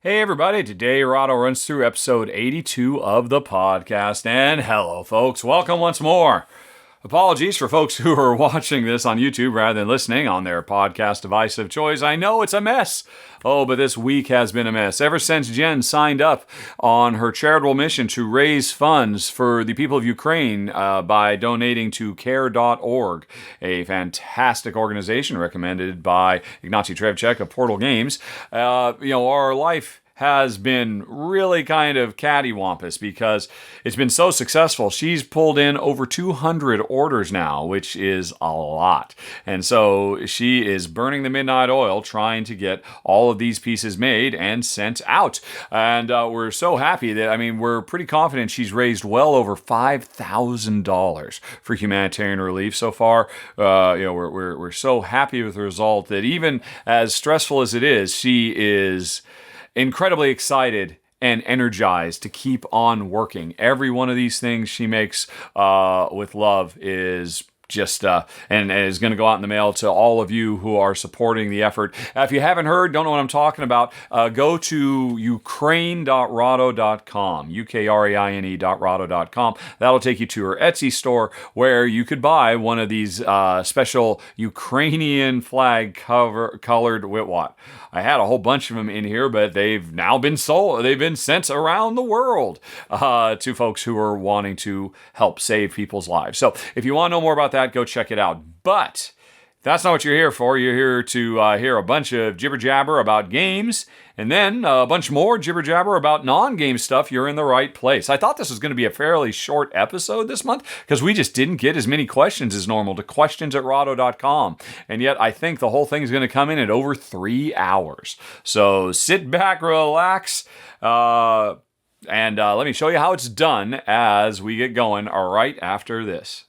Hey everybody, today Rahdo runs through episode 82 of the podcast, and hello folks, welcome once more. Apologies for folks who are watching this on YouTube rather than listening on their podcast device of choice. I know it's a mess. Oh, but this week has been a mess. Ever since Jen signed up on her charitable mission to raise funds for the people of Ukraine by donating to care.org, a fantastic organization recommended by Ignacy Trevchek of Portal Games, our life has been really kind of cattywampus because it's been so successful. She's pulled in over 200 orders now, which is a lot. And so she is burning the midnight oil trying to get all of these pieces made and sent out. And we're so happy that, we're pretty confident she's raised well over $5,000 for humanitarian relief so far. We're so happy with the result that even as stressful as it is, she is incredibly excited and energized to keep on working. Every one of these things she makes with love is just and is going to go out in the mail to all of you who are supporting the effort. If you haven't heard, don't know what I'm talking about, go to ukraine.rahdo.com, ukraine.rahdo.com. That'll take you to her Etsy store where you could buy one of these special Ukrainian flag colored Witwat. I had a whole bunch of them in here, but they've now been sold. They've been sent around the world to folks who are wanting to help save people's lives. So if you want to know more about that, go check it out. But that's not what you're here for. You're here to hear a bunch of jibber-jabber about games, and then a bunch more jibber-jabber about non-game stuff. You're in the right place. I thought this was going to be a fairly short episode this month because we just didn't get as many questions as normal to questions@rahdo.com. And yet I think the whole thing is going to come in at over 3 hours. So sit back, relax, and let me show you how it's done as we get going right after this.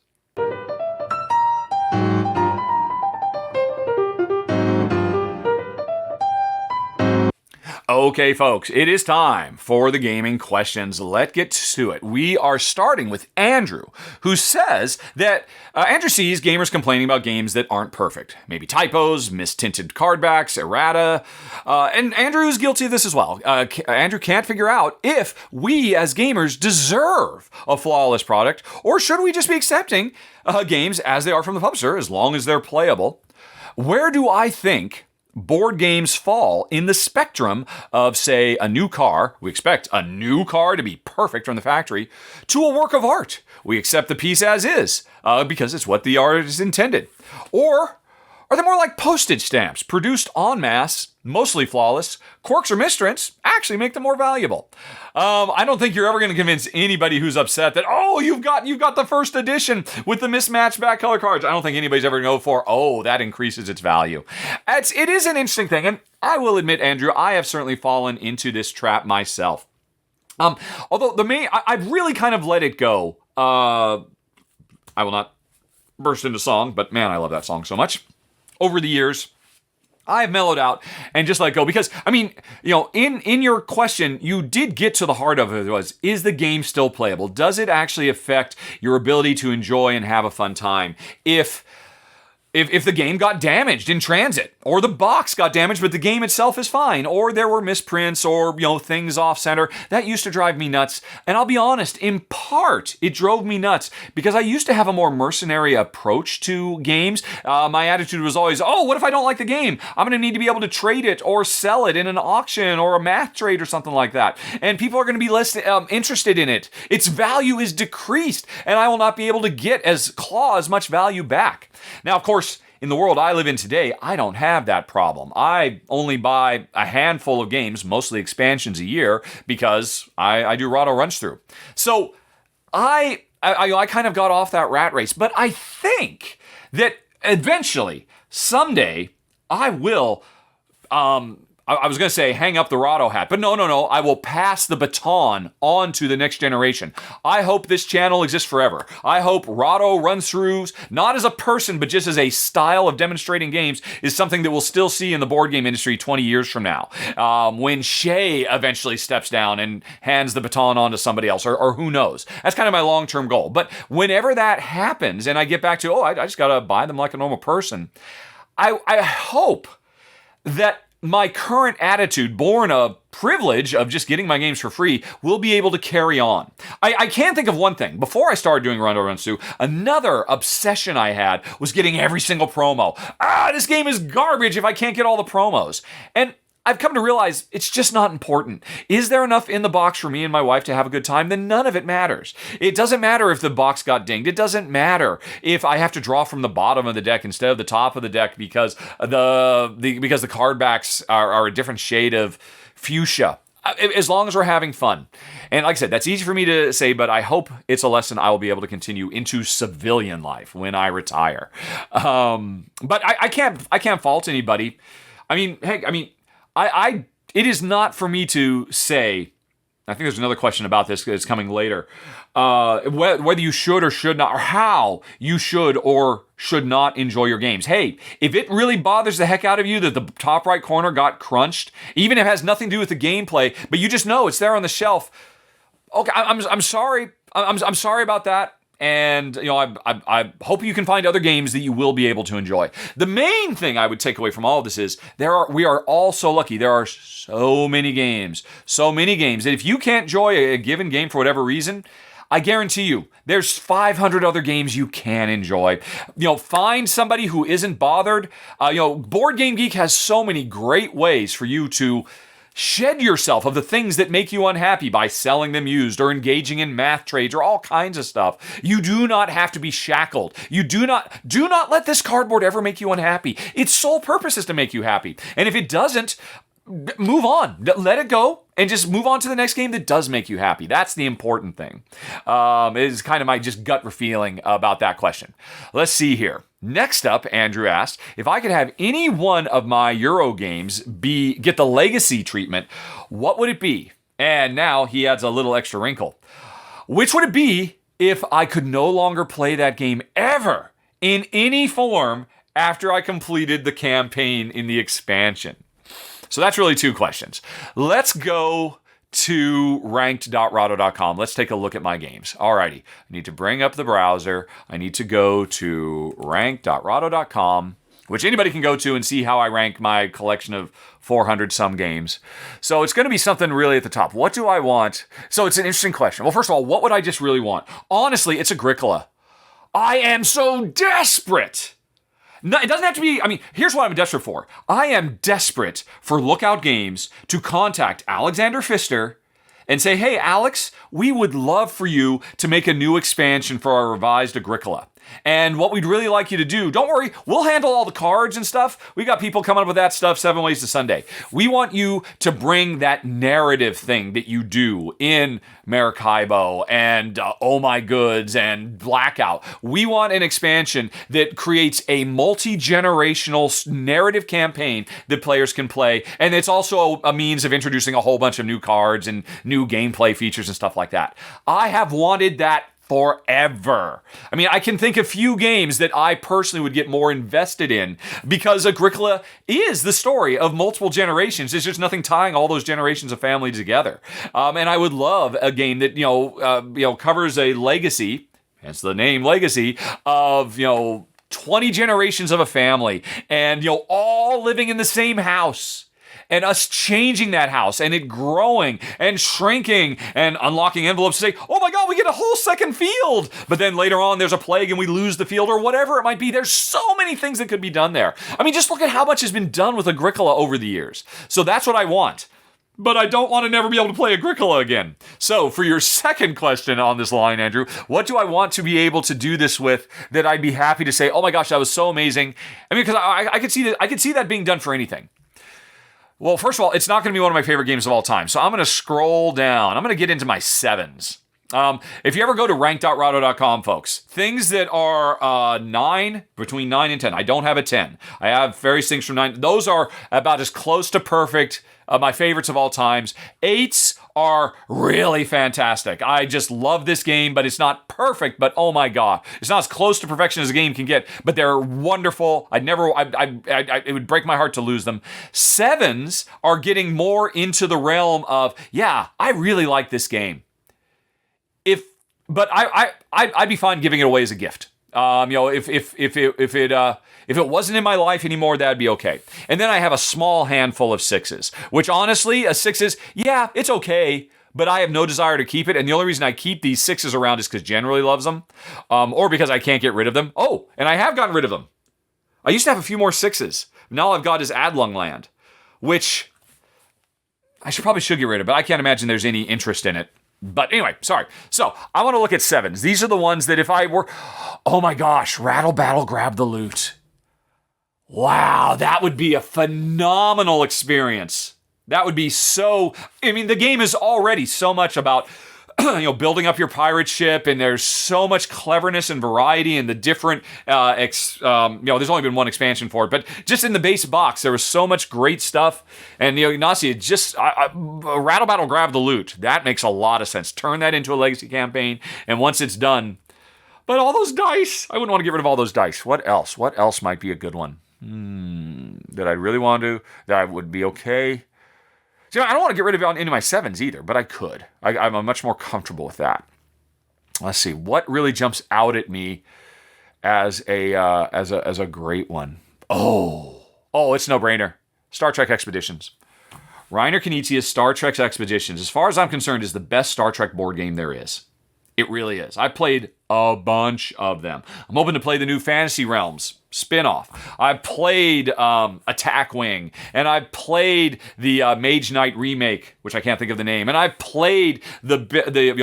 Okay, folks, it is time for the gaming questions. Let's get to it. We are starting with Andrew, who says that Andrew sees gamers complaining about games that aren't perfect. Maybe typos, mistinted cardbacks, errata, and Andrew is guilty of this as well. Andrew can't figure out if we as gamers deserve a flawless product, or should we just be accepting games as they are from the publisher as long as they're playable. Where do I think board games fall in the spectrum of, say, a new car? We expect a new car to be perfect from the factory, to a work of art. We accept the piece as is because it's what the artist intended. Or are they more like postage stamps, produced en masse, mostly flawless? Quirks or misprints actually make them more valuable. I don't think you're ever going to convince anybody who's upset that, you've got the first edition with the mismatched back color cards. I don't think anybody's ever going to go for, that increases its value. It is an interesting thing, and I will admit, Andrew, I have certainly fallen into this trap myself. Although I've really kind of let it go. I will not burst into song, but man, I love that song so much. Over the years, I've mellowed out and just let go because, in your question, you did get to the heart of it. Is the game still playable? Does it actually affect your ability to enjoy and have a fun time? If the game got damaged in transit, or the box got damaged but the game itself is fine, or there were misprints or things off center, that used to drive me nuts. And I'll be honest, in part it drove me nuts because I used to have a more mercenary approach to games. My attitude was always, what if I don't like the game? I'm going to need to be able to trade it or sell it in an auction or a math trade or something like that. And people are going to be less interested in it. Its value is decreased and I will not be able to get as much value back. Now, of course, in the world I live in today, I don't have that problem. I only buy a handful of games, mostly expansions a year, because I do Rahdo runs through. So I kind of got off that rat race, but I think that eventually, someday, I will I was going to say hang up the Rahdo hat, but no. I will pass the baton on to the next generation. I hope this channel exists forever. I hope Rahdo run-throughs, not as a person, but just as a style of demonstrating games, is something that we'll still see in the board game industry 20 years from now. When Shay eventually steps down and hands the baton on to somebody else, or who knows. That's kind of my long-term goal. But whenever that happens, and I get back to, I just got to buy them like a normal person, I hope that my current attitude, born of privilege of just getting my games for free, will be able to carry on. I can think of one thing. Before I started doing Run Runs Through, another obsession I had was getting every single promo. This game is garbage if I can't get all the promos. And I've come to realize it's just not important. Is there enough in the box for me and my wife to have a good time? Then none of it matters. It doesn't matter if the box got dinged. It doesn't matter if I have to draw from the bottom of the deck instead of the top of the deck because the card backs are a different shade of fuchsia. As long as we're having fun. And like I said, that's easy for me to say, but I hope it's a lesson I will be able to continue into civilian life when I retire. But I can't fault anybody. It is not for me to say, I think there's another question about this that's coming later, whether you should or should not, or how you should or should not enjoy your games. Hey, if it really bothers the heck out of you that the top right corner got crunched, even if it has nothing to do with the gameplay, but you just know it's there on the shelf, okay, I'm sorry. I'm sorry about that. And, I hope you can find other games that you will be able to enjoy. The main thing I would take away from all of this is we are all so lucky. There are so many games. And if you can't enjoy a given game for whatever reason, I guarantee you, there's 500 other games you can enjoy. Find somebody who isn't bothered. Board Game Geek has so many great ways for you to shed yourself of the things that make you unhappy by selling them used or engaging in math trades or all kinds of stuff. You do not have to be shackled. You do not let this cardboard ever make you unhappy. Its sole purpose is to make you happy. And if it doesn't, move on. Let it go and just move on to the next game that does make you happy. That's the important thing. It is kind of my just gut feeling about that question. Let's see here. Next up, Andrew asked, if I could have any one of my Euro games get the legacy treatment, what would it be? And now he adds a little extra wrinkle. Which would it be if I could no longer play that game ever in any form after I completed the campaign in the expansion? So that's really two questions. Let's go to ranked.rahdo.com. Let's take a look at my games. Alrighty, I need to bring up the browser. I need to go to ranked.rahdo.com, which anybody can go to and see how I rank my collection of 400 some games. So it's going to be something really at the top. What do I want? So it's an interesting question. Well, first of all, what would I just really want? Honestly, it's Agricola. I am so desperate. No, it doesn't have to be, here's what I'm desperate for. I am desperate for Lookout Games to contact Alexander Pfister and say, hey, Alex, we would love for you to make a new expansion for our revised Agricola. And what we'd really like you to do, don't worry, we'll handle all the cards and stuff. We got people coming up with that stuff 7 ways to Sunday. We want you to bring that narrative thing that you do in Maracaibo and Oh My Goods and Blackout. We want an expansion that creates a multi-generational narrative campaign that players can play. And it's also a means of introducing a whole bunch of new cards and new gameplay features and stuff like that. I have wanted that forever. I can think of few games that I personally would get more invested in because Agricola is the story of multiple generations. There's just nothing tying all those generations of family together. And I would love a game that, covers a legacy, hence the name Legacy, of, 20 generations of a family and, all living in the same house. And us changing that house and it growing and shrinking and unlocking envelopes to say, oh my God, we get a whole second field. But then later on, there's a plague and we lose the field or whatever it might be. There's so many things that could be done there. Just look at how much has been done with Agricola over the years. So that's what I want. But I don't want to never be able to play Agricola again. So for your second question on this line, Andrew, what do I want to be able to do this with that I'd be happy to say, oh my gosh, that was so amazing. Because I could see that being done for anything. Well, first of all, it's not going to be one of my favorite games of all time. So I'm going to scroll down. I'm going to get into my 7s. If you ever go to rank.rahdo.com, folks, things that are between 9 and 10. I don't have a 10. I have various things from 9. Those are about as close to perfect, my favorites of all times. 8s are really fantastic. I just love this game, but it's not perfect, but oh my God. It's not as close to perfection as a game can get, but they're wonderful. It would break my heart to lose them. 7s are getting more into the realm of, yeah, I really like this game. But I'd be fine giving it away as a gift. If it wasn't in my life anymore, that'd be okay. And then I have a small handful of 6s, which honestly, a 6 is, yeah, it's okay, but I have no desire to keep it. And the only reason I keep these 6s around is because generally loves them, or because I can't get rid of them. Oh, and I have gotten rid of them. I used to have a few more 6s. Now all I've got is Adlung Land, which I probably should get rid of, but I can't imagine there's any interest in it. But anyway, sorry. So I want to look at 7s. These are the ones that if I were, oh my gosh, Rattle Battle Grab the Loot. Wow, that would be a phenomenal experience. That would be so, the game is already so much about, building up your pirate ship, and there's so much cleverness and variety in the different, there's only been one expansion for it, but just in the base box, there was so much great stuff. And, Ignacio, just, Rattle Battle Grab the Loot, that makes a lot of sense. Turn that into a legacy campaign, and once it's done, but all those dice, I wouldn't want to get rid of all those dice. What else? What else might be a good one? That I really want to, that I would be okay. See, I don't want to get rid of any of my 7s either, but I could. I'm much more comfortable with that. Let's see, what really jumps out at me as a great one. Oh, it's no brainer. Star Trek Expeditions. Reiner Knizia's Star Trek Expeditions, as far as I'm concerned, is the best Star Trek board game there is. It really is. I played a bunch of them. I'm hoping to play the new Fantasy Realms spin-off. I played Attack Wing, and I played the Mage Knight remake, which I can't think of the name, and I played the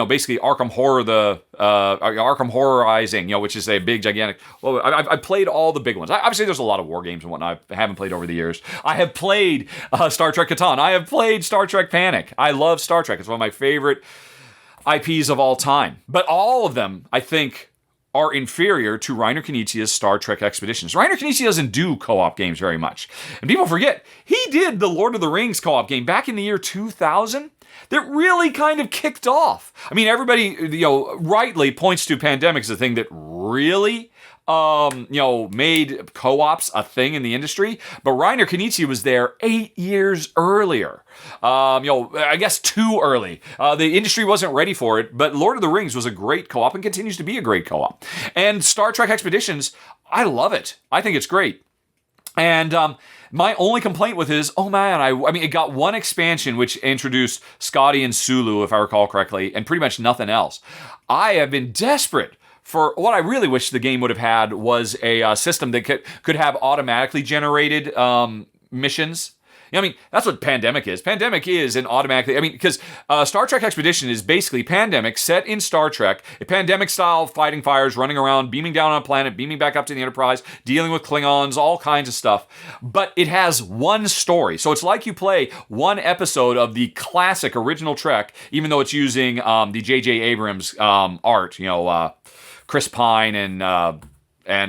basically Arkham Horror, the Arkham Horrorizing, which is a big gigantic. Well, I played all the big ones. Obviously, there's a lot of war games and whatnot I haven't played over the years. I have played Star Trek Catan. I have played Star Trek Panic. I love Star Trek. It's one of my favorite IPs of all time. But all of them, I think, are inferior to Reiner Knizia's Star Trek Expeditions. Reiner Knizia doesn't do co-op games very much. And people forget, he did the Lord of the Rings co-op game back in the year 2000 that really kind of kicked off. Everybody, rightly points to pandemic as the thing that really made co-ops a thing in the industry, but Reiner Knizia was there 8 years earlier. I guess too early. The industry wasn't ready for it, but Lord of the Rings was a great co-op and continues to be a great co-op. And Star Trek Expeditions, I love it. I think it's great. And my only complaint with it is, it got one expansion which introduced Scotty and Sulu, if I recall correctly, and pretty much nothing else. I have been desperate for what I really wish the game would have had was a system that could have automatically generated missions. That's what Pandemic is. Pandemic is an automatically, because Star Trek Expedition is basically Pandemic set in Star Trek, a Pandemic-style fighting fires, running around, beaming down on a planet, beaming back up to the Enterprise, dealing with Klingons, all kinds of stuff. But it has one story. So it's like you play one episode of the classic original Trek, even though it's using the J.J. Abrams art, Chris Pine and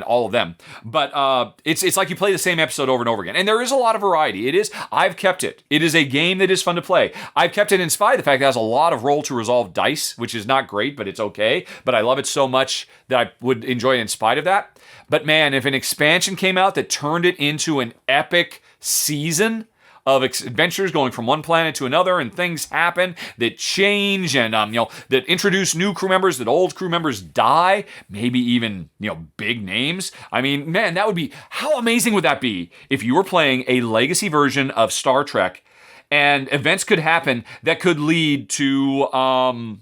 all of them. But it's like you play the same episode over and over again. And there is a lot of variety. I've kept it. It is a game that is fun to play. I've kept it in spite of the fact that it has a lot of roll to resolve dice, which is not great, but it's okay. But I love it so much that I would enjoy it in spite of that. But man, if an expansion came out that turned it into an epic season of adventures going from one planet to another, and things happen that change and that introduce new crew members, that old crew members die, maybe even big names. Man, that would be, how amazing would that be if you were playing a legacy version of Star Trek and events could happen that could lead to man,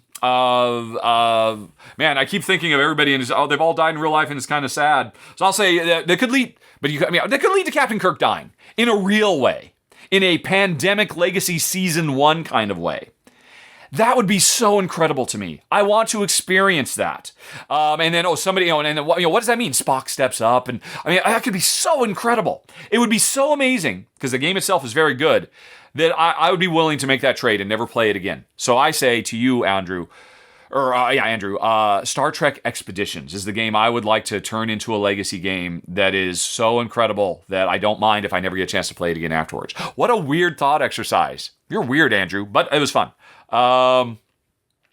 I keep thinking of everybody and they've all died in real life and it's kind of sad. So I'll say that could lead, that could lead to Captain Kirk dying in a real way. In a Pandemic Legacy Season 1 kind of way. That would be so incredible to me. I want to experience that. And then, somebody, what does that mean? Spock steps up, and that could be so incredible. It would be so amazing, because the game itself is very good, that I would be willing to make that trade and never play it again. So I say to you, Andrew, Star Trek Expeditions is the game I would like to turn into a legacy game that is so incredible that I don't mind if I never get a chance to play it again afterwards. What a weird thought exercise. You're weird, Andrew, but it was fun.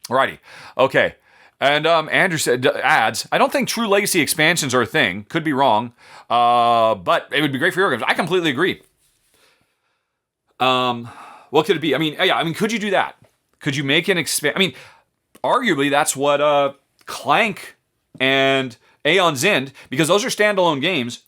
Righty. Okay. And Andrew adds, I don't think true legacy expansions are a thing. Could be wrong. But it would be great for your games. I completely agree. What could it be? Could you do that? Could you make an arguably, that's what Clank and Aeon's End, because those are standalone games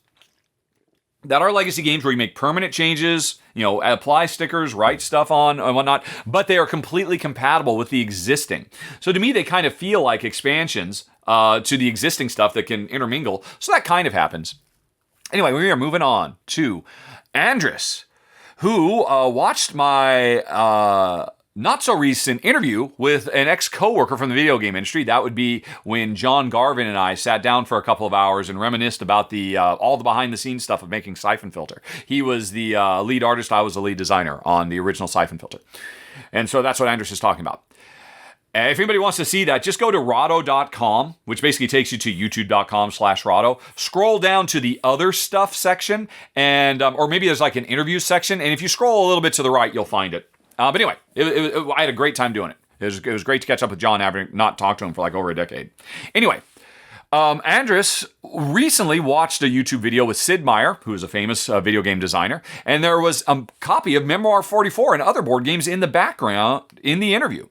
that are legacy games where you make permanent changes, apply stickers, write stuff on and whatnot, but they are completely compatible with the existing. So to me, they kind of feel like expansions to the existing stuff that can intermingle. So that kind of happens. Anyway, we are moving on to Andres, who watched my not so recent interview with an ex-coworker from the video game industry. That would be when John Garvin and I sat down for a couple of hours and reminisced about the all the behind-the-scenes stuff of making Siphon Filter. He was the lead artist. I was the lead designer on the original Siphon Filter. And so that's what Andres is talking about. If anybody wants to see that, just go to Rahdo.com, which basically takes you to youtube.com/Rahdo. Scroll down to the other stuff section, and or maybe there's like an interview section. And if you scroll a little bit to the right, you'll find it. But anyway, I had a great time doing it. It was great to catch up with John, having not talked to him for like over a decade. Anyway, Andres recently watched a YouTube video with Sid Meier, who is a famous video game designer, and there was a copy of Memoir 44 and other board games in the background in the interview.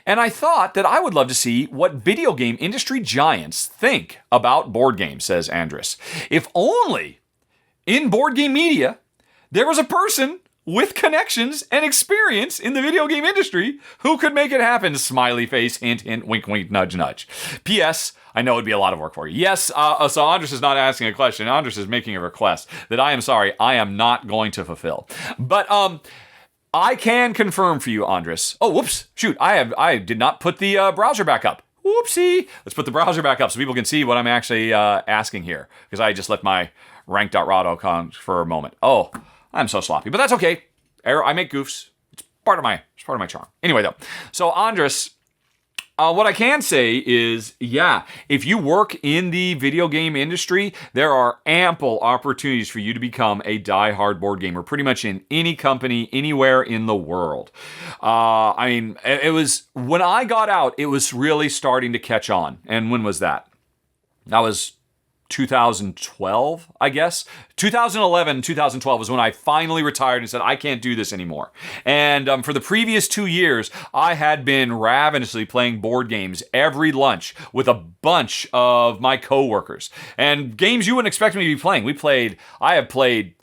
And I thought that I would love to see what video game industry giants think about board games, says Andres. If only in board game media there was a person with connections and experience in the video game industry who could make it happen. Smiley face, hint, hint, wink, wink, nudge, nudge. P.S. I know it'd be a lot of work for you. Yes, so Andres is not asking a question. Andres is making a request that I am not going to fulfill. But I can confirm for you, Andres. Oh, whoops, shoot, I did not put the browser back up. Whoopsie. Let's put the browser back up so people can see what I'm actually asking here, because I just let my rank.rahdo con for a moment. Oh, I'm so sloppy, but that's okay. I make goofs. It's part of my charm. Anyway, though, so Andres, what I can say is, yeah, if you work in the video game industry, there are ample opportunities for you to become a die-hard board gamer, pretty much in any company, anywhere in the world. It was when I got out, it was really starting to catch on. And when was that? That was 2012, I guess. 2011, 2012 was when I finally retired and said, I can't do this anymore. And for the previous 2 years, I had been ravenously playing board games every lunch with a bunch of my coworkers. And games you wouldn't expect me to be playing. I have played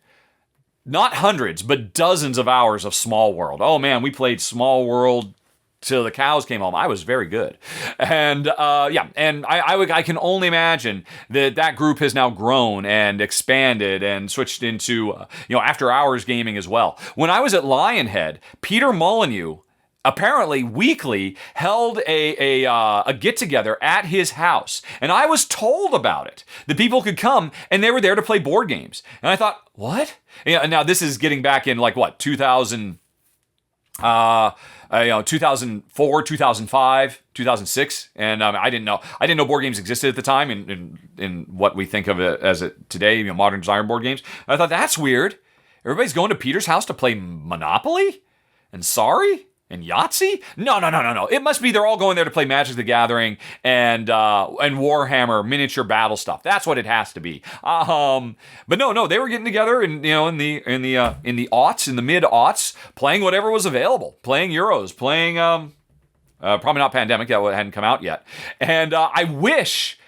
not hundreds, but dozens of hours of Small World. Oh man, we played Small World till the cows came home. I was very good. And I can only imagine that group has now grown and expanded and switched into after hours gaming as well. When I was at Lionhead, Peter Molyneux apparently weekly held a get-together at his house. And I was told about it. The people could come, and they were there to play board games. And I thought, what? Now, this is getting back in, 2000... 2004, 2005, 2006, and I didn't know board games existed at the time in what we think of it as today, modern design board games. I thought, that's weird. Everybody's going to Peter's house to play Monopoly and Sorry and Yahtzee? No. It must be they're all going there to play Magic the Gathering and Warhammer miniature battle stuff. That's what it has to be. But no, they were getting together in the aughts, in the mid aughts, playing whatever was available, playing Euros, playing probably not Pandemic, that hadn't come out yet. And I wish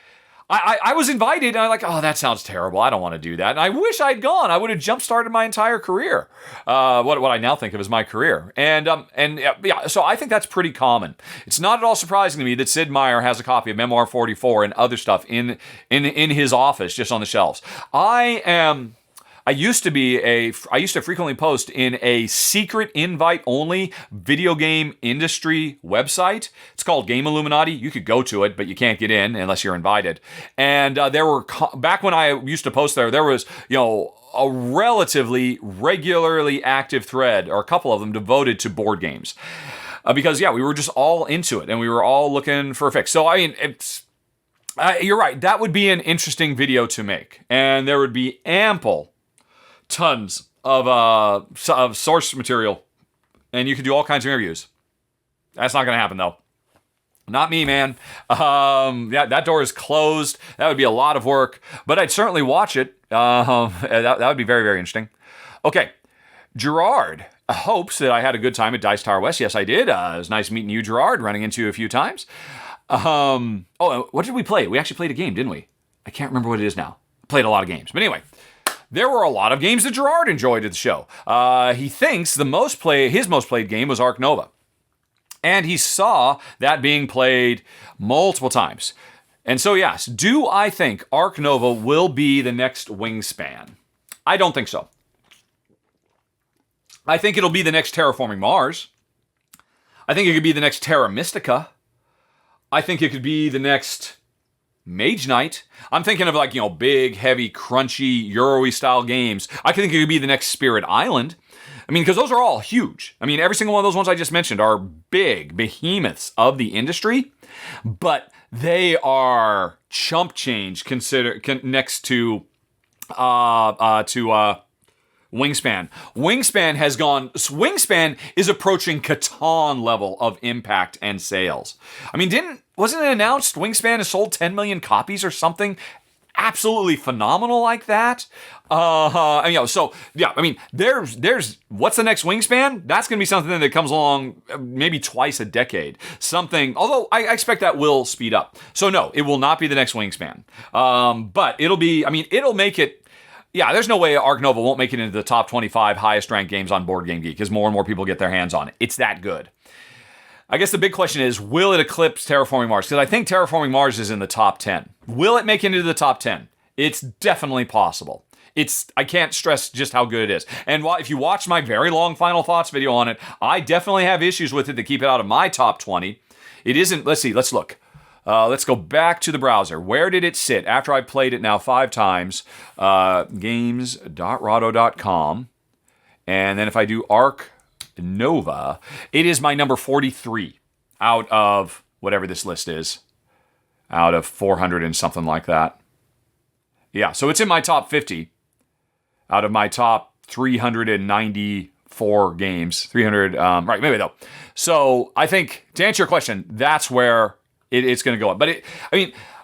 I was invited, and I'm like, oh, that sounds terrible. I don't want to do that. And I wish I'd gone. I would have jump-started my entire career, what I now think of as my career. So I think that's pretty common. It's not at all surprising to me that Sid Meier has a copy of Memoir 44 and other stuff in his office, just on the shelves. I used to frequently post in a secret invite-only video game industry website. It's called Game Illuminati. You could go to it, but you can't get in unless you're invited. And there were, back when I used to post there was, a relatively regularly active thread, or a couple of them, devoted to board games. Because, we were just all into it, and we were all looking for a fix. So, you're right. That would be an interesting video to make. And there would be tons of source material, and you could do all kinds of interviews. That's not going to happen, though. Not me, man. That door is closed. That would be a lot of work, but I'd certainly watch it. That would be very, very interesting. Okay, Gerard hopes that I had a good time at Dice Tower West. Yes, I did. It was nice meeting you, Gerard, running into you a few times. What did we play? We actually played a game, didn't we? I can't remember what it is now. Played a lot of games. But anyway, there were a lot of games that Gerard enjoyed at the show. He thinks his most played game was Ark Nova. And he saw that being played multiple times. And so, yes, do I think Ark Nova will be the next Wingspan? I don't think so. I think it'll be the next Terraforming Mars. I think it could be the next Terra Mystica. I think it could be the next Mage Knight. I'm thinking of like, big, heavy, crunchy, Euro-y style games. I think it could be the next Spirit Island. I mean, because those are all huge. I mean, every single one of those ones I just mentioned are big behemoths of the industry, but they are chump change next to Wingspan. Wingspan is approaching Catan level of impact and sales. I mean, wasn't it announced Wingspan has sold 10 million copies or something absolutely phenomenal like that? There's what's the next Wingspan? That's going to be something that comes along maybe twice a decade. Although I expect that will speed up. So no, it will not be the next Wingspan. But it'll make it. Yeah, there's no way Ark Nova won't make it into the top 25 highest ranked games on Board Game Geek as more and more people get their hands on it. It's that good. I guess the big question is, will it eclipse Terraforming Mars? Because I think Terraforming Mars is in the top 10. Will it make it into the top 10? It's definitely possible. I can't stress just how good it is. And if you watch my very long final thoughts video on it, I definitely have issues with it to keep it out of my top 20. It isn't, let's look. Let's go back to the browser. Where did it sit? After I played it now 5 times, games.rahdo.com. And then if I do Ark Nova, it is my number 43 out of whatever this list is, out of 400 and something like that. Yeah, so it's in my top 50 out of my top 394 games. 300, right, maybe though. So I think, to answer your question, that's where it's going to go up. But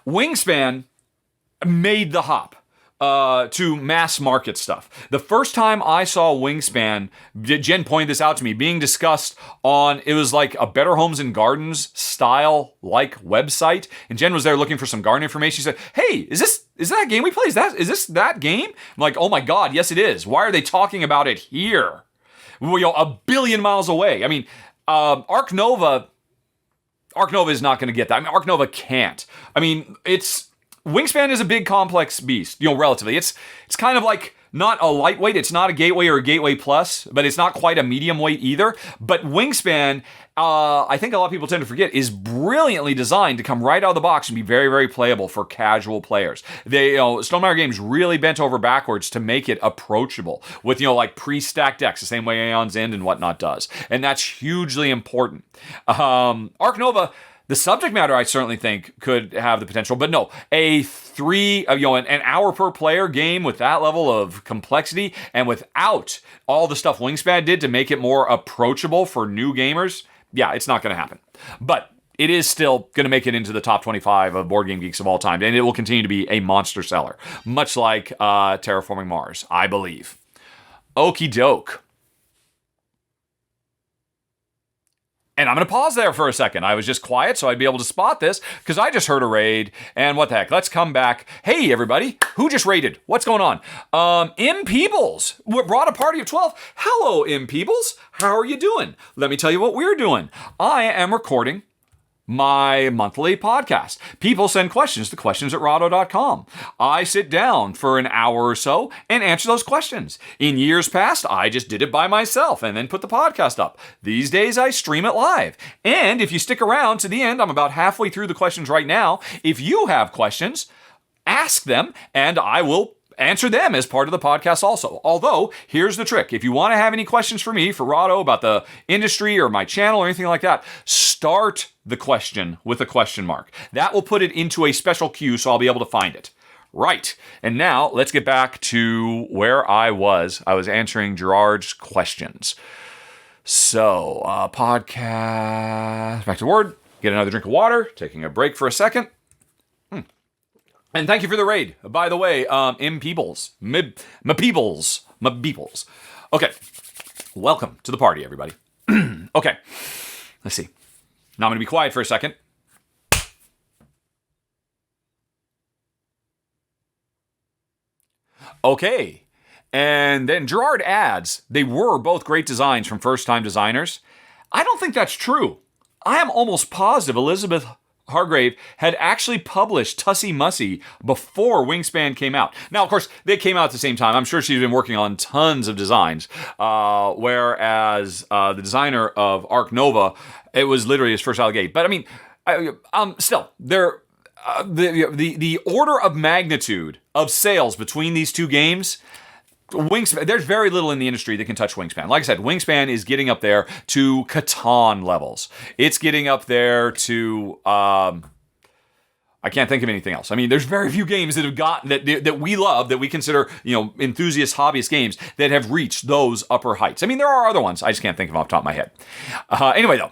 Wingspan made the hop to mass market stuff. The first time I saw Wingspan, Jen pointed this out to me, being discussed on, it was like a Better Homes and Gardens style like website. And Jen was there looking for some garden information. She said, "Hey, is that game we play? Is this that game?" I'm like, "Oh my God, yes it is. Why are they talking about it here? A billion miles away." I mean, Ark Nova is not going to get that. I mean, Ark Nova can't. I mean, Wingspan is a big, complex beast, relatively. It's kind of like not a lightweight. It's not a gateway or a gateway plus, but it's not quite a medium weight either. But Wingspan, I think a lot of people tend to forget, is brilliantly designed to come right out of the box and be very, very playable for casual players. Stonemaier Games really bent over backwards to make it approachable with, like pre-stacked decks, the same way Aeon's End and whatnot does. And that's hugely important. Ark Nova, the subject matter I certainly think could have the potential, but no, an hour per player game with that level of complexity and without all the stuff Wingspan did to make it more approachable for new gamers, yeah, it's not going to happen. But it is still going to make it into the top 25 of Board Game Geeks of all time, and it will continue to be a monster seller, much like Terraforming Mars, I believe. Okie doke. And I'm going to pause there for a second. I was just quiet so I'd be able to spot this because I just heard a raid. And what the heck? Let's come back. Hey, everybody. Who just raided? What's going on? M. Peebles brought a party of 12. Hello, M. Peebles. How are you doing? Let me tell you what we're doing. I am recording my monthly podcast. People send questions to questions@rahdo.com. I sit down for an hour or so and answer those questions. In years past, I just did it by myself and then put the podcast up. These days, I stream it live. And if you stick around to the end, I'm about halfway through the questions right now. If you have questions, ask them and I will answer them as part of the podcast also. Although, here's the trick. If you want to have any questions for me, for Rahdo, about the industry or my channel or anything like that, start the question with a question mark. That will put it into a special queue so I'll be able to find it. Right. And now, let's get back to where I was. I was answering Gerard's questions. So, podcast, back to Word, get another drink of water, taking a break for a second. And thank you for the raid. By the way, M. Peebles. My Peebles. Okay. Welcome to the party, everybody. Okay. Let's see. Now I'm going to be quiet for a second. Okay. And then Gerard adds, they were both great designs from first-time designers. I don't think that's true. I am almost positive Elizabeth Hargrave had actually published Tussie Mussy before Wingspan came out. Now, of course, they came out at the same time. I'm sure she's been working on tons of designs, whereas the designer of Ark Nova, it was literally his first out of the gate. But I mean, still, the order of magnitude of sales between these two games, Wingspan, there's very little in the industry that can touch Wingspan. Like I said, Wingspan is getting up there to Catan levels. It's getting up there to I can't think of anything else. I mean, there's very few games that have gotten that we love, that we consider, enthusiast hobbyist games, that have reached those upper heights. I mean, there are other ones. I just can't think of them off the top of my head. Anyway, though,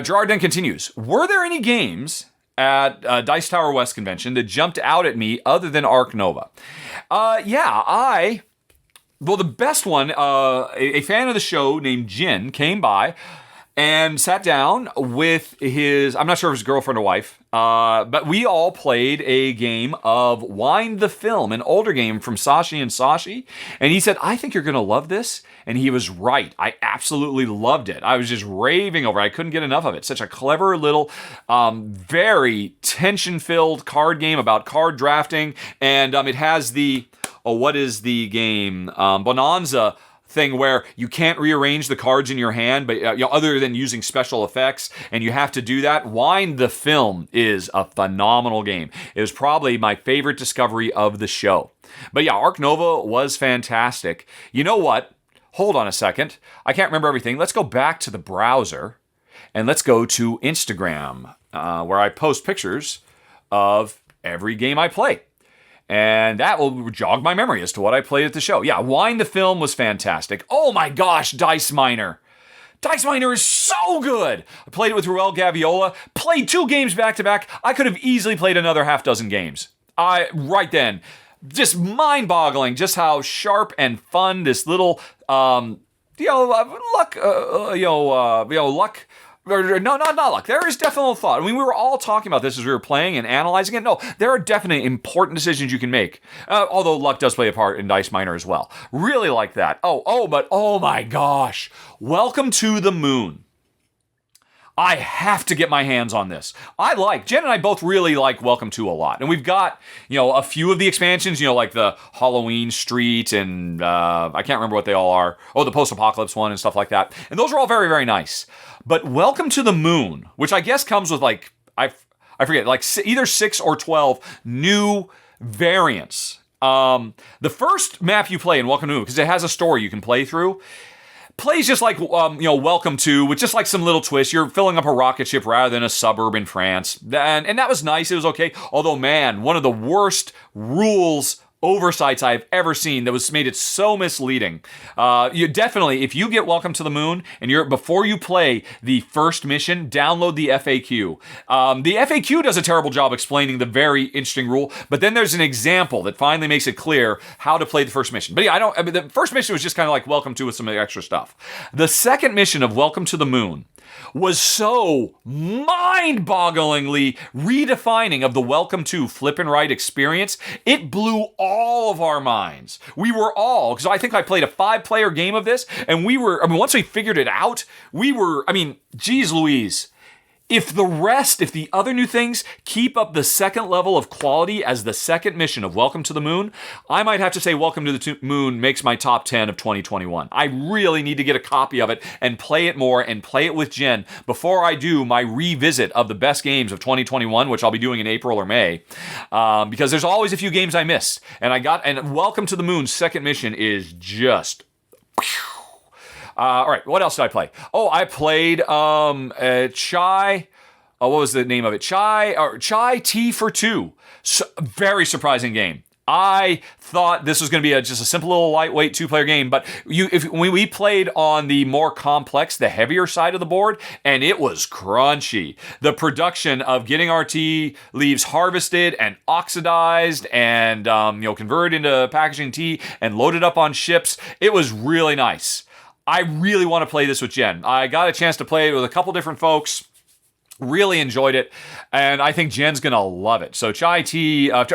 Gerard then continues. Were there any games at Dice Tower West convention that jumped out at me other than Ark Nova? Well, the best one, a fan of the show named Jin came by and sat down with his, I'm not sure if it was girlfriend or wife, but we all played a game of Wind the Film, an older game from Sashi and Sashi. And he said, I think you're going to love this. And he was right. I absolutely loved it. I was just raving over it. I couldn't get enough of it. Such a clever little, very tension-filled card game about card drafting. And it has the... what is the game? Bonanza thing where you can't rearrange the cards in your hand, but other than using special effects, and you have to do that. Wind the Film is a phenomenal game. It was probably my favorite discovery of the show. But yeah, Ark Nova was fantastic. You know what? Hold on a second. I can't remember everything. Let's go back to the browser, and let's go to Instagram, where I post pictures of every game I play. And that will jog my memory as to what I played at the show. Yeah, Wind the Film was fantastic. Oh my gosh, Dice Miner. Dice Miner is so good. I played it with Ruel Gaviola. Played 2 games back to back. I could have easily played another half dozen games. Right then. Just mind-boggling just how sharp and fun this little, luck, no, not luck. There is definitely thought. I mean, we were all talking about this as we were playing and analyzing it. No, there are definitely important decisions you can make. Although luck does play a part in Dice Miner as well. Really like that. But oh my gosh. Welcome to the Moon. I have to get my hands on this. Jen and I both really like Welcome to a lot. And we've got, a few of the expansions, like the Halloween Street and I can't remember what they all are. Oh, the Post-Apocalypse one and stuff like that. And those are all very, very nice. But Welcome to the Moon, which I guess comes with I forget, either 6 or 12 new variants. The first map you play in Welcome to the Moon, because it has a story you can play through, plays just like, Welcome to, with just like some little twist. You're filling up a rocket ship rather than a suburb in France. And that was nice. It was okay. Although, man, one of the worst rules oversights I've ever seen that made it so misleading. You definitely, if you get Welcome to the Moon and before you play the first mission, download the FAQ. The FAQ does a terrible job explaining the very interesting rule, but then there's an example that finally makes it clear how to play the first mission. But yeah, the first mission was just kind of like Welcome to with some extra stuff. The second mission of Welcome to the Moon was so mind-bogglingly redefining of the Welcome to flip and right experience. It blew all of our minds. We were all, because I think I played a 5-player game of this, and once we figured it out, geez Louise. If the other new things keep up the second level of quality as the second mission of Welcome to the Moon, I might have to say Welcome to the Moon makes my top 10 of 2021. I really need to get a copy of it and play it more and play it with Jen before I do my revisit of the best games of 2021, which I'll be doing in April or May, because there's always a few games I missed. And Welcome to the Moon's second mission is just... all right, what else did I play? Oh, I played Chai. What was the name of it? Chai Tea for Two. Very surprising game. I thought this was going to be just a simple little lightweight 2-player game, but when we played on the more complex, the heavier side of the board, and it was crunchy. The production of getting our tea leaves harvested and oxidized and converted into packaging tea and loaded up on ships, it was really nice. I really want to play this with Jen. I got a chance to play it with a couple different folks. Really enjoyed it, and I think Jen's gonna love it. So chai tea, and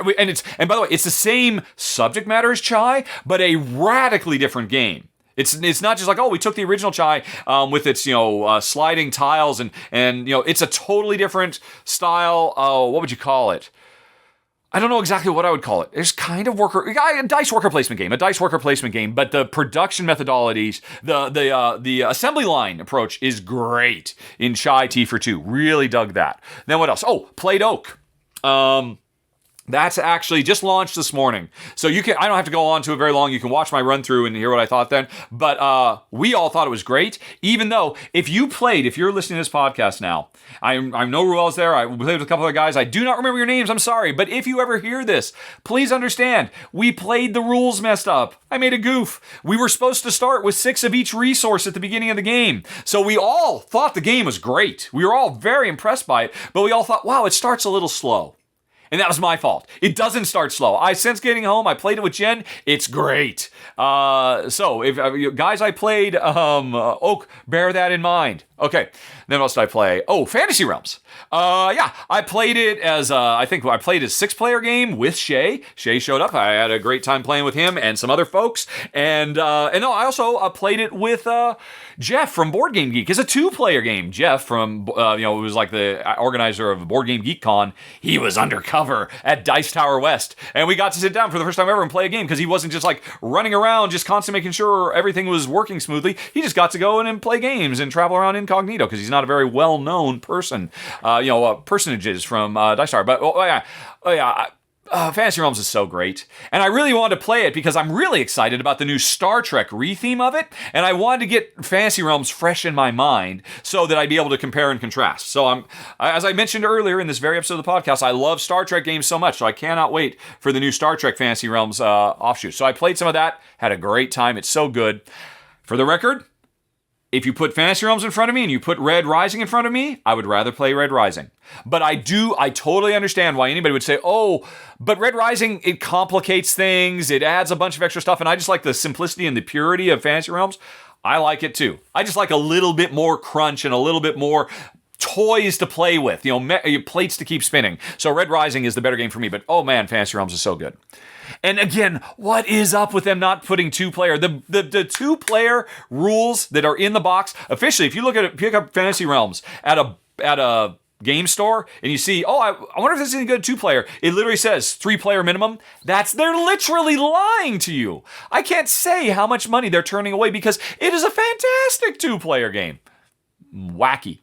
by the way, it's the same subject matter as chai, but a radically different game. It's not just like, oh, we took the original chai with its sliding tiles and it's a totally different style. What would you call it? I don't know exactly what I would call it. It's kind of a dice worker placement game, but the production methodologies, the assembly line approach is great in Chai Tea for Two. Really dug that. Then what else? Oh, Played Oak. That's actually just launched this morning. So I don't have to go on to it very long. You can watch my run through and hear what I thought then. But we all thought it was great, even though if you're listening to this podcast now, I know Ruel's there. I played with a couple of guys. I do not remember your names. I'm sorry. But if you ever hear this, please understand, we played the rules messed up. I made a goof. We were supposed to start with 6 of each resource at the beginning of the game. So we all thought the game was great. We were all very impressed by it, but we all thought, wow, it starts a little slow. And that was my fault. It doesn't start slow. Since getting home, I played it with Jen. It's great. So, if guys, I played Oak. Bear that in mind. Okay. Then what else did I play? Oh, Fantasy Realms. I played it as I played a 6-player game with Shay. Shay showed up. I had a great time playing with him and some other folks. I also played it with Jeff from Board Game Geek. It's a 2-player game. Jeff from was like the organizer of Board Game Geek Con. He was undercover at Dice Tower West, and we got to sit down for the first time ever and play a game because he wasn't just like running around, just constantly making sure everything was working smoothly. He just got to go in and play games and travel around incognito because he's not a very well-known person. Personages from Dice Tower. But Fantasy Realms is so great. And I really wanted to play it because I'm really excited about the new Star Trek retheme of it. And I wanted to get Fantasy Realms fresh in my mind so that I'd be able to compare and contrast. So as I mentioned earlier in this very episode of the podcast, I love Star Trek games so much. So I cannot wait for the new Star Trek Fantasy Realms offshoot. So I played some of that, had a great time. It's so good. For the record, if you put Fantasy Realms in front of me and you put Red Rising in front of me, I would rather play Red Rising. But I totally understand why anybody would say, oh, but Red Rising, it complicates things, it adds a bunch of extra stuff, and I just like the simplicity and the purity of Fantasy Realms. I like it too. I just like a little bit more crunch and a little bit more toys to play with, plates to keep spinning. So Red Rising is the better game for me, but oh man, Fantasy Realms is so good. And again, what is up with them not putting 2-player? The 2-player rules that are in the box, officially, if you pick up Fantasy Realms at a game store and you see, I wonder if this is any good 2-player. It literally says 3-player minimum. They're literally lying to you. I can't say how much money they're turning away because it is a fantastic 2-player game. Wacky.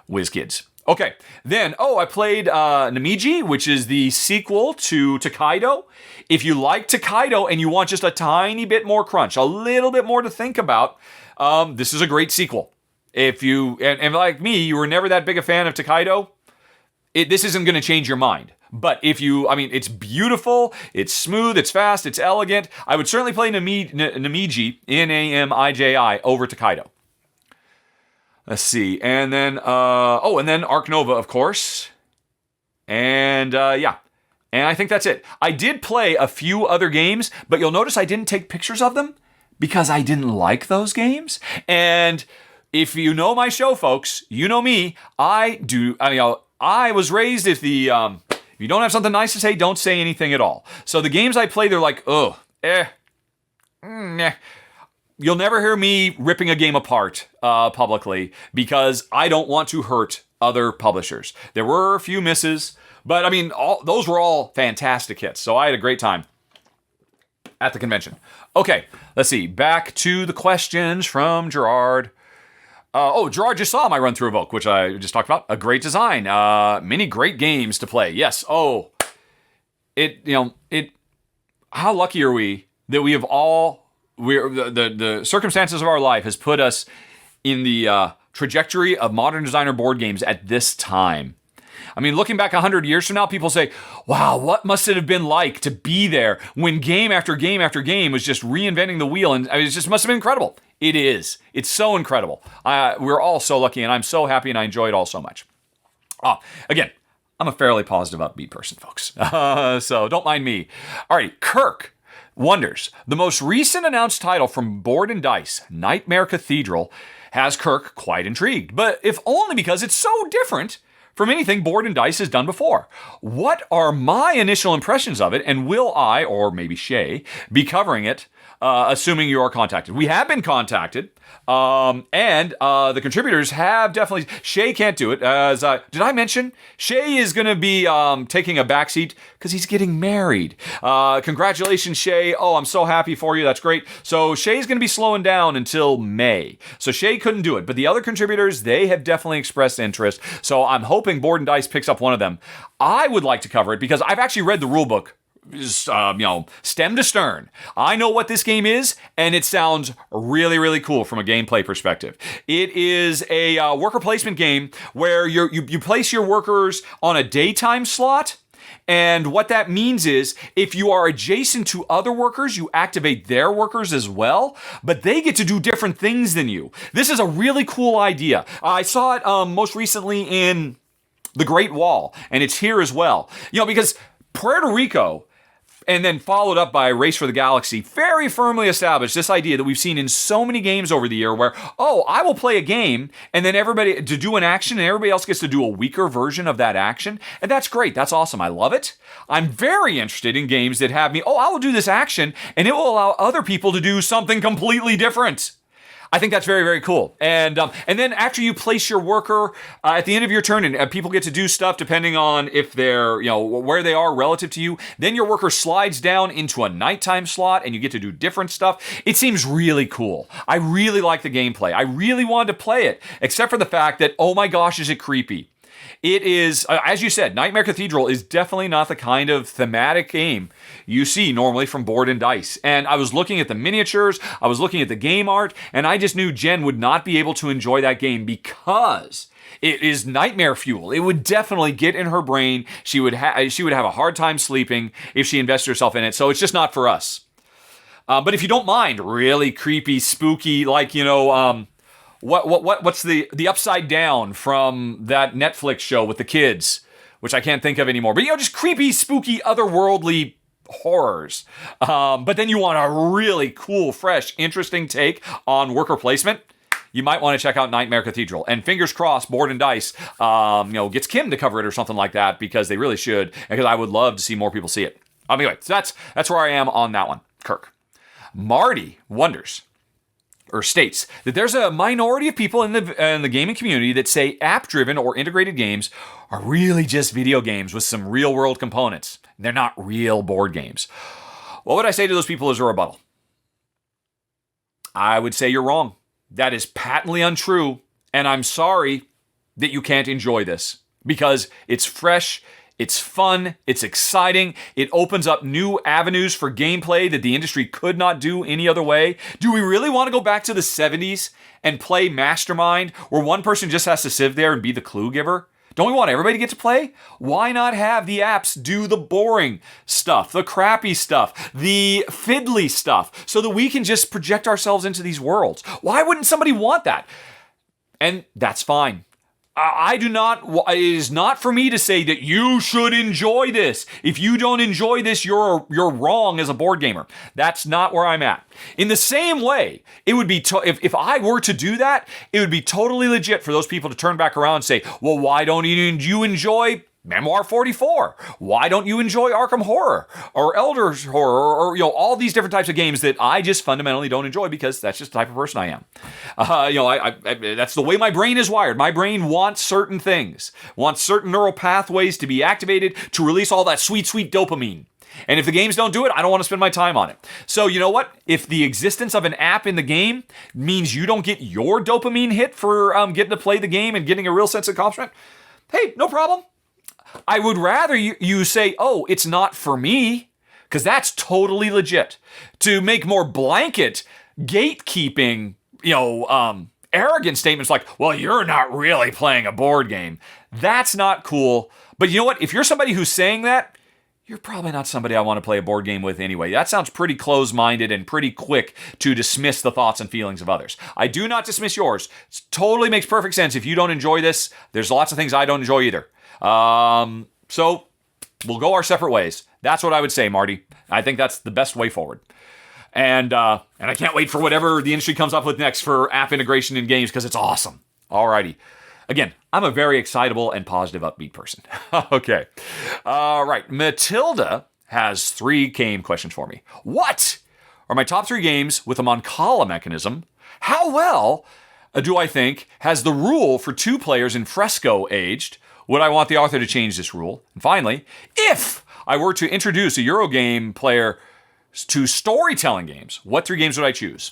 Whiz kids. Okay, then, I played Namiji, which is the sequel to Tokaido. If you like Tokaido and you want just a tiny bit more crunch, a little bit more to think about, this is a great sequel. If you, and like me, you were never that big a fan of Tokaido, this isn't going to change your mind. But it's beautiful, it's smooth, it's fast, it's elegant. I would certainly play Namiji, Namiji, over Tokaido. Let's see. And then, Ark Nova, of course. And, And I think that's it. I did play a few other games, but you'll notice I didn't take pictures of them because I didn't like those games. And if you know my show, folks, you know me. I was raised if you don't have something nice to say, don't say anything at all. So the games I play, they're like, You'll never hear me ripping a game apart publicly because I don't want to hurt other publishers. There were a few misses, but those were all fantastic hits. So I had a great time at the convention. Okay, let's see. Back to the questions from Gerard. Gerard just saw my run through Evoke, which I just talked about. A great design. Many great games to play. Yes. How lucky are we that we have all, the circumstances of our life has put us in the trajectory of modern designer board games at this time. Looking back 100 years from now, people say, wow, what must it have been like to be there when game after game after game was just reinventing the wheel? And it just must have been incredible. It is. It's so incredible. We're all so lucky, and I'm so happy, and I enjoy it all so much. Again, I'm a fairly positive, upbeat person, folks. So don't mind me. All right, Kirk wonders, the most recent announced title from Board and Dice, Nightmare Cathedral, has Kirk quite intrigued, but if only because it's so different from anything Board and Dice has done before. What are my initial impressions of it, and will I, or maybe Shay, be covering it, assuming you are contacted? We have been contacted, and the contributors have definitely... Shay can't do it. Did I mention? Shay is going to be taking a backseat because he's getting married. Congratulations, Shay. Oh, I'm so happy for you. That's great. So Shay's going to be slowing down until May. So Shay couldn't do it. But the other contributors, they have definitely expressed interest. So I'm hoping Board and Dice picks up one of them. I would like to cover it because I've actually read the rule book. Stem to stern. I know what this game is, and it sounds really, really cool from a gameplay perspective. It is a worker placement game where you place your workers on a daytime slot. And what that means is if you are adjacent to other workers, you activate their workers as well, but they get to do different things than you. This is a really cool idea. I saw it most recently in The Great Wall, and it's here as well. Because Puerto Rico, and then followed up by Race for the Galaxy, very firmly established this idea that we've seen in so many games over the year where, I will play a game and then everybody to do an action and everybody else gets to do a weaker version of that action. And that's great. That's awesome. I love it. I'm very interested in games that have me, I will do this action and it will allow other people to do something completely different. I think that's very, very cool. And then after you place your worker at the end of your turn, and people get to do stuff depending on if they're, where they are relative to you, then your worker slides down into a nighttime slot and you get to do different stuff. It seems really cool. I really like the gameplay. I really wanted to play it, except for the fact that, oh my gosh, is it creepy. It is, as you said, Nightmare Cathedral is definitely not the kind of thematic game you see normally from Board and Dice. And I was looking at the miniatures, I was looking at the game art, and I just knew Jen would not be able to enjoy that game because it is nightmare fuel. It would definitely get in her brain. She would have a hard time sleeping if she invested herself in it. So it's just not for us. But if you don't mind really creepy, spooky, what's the Upside Down from that Netflix show with the kids, which I can't think of anymore. But just creepy, spooky, otherworldly horrors. But then you want a really cool, fresh, interesting take on worker placement. You might want to check out Nightmare Cathedral. And fingers crossed, Board and Dice, gets Kim to cover it or something like that because they really should. Because I would love to see more people see it. Anyway, so that's where I am on that one. Kirk. Marty wonders, or states that there's a minority of people in the gaming community that say app-driven or integrated games are really just video games with some real-world components. They're not real board games. What would I say to those people as a rebuttal? I would say you're wrong. That is patently untrue, and I'm sorry that you can't enjoy this because it's fresh, it's fun, it's exciting, it opens up new avenues for gameplay that the industry could not do any other way. Do we really want to go back to the 70s and play Mastermind where one person just has to sit there and be the clue giver? Don't we want everybody to get to play? Why not have the apps do the boring stuff, the crappy stuff, the fiddly stuff, so that we can just project ourselves into these worlds? Why wouldn't somebody want that? And that's fine. It is not for me to say that you should enjoy this. If you don't enjoy this, you're wrong as a board gamer. That's not where I'm at. In the same way, it would be, if I were to do that, it would be totally legit for those people to turn back around and say, well, why don't you enjoy Memoir 44? Why don't you enjoy Arkham Horror or Elder's Horror or all these different types of games that I just fundamentally don't enjoy because that's just the type of person I am. That's the way my brain is wired. My brain wants certain things, wants certain neural pathways to be activated to release all that sweet, sweet dopamine. And if the games don't do it, I don't want to spend my time on it. So you know what? If the existence of an app in the game means you don't get your dopamine hit for getting to play the game and getting a real sense of accomplishment, hey, no problem. I would rather you say, oh, it's not for me, because that's totally legit. To make more blanket gatekeeping, arrogant statements like, well, you're not really playing a board game. That's not cool. But you know what? If you're somebody who's saying that, you're probably not somebody I want to play a board game with anyway. That sounds pretty close-minded and pretty quick to dismiss the thoughts and feelings of others. I do not dismiss yours. It totally makes perfect sense. If you don't enjoy this, there's lots of things I don't enjoy either. So we'll go our separate ways. That's what I would say, Marty. I think that's the best way forward. And I can't wait for whatever the industry comes up with next for app integration in games because it's awesome. Alrighty. Again, I'm a very excitable and positive, upbeat person. Okay. All right. Matilda has 3 game questions for me. What are my top 3 games with a mancala mechanism? How well do I think has the rule for 2 players in Fresco aged? Would I want the author to change this rule? And finally, if I were to introduce a Eurogame player to storytelling games, what 3 games would I choose?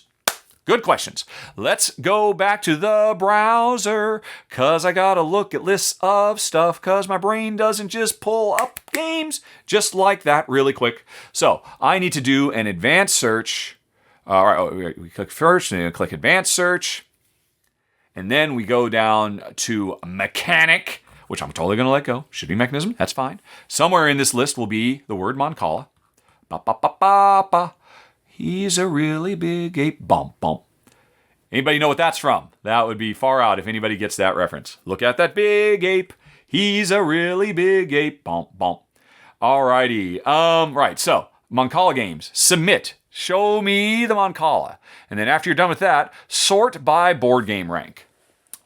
Good questions. Let's go back to the browser, because I gotta look at lists of stuff, because my brain doesn't just pull up games just like that really quick. So I need to do an advanced search. All right, we click first, and then click advanced search. And then we go down to mechanic, which I'm totally going to let go. Should be mechanism. That's fine. Somewhere in this list will be the word mancala. Ba-ba-ba-ba-ba. He's a really big ape. Bump, bump. Anybody know what that's from? That would be far out if anybody gets that reference. Look at that big ape. He's a really big ape. Bump, bump. Alrighty. Right. So, mancala games. Submit. Show me the mancala. And then after you're done with that, sort by board game rank.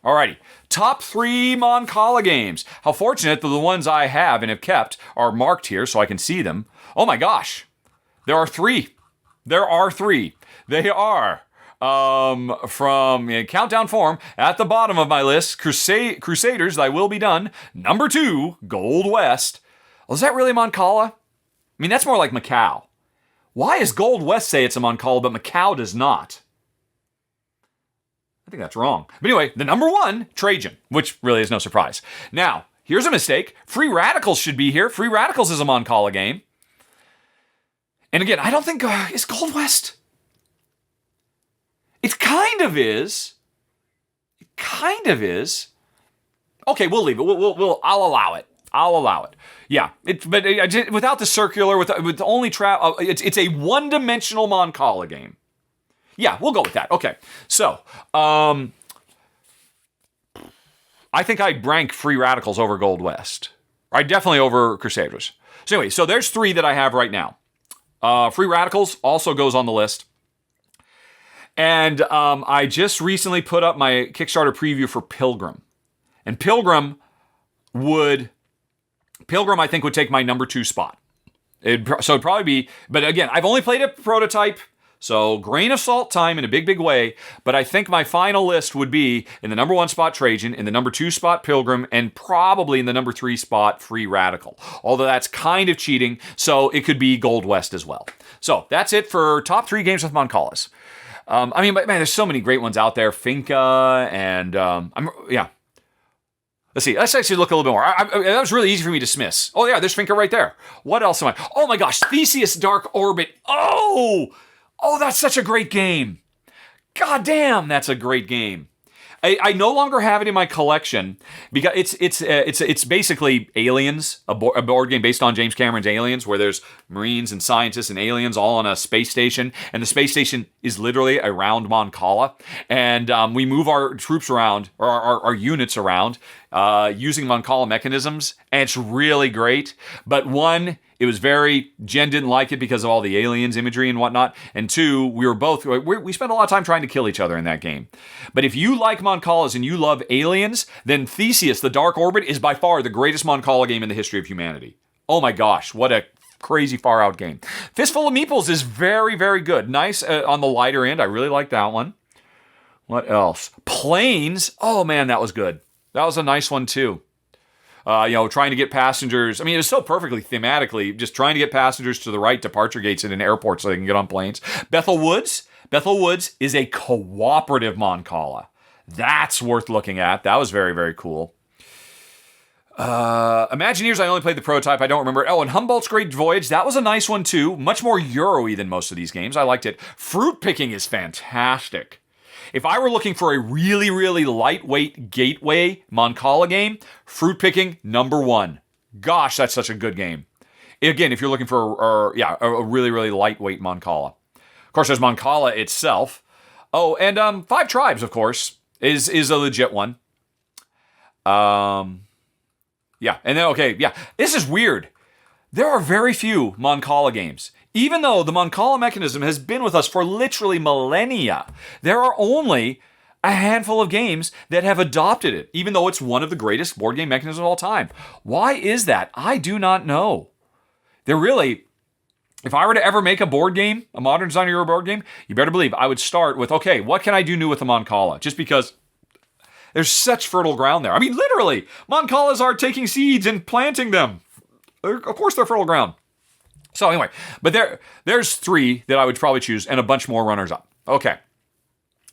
Alrighty. Top 3 mancala games. How fortunate that the ones I have and have kept are marked here so I can see them. Oh my gosh. There are 3. There are 3. They are from countdown form at the bottom of my list. Crusaders, Thy Will Be Done. Number 2, Gold West. Well, is that really mancala? I mean, that's more like Macau. Why does Gold West say it's a mancala, but Macau does not? I think that's wrong. But anyway, the number 1, Trajan, which really is no surprise. Now, here's a mistake. Free Radicals should be here. Free Radicals is a mancala game. And again, I don't think, is Gold West? It kind of is. It kind of is. Okay, we'll leave it. I'll allow it. I'll allow it. Yeah, without the circular, with only it's a one-dimensional mancala game. Yeah, we'll go with that. Okay, so I think I'd rank Free Radicals over Gold West. I definitely over Crusaders. So anyway, so there's 3 that I have right now. Free Radicals also goes on the list. And I just recently put up my Kickstarter preview for Pilgrim. And Pilgrim, I think, would take my number 2 spot. It'd probably be, but again, I've only played a prototype, so grain of salt time in a big, big way. But I think my final list would be in the number 1 spot, Trajan, in the number 2 spot, Pilgrim, and probably in the number 3 spot, Free Radical. Although that's kind of cheating, so it could be Gold West as well. So that's it for top 3 games with mancalas. I mean, man, there's so many great ones out there. Finca and, yeah. Let's see. Let's actually look a little bit more. That was really easy for me to dismiss. Oh, yeah, there's Finca right there. What else am I? Oh, my gosh. Theseus Dark Orbit. Oh, that's such a great game. God damn, that's a great game. I no longer have it in my collection because it's basically Aliens, a board game based on James Cameron's Aliens, where there's Marines and scientists and aliens all on a space station, and the space station is literally a round mancala, and we move our troops around, or our units around, using mancala mechanisms, and it's really great. But 1, it was Jen didn't like it because of all the aliens imagery and whatnot. And 2, we spent a lot of time trying to kill each other in that game. But if you like mancalas and you love aliens, then Theseus, the Dark Orbit, is by far the greatest mancala game in the history of humanity. Oh my gosh, what a crazy far out game. Fistful of Meeples is very, very good. Nice on the lighter end. I really like that one. What else? Planes. Oh man, that was good. That was a nice one too. Trying to get passengers. I mean, it was so perfectly thematically, just trying to get passengers to the right departure gates at an airport so they can get on planes. Bethel Woods is a cooperative mancala. That's worth looking at. That was very, very cool. Imagineers, I only played the prototype. I don't remember it. Oh, and Humboldt's Great Voyage. That was a nice one too. Much more Euro-y than most of these games. I liked it. Fruit Picking is fantastic. If I were looking for a really, really lightweight gateway mancala game, Fruit Picking, number 1. Gosh, that's such a good game. Again, if you're looking for a really, really lightweight mancala. Of course, there's mancala itself. Oh, and Five Tribes, of course, is a legit one. Yeah, and then, okay, yeah. This is weird. There are very few mancala games. Even though the mancala mechanism has been with us for literally millennia, there are only a handful of games that have adopted it, even though it's one of the greatest board game mechanisms of all time. Why is that? I do not know. They're really... If I were to ever make a board game, a modern design Euro board game, you better believe I would start with, okay, what can I do new with the mancala? Just because there's such fertile ground there. I mean, literally, mancalas are taking seeds and planting them. Of course, they're fertile ground. So anyway, but there's 3 that I would probably choose and a bunch more runners-up. Okay.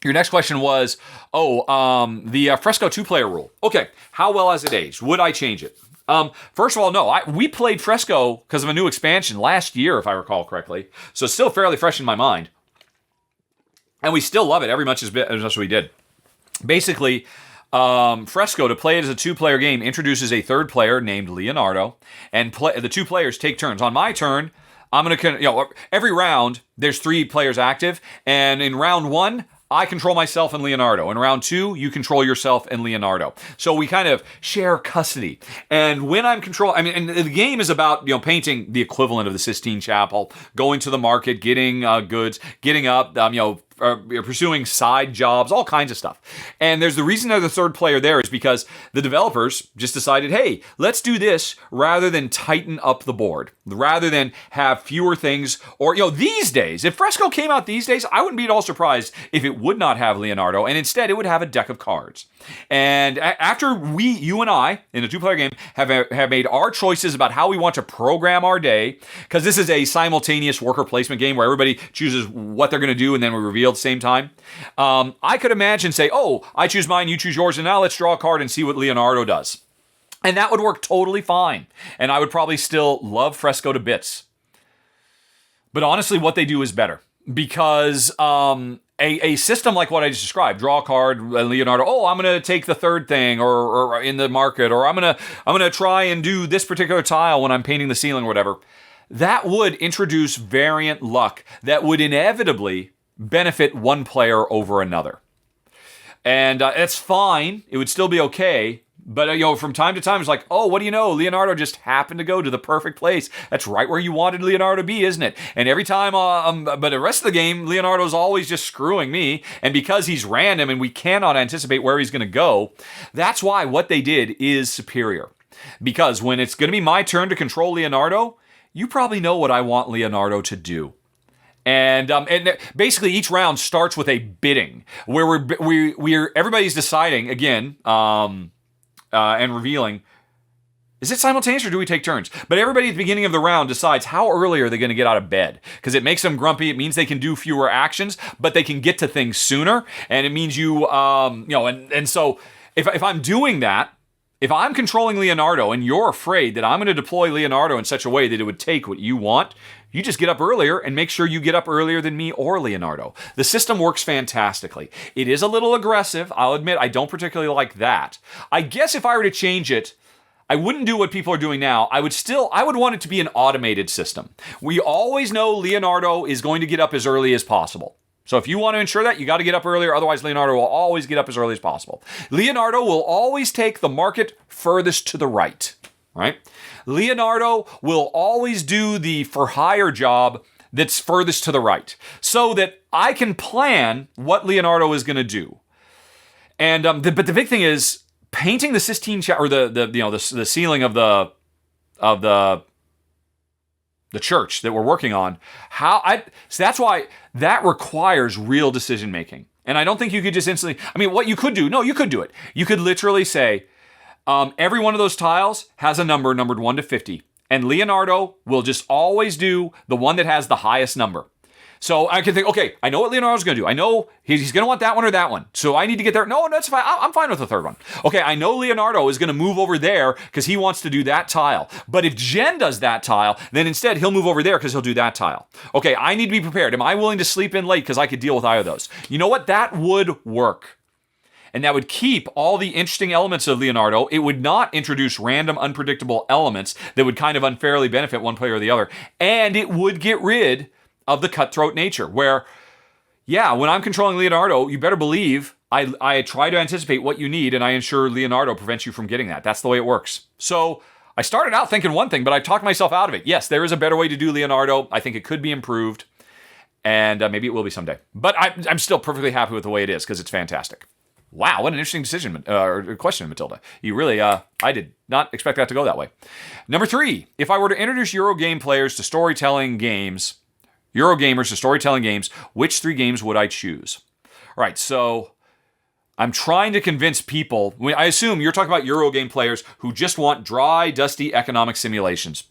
Your next question was, the Fresco 2-player rule. Okay, how well has it aged? Would I change it? First of all, no. We played Fresco because of a new expansion last year, if I recall correctly. So it's still fairly fresh in my mind. And we still love it every much as much as we did. Basically, Fresco, to play it as a 2-player game, introduces a 3rd player named Leonardo. And the 2 players take turns. On my turn, I'm going to, every round, there's 3 players active. And in round 1, I control myself and Leonardo. In round 2, you control yourself and Leonardo. So we kind of share custody. And when I'm and the game is about, painting the equivalent of the Sistine Chapel, going to the market, getting goods, getting up, pursuing side jobs, all kinds of stuff. And there's the reason there's a 3rd player there is because the developers just decided, hey, let's do this rather than tighten up the board, rather than have fewer things. Or, these days, if Fresco came out these days, I wouldn't be at all surprised if it would not have Leonardo, and instead it would have a deck of cards. And after you and I, in a 2-player game, have made our choices about how we want to program our day, because this is a simultaneous worker placement game where everybody chooses what they're going to do and then we reveal at the same time. I could imagine say, I choose mine, you choose yours, and now let's draw a card and see what Leonardo does. And that would work totally fine. And I would probably still love Fresco to bits. But honestly, what they do is better. Because a system like what I just described, draw a card, Leonardo, I'm going to take the 3rd thing or in the market, or I'm going to try and do this particular tile when I'm painting the ceiling or whatever. That would introduce variant luck that would inevitably benefit one player over another. And it's fine. It would still be okay. But, from time to time, it's like, what do you know? Leonardo just happened to go to the perfect place. That's right where you wanted Leonardo to be, isn't it? And every time, but the rest of the game, Leonardo's always just screwing me. And because he's random and we cannot anticipate where he's going to go, that's why what they did is superior. Because when it's going to be my turn to control Leonardo, you probably know what I want Leonardo to do. And basically each round starts with a bidding where we're everybody's deciding again and revealing. Is it simultaneous or do we take turns? But everybody at the beginning of the round decides how early are they going to get out of bed, because it makes them grumpy. It means they can do fewer actions, but they can get to things sooner. And it means and so if I'm doing that, if I'm controlling Leonardo and you're afraid that I'm going to deploy Leonardo in such a way that it would take what you want, you just get up earlier and make sure you get up earlier than me or Leonardo. The system works fantastically. It is a little aggressive. I'll admit I don't particularly like that. I guess if I were to change it, I wouldn't do what people are doing now. I would want it to be an automated system. We always know Leonardo is going to get up as early as possible. So if you want to ensure that, you got to get up earlier. Otherwise, Leonardo will always get up as early as possible. Leonardo will always take the market furthest to the right. Right? Leonardo will always do the for-hire job that's furthest to the right, so that I can plan what Leonardo is going to do. And but the big thing is painting the Sistine Chapel, or the ceiling of the church that we're working on. So that's why that requires real decision making. And I don't think you could just instantly. I mean, what you could do? No, you could do it. You could literally say. Every one of those tiles has a number numbered 1 to 50. And Leonardo will just always do the one that has the highest number. So I can think, okay, I know what Leonardo's going to do. I know he's going to want that one or that one. So I need to get there. No, that's fine. I'm fine with the 3rd one. Okay, I know Leonardo is going to move over there because he wants to do that tile. But if Jen does that tile, then instead he'll move over there because he'll do that tile. Okay, I need to be prepared. Am I willing to sleep in late because I could deal with either of those? You know what? That would work. And that would keep all the interesting elements of Leonardo. It would not introduce random, unpredictable elements that would kind of unfairly benefit one player or the other. And it would get rid of the cutthroat nature where, when I'm controlling Leonardo, you better believe I try to anticipate what you need and I ensure Leonardo prevents you from getting that. That's the way it works. So I started out thinking one thing, but I talked myself out of it. Yes, there is a better way to do Leonardo. I think it could be improved. And maybe it will be someday. But I'm still perfectly happy with the way it is because it's fantastic. Wow, what an interesting decision or question, Matilda. You really, I did not expect that to go that way. Number 3, if I were to introduce Eurogame players to storytelling games, Eurogamers to storytelling games, which 3 games would I choose? All right, so I'm trying to convince people. I assume you're talking about Eurogame players who just want dry, dusty economic simulations.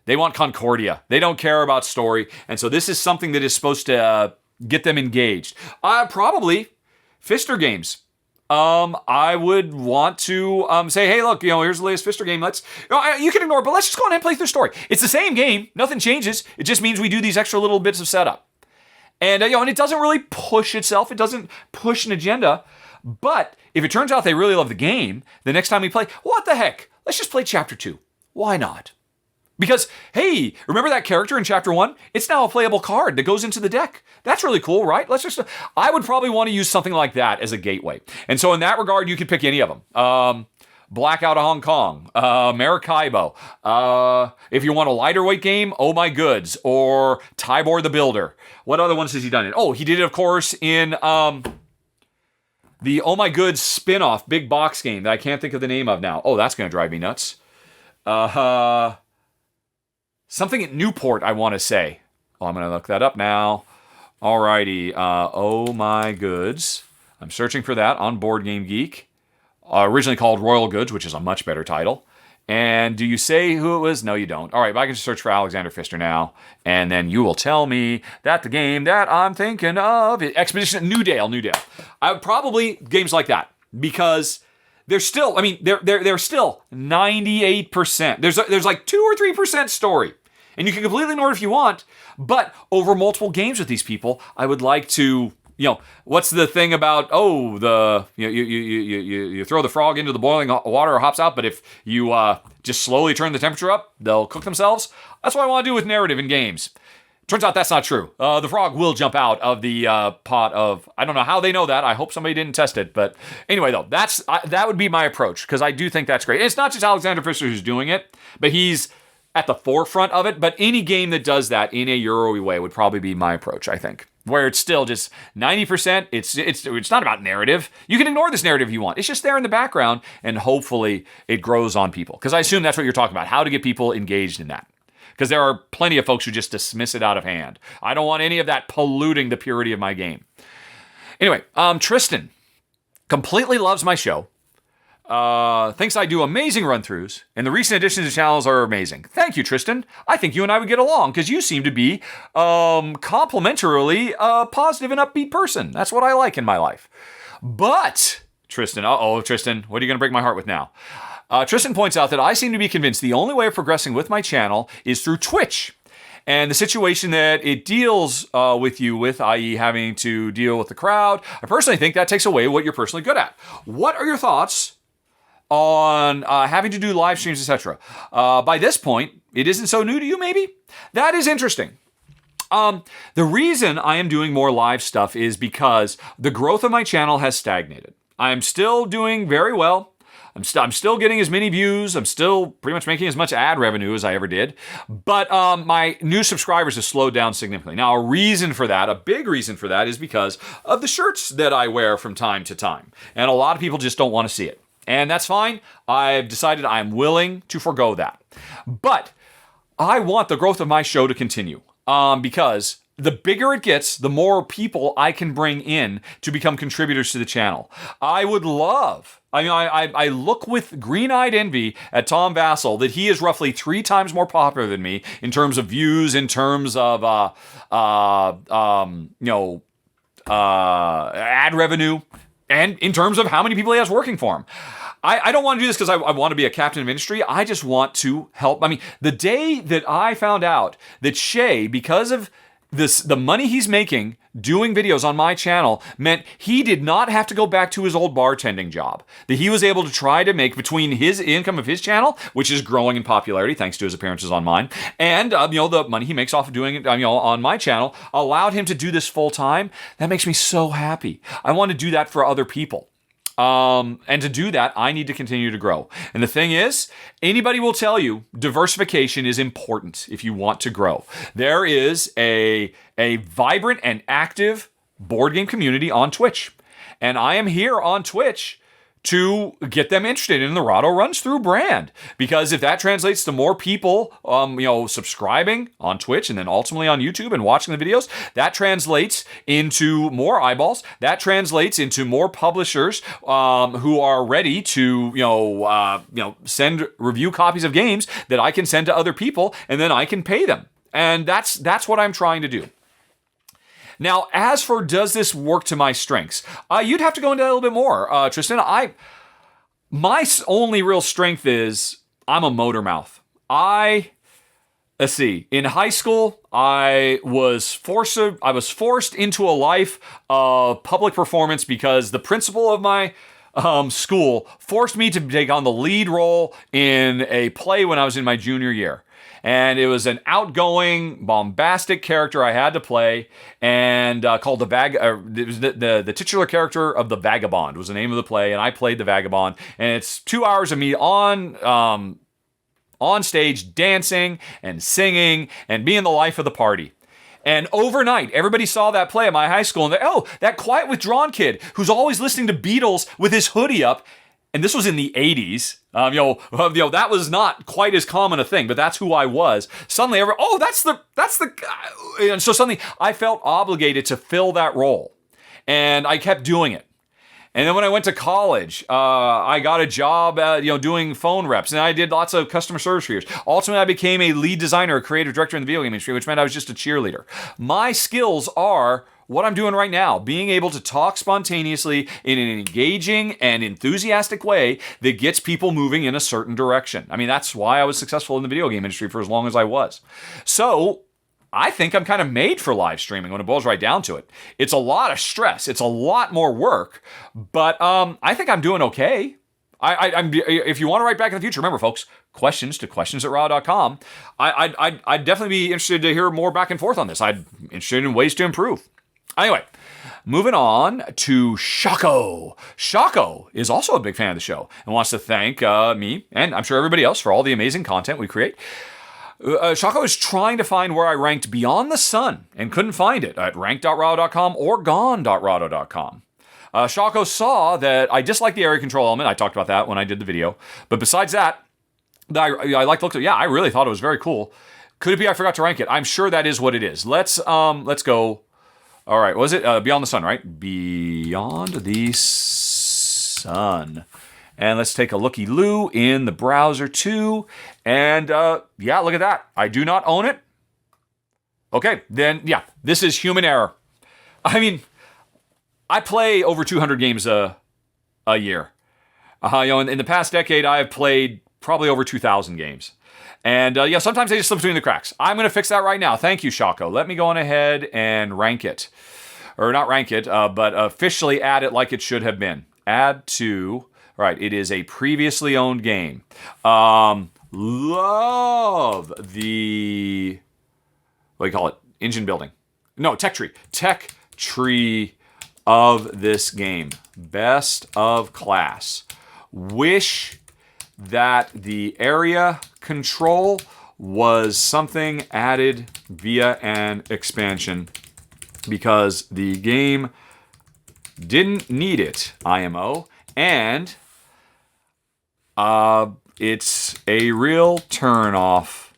They want Concordia. They don't care about story. And so this is something that is supposed to get them engaged. Probably Pfister games. I would want to say, hey, look, here's the latest Pfister game. You can ignore it, but let's just go on and play through the story. It's the same game. Nothing changes. It just means we do these extra little bits of setup. And, and it doesn't really push itself. It doesn't push an agenda. But if it turns out they really love the game, the next time we play, what the heck? Let's just play Chapter 2. Why not? Because, hey, remember that character in Chapter 1? It's now a playable card that goes into the deck. That's really cool, right? I would probably want to use something like that as a gateway. And so in that regard, you could pick any of them. Blackout of Hong Kong, Maracaibo. If you want a lighter weight game, Oh My Goods, or Tybor the Builder. What other ones has he done it? Oh, he did it, of course, in the Oh My Goods spin-off big box game that I can't think of the name of now. Oh, that's going to drive me nuts. Something at Newport, I want to say. Oh, I'm going to look that up now. Alrighty. Oh My Goods. I'm searching for that on Board Game Geek. Originally called Royal Goods, which is a much better title. And do you say who it was? No, you don't. All right, but I can just search for Alexander Pfister now, and then you will tell me that the game that I'm thinking of is Expedition Newdale. I would probably games like that because they're still. I mean, they're still 98%. There's like 2 or 3% story. And you can completely ignore it if you want, but over multiple games with these people, I would like to, what's the thing about, you throw the frog into the boiling water or hops out, but if you just slowly turn the temperature up, they'll cook themselves. That's what I want to do with narrative in games. Turns out that's not true. The frog will jump out of the pot of, I don't know how they know that. I hope somebody didn't test it. But anyway, though, that would be my approach because I do think that's great. And it's not just Alexander Pfister who's doing it, but he's at the forefront of it, but any game that does that in a Euro way would probably be my approach, I think. Where it's still just 90%, it's not about narrative. You can ignore this narrative if you want. It's just there in the background, and hopefully it grows on people. Because I assume that's what you're talking about, how to get people engaged in that. Because there are plenty of folks who just dismiss it out of hand. I don't want any of that polluting the purity of my game. Anyway, Tristan completely loves my show. Thinks I do amazing run-throughs, and the recent additions to channels are amazing. Thank you, Tristan. I think you and I would get along, because you seem to be complimentarily a positive and upbeat person. That's what I like in my life. But, Tristan, Tristan, what are you going to break my heart with now? Tristan points out that I seem to be convinced the only way of progressing with my channel is through Twitch. And the situation that it deals with you with, i.e. having to deal with the crowd, I personally think that takes away what you're personally good at. What are your thoughts on having to do live streams, etc.? By this point, it isn't so new to you, maybe? That is interesting. The reason I am doing more live stuff is because the growth of my channel has stagnated. I'm still doing very well. I'm still getting as many views. I'm still pretty much making as much ad revenue as I ever did. But my new subscribers have slowed down significantly. Now, a big reason for that is because of the shirts that I wear from time to time. And a lot of people just don't want to see it. And that's fine. I've decided I'm willing to forgo that. But I want the growth of my show to continue because the bigger it gets, the more people I can bring in to become contributors to the channel. I look with green-eyed envy at Tom Vassell that he is roughly 3 times more popular than me in terms of views, in terms of ad revenue, and in terms of how many people he has working for him. I don't want to do this because I want to be a captain of industry. I just want to help. I mean, the day that I found out that Shay, because of the money he's making doing videos on my channel, meant he did not have to go back to his old bartending job. That he was able to try to make between his income of his channel, which is growing in popularity thanks to his appearances on mine, and the money he makes off of doing it on my channel, allowed him to do this full time. That makes me so happy. I want to do that for other people. And to do that, I need to continue to grow. And the thing is, anybody will tell you diversification is important if you want to grow. There is a vibrant and active board game community on Twitch. And I am here on Twitch to get them interested in the Rahdo Runs Through brand. Because if that translates to more people, subscribing on Twitch and then ultimately on YouTube and watching the videos, that translates into more eyeballs. That translates into more publishers who are ready to, send review copies of games that I can send to other people, and then I can pay them. And that's what I'm trying to do. Now, as for does this work to my strengths, you'd have to go into that a little bit more, Tristan. My only real strength is I'm a motor mouth. Let's see. In high school, I was forced into a life of public performance because the principal of my school forced me to take on the lead role in a play when I was in my junior year. And it was an outgoing, bombastic character I had to play, and called it was the titular character of the Vagabond was the name of the play, and I played the Vagabond. And it's 2 hours of me on stage dancing and singing and being the life of the party. And overnight, everybody saw that play at my high school, and that quiet, withdrawn kid who's always listening to Beatles with his hoodie up. And this was in the 80s. That was not quite as common a thing, but that's who I was. Suddenly, that's the guy. And so suddenly, I felt obligated to fill that role, and I kept doing it. And then when I went to college, I got a job, doing phone reps, and I did lots of customer service for years. Ultimately, I became a lead designer, a creative director in the video game industry, which meant I was just a cheerleader. My skills are what I'm doing right now, being able to talk spontaneously in an engaging and enthusiastic way that gets people moving in a certain direction. I mean, that's why I was successful in the video game industry for as long as I was. So I think I'm kind of made for live streaming when it boils right down to it. It's a lot of stress. It's a lot more work, but I think I'm doing okay. If you want to write back in the future, remember, folks, questions to questions@rahdo.com. I'd definitely be interested to hear more back and forth on this. I'm interested in ways to improve. Anyway, moving on to Shako. Shako is also a big fan of the show and wants to thank me, and I'm sure everybody else, for all the amazing content we create. Shako is trying to find where I ranked Beyond the Sun and couldn't find it at rank.rahdo.com or gone.rahdo.com. Shako saw that I disliked the area control element. I talked about that when I did the video. But besides that, I like to look at, I really thought it was very cool. Could it be I forgot to rank it? I'm sure that is what it is. Let's go. All right, was it Beyond the Sun, right? Beyond the Sun. And let's take a looky-loo in the browser too. And look at that. I do not own it. Okay, then this is human error. I mean, I play over 200 games a year. In the past decade, I have played probably over 2,000 games. And sometimes they just slip between the cracks. I'm going to fix that right now. Thank you, Shako. Let me go on ahead and rank it. Or not rank it, but officially add it like it should have been. Add to... Right, it is a previously owned game. Love the... What do you call it? Engine building. No, tech tree. Tech tree of this game. Best of class. Wish that the area control was something added via an expansion because the game didn't need it, IMO, and it's a real turn-off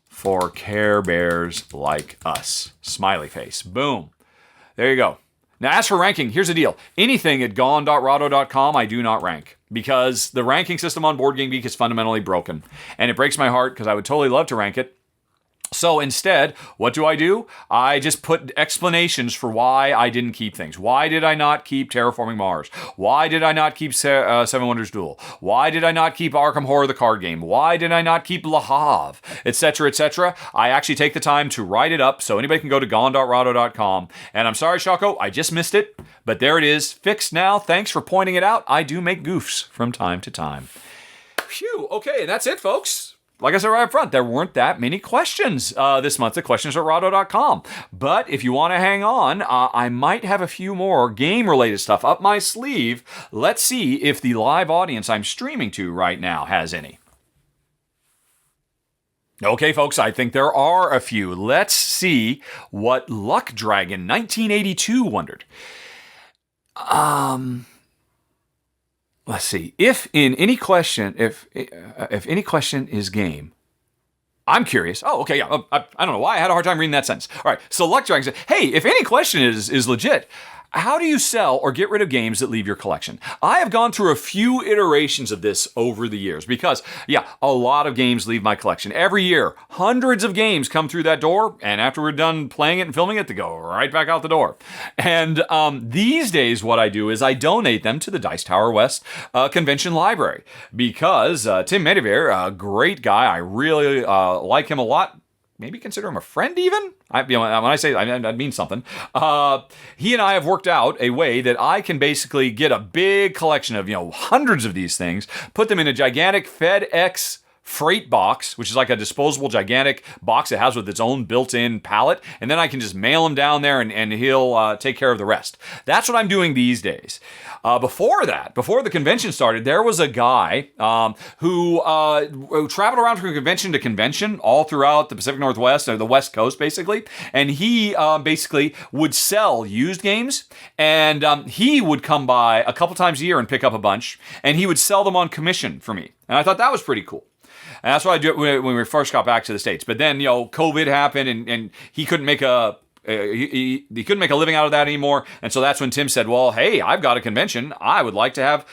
for Care Bears like us. Smiley face. Boom. There you go. Now, as for ranking, here's the deal. Anything at gone.rahdo.com, I do not rank because the ranking system on Board Game Geek is fundamentally broken. And it breaks my heart because I would totally love to rank it. So instead, what do? I just put explanations for why I didn't keep things. Why did I not keep Terraforming Mars? Why did I not keep Seven Wonders Duel? Why did I not keep Arkham Horror the card game? Why did I not keep Le Havre? Etc., etc. I actually take the time to write it up so anybody can go to gone.rahdo.com. And I'm sorry, Shako, I just missed it. But there it is, fixed now. Thanks for pointing it out. I do make goofs from time to time. Phew, okay, that's it, folks. Like I said right up front, there weren't that many questions this month at questions@rahdo.com. But if you want to hang on, I might have a few more game-related stuff up my sleeve. Let's see if the live audience I'm streaming to right now has any. Okay, folks, I think there are a few. Let's see what Luck Dragon 1982 wondered. Let's see. If any question is game, I'm curious. Oh, okay, yeah. I don't know why I had a hard time reading that sentence. All right. So Luck Dragon said, hey, if any question is legit, how do you sell or get rid of games that leave your collection? I have gone through a few iterations of this over the years because, yeah, a lot of games leave my collection. Every year, hundreds of games come through that door, and after we're done playing it and filming it, they go right back out the door. And these days, what I do is I donate them to the Dice Tower West Convention Library because Tim Medivere, a great guy, I really like him a lot. Maybe consider him a friend even? When I say that means something. He and I have worked out a way that I can basically get a big collection of, hundreds of these things, put them in a gigantic FedEx freight box, which is like a disposable gigantic box it has with its own built-in pallet, and then I can just mail them down there and he'll take care of the rest. That's what I'm doing these days. Before the convention started, there was a guy who traveled around from convention to convention all throughout the Pacific Northwest, or the West Coast, basically. And he basically would sell used games, and he would come by a couple times a year and pick up a bunch, and he would sell them on commission for me. And I thought that was pretty cool. And that's what I do when we first got back to the States. But then, COVID happened, and he couldn't make he couldn't make a living out of that anymore. And so that's when Tim said, well, hey, I've got a convention. I would like to have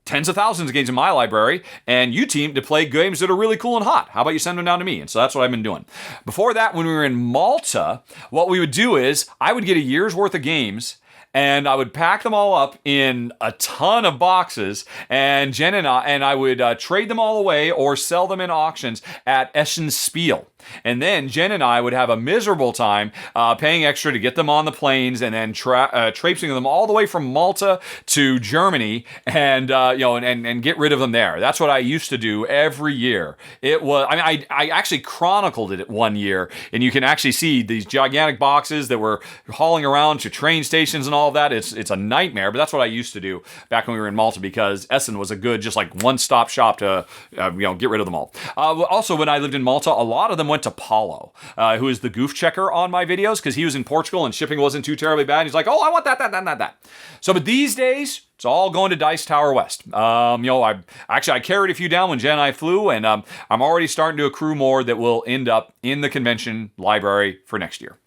tens of thousands of games in my library, and you team to play games that are really cool and hot. How about you send them down to me? And so that's what I've been doing. Before that, when we were in Malta, what we would do is I would get a year's worth of games, and I would pack them all up in a ton of boxes, and Jen and I would trade them all away or sell them in auctions at Essen Spiel. And then Jen and I would have a miserable time paying extra to get them on the planes, and then traipsing them all the way from Malta to Germany, and and get rid of them there. That's what I used to do every year. It was, I actually chronicled it one year, and you can actually see these gigantic boxes that were hauling around to train stations and all of that. It's a nightmare, but that's what I used to do back when we were in Malta, because Essen was a good, just like one-stop shop to get rid of them all. Also, when I lived in Malta, a lot of them went to Paulo, who is the goof checker on my videos, because he was in Portugal and shipping wasn't too terribly bad. He's like, oh, I want that. So, but these days, it's all going to Dice Tower West. I carried a few down when Jen and I flew, and I'm already starting to accrue more that will end up in the convention library for next year.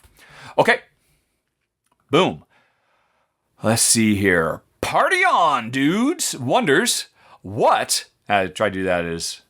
Okay. Boom. Let's see here. Party on, dudes. Wonders what... I tried to do that as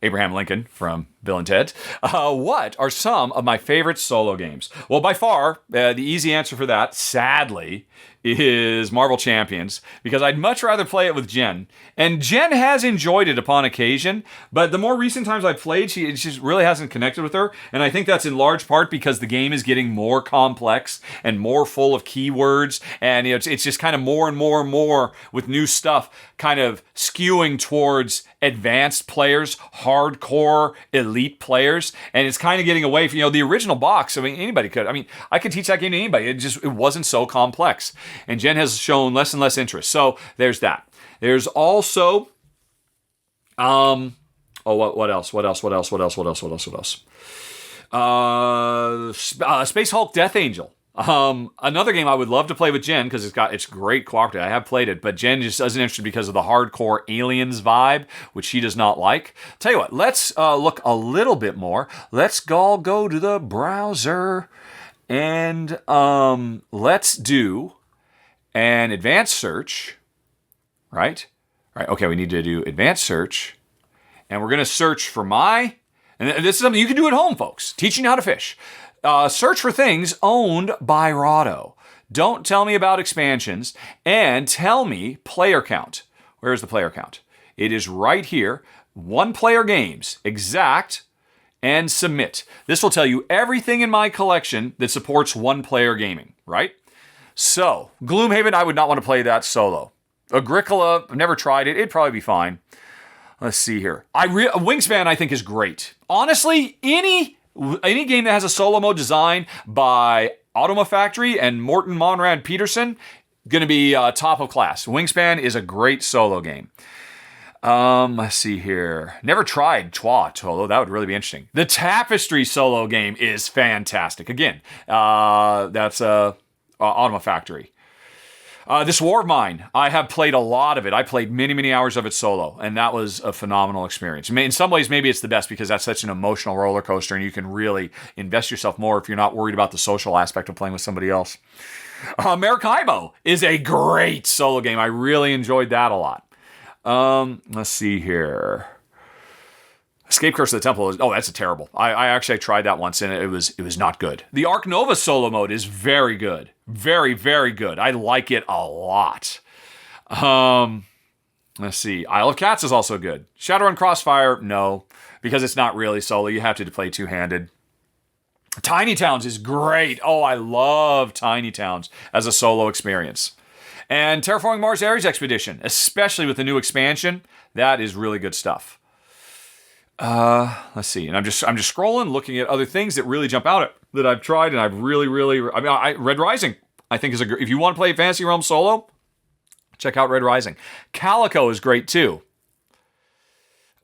Abraham Lincoln from Bill and Ted. What are some of my favorite solo games? Well, by far, the easy answer for that, sadly, is Marvel Champions, because I'd much rather play it with Jen. And Jen has enjoyed it upon occasion, but the more recent times I've played, she just really hasn't connected with her. And I think that's in large part because the game is getting more complex and more full of keywords. And it's just kind of more and more with new stuff kind of skewing towards advanced players, hardcore elite players. And it's kind of getting away from, the original box. Anybody could. I could teach that game to anybody. It wasn't so complex. And Jen has shown less and less interest. So there's that. There's also, what else? Space Hulk Death Angel. Another game I would love to play with Jen, because it's great cooperative. I have played it, but Jen just isn't interested because of the hardcore aliens vibe, which she does not like. Tell you what, let's look a little bit more. Let's all go to the browser, and let's do an advanced search, right? Okay, we need to do advanced search, and we're going to search for and this is something you can do at home, folks, teaching you how to fish. Search for things owned by Rahdo. Don't tell me about expansions, and tell me player count. Where's the player count? It is right here. 1-player games, exact, and submit. This will tell you everything in my collection that supports 1-player gaming, right? So, Gloomhaven, I would not want to play that solo. Agricola, I've never tried it. It'd probably be fine. Let's see here. Wingspan, I think, is great. Honestly, any game that has a solo mode designed by Automa Factory and Morten Monrad Peterson, going to be top of class. Wingspan is a great solo game. Let's see here. Never tried Trois solo. That would really be interesting. The Tapestry solo game is fantastic. Again, that's Automa Factory. This War of Mine, I have played a lot of it. I played many, many hours of it solo, and that was a phenomenal experience. In some ways, maybe it's the best because that's such an emotional roller coaster, and you can really invest yourself more if you're not worried about the social aspect of playing with somebody else. Maracaibo is a great solo game. I really enjoyed that a lot. Let's see here. Escape Curse of the Temple that's a terrible. I actually tried that once and it was not good. The Ark Nova solo mode is very good. Very, very good. I like it a lot. Let's see. Isle of Cats is also good. Shadowrun Crossfire, no, because it's not really solo. You have to play two-handed. Tiny Towns is great. Oh, I love Tiny Towns as a solo experience. And Terraforming Mars Ares Expedition, especially with the new expansion, that is really good stuff. Let's see. And I'm just scrolling, looking at other things that really jump out at that I've tried, and I've really, Red Rising, I think is if you want to play Fantasy Realm solo, check out Red Rising. Calico is great too.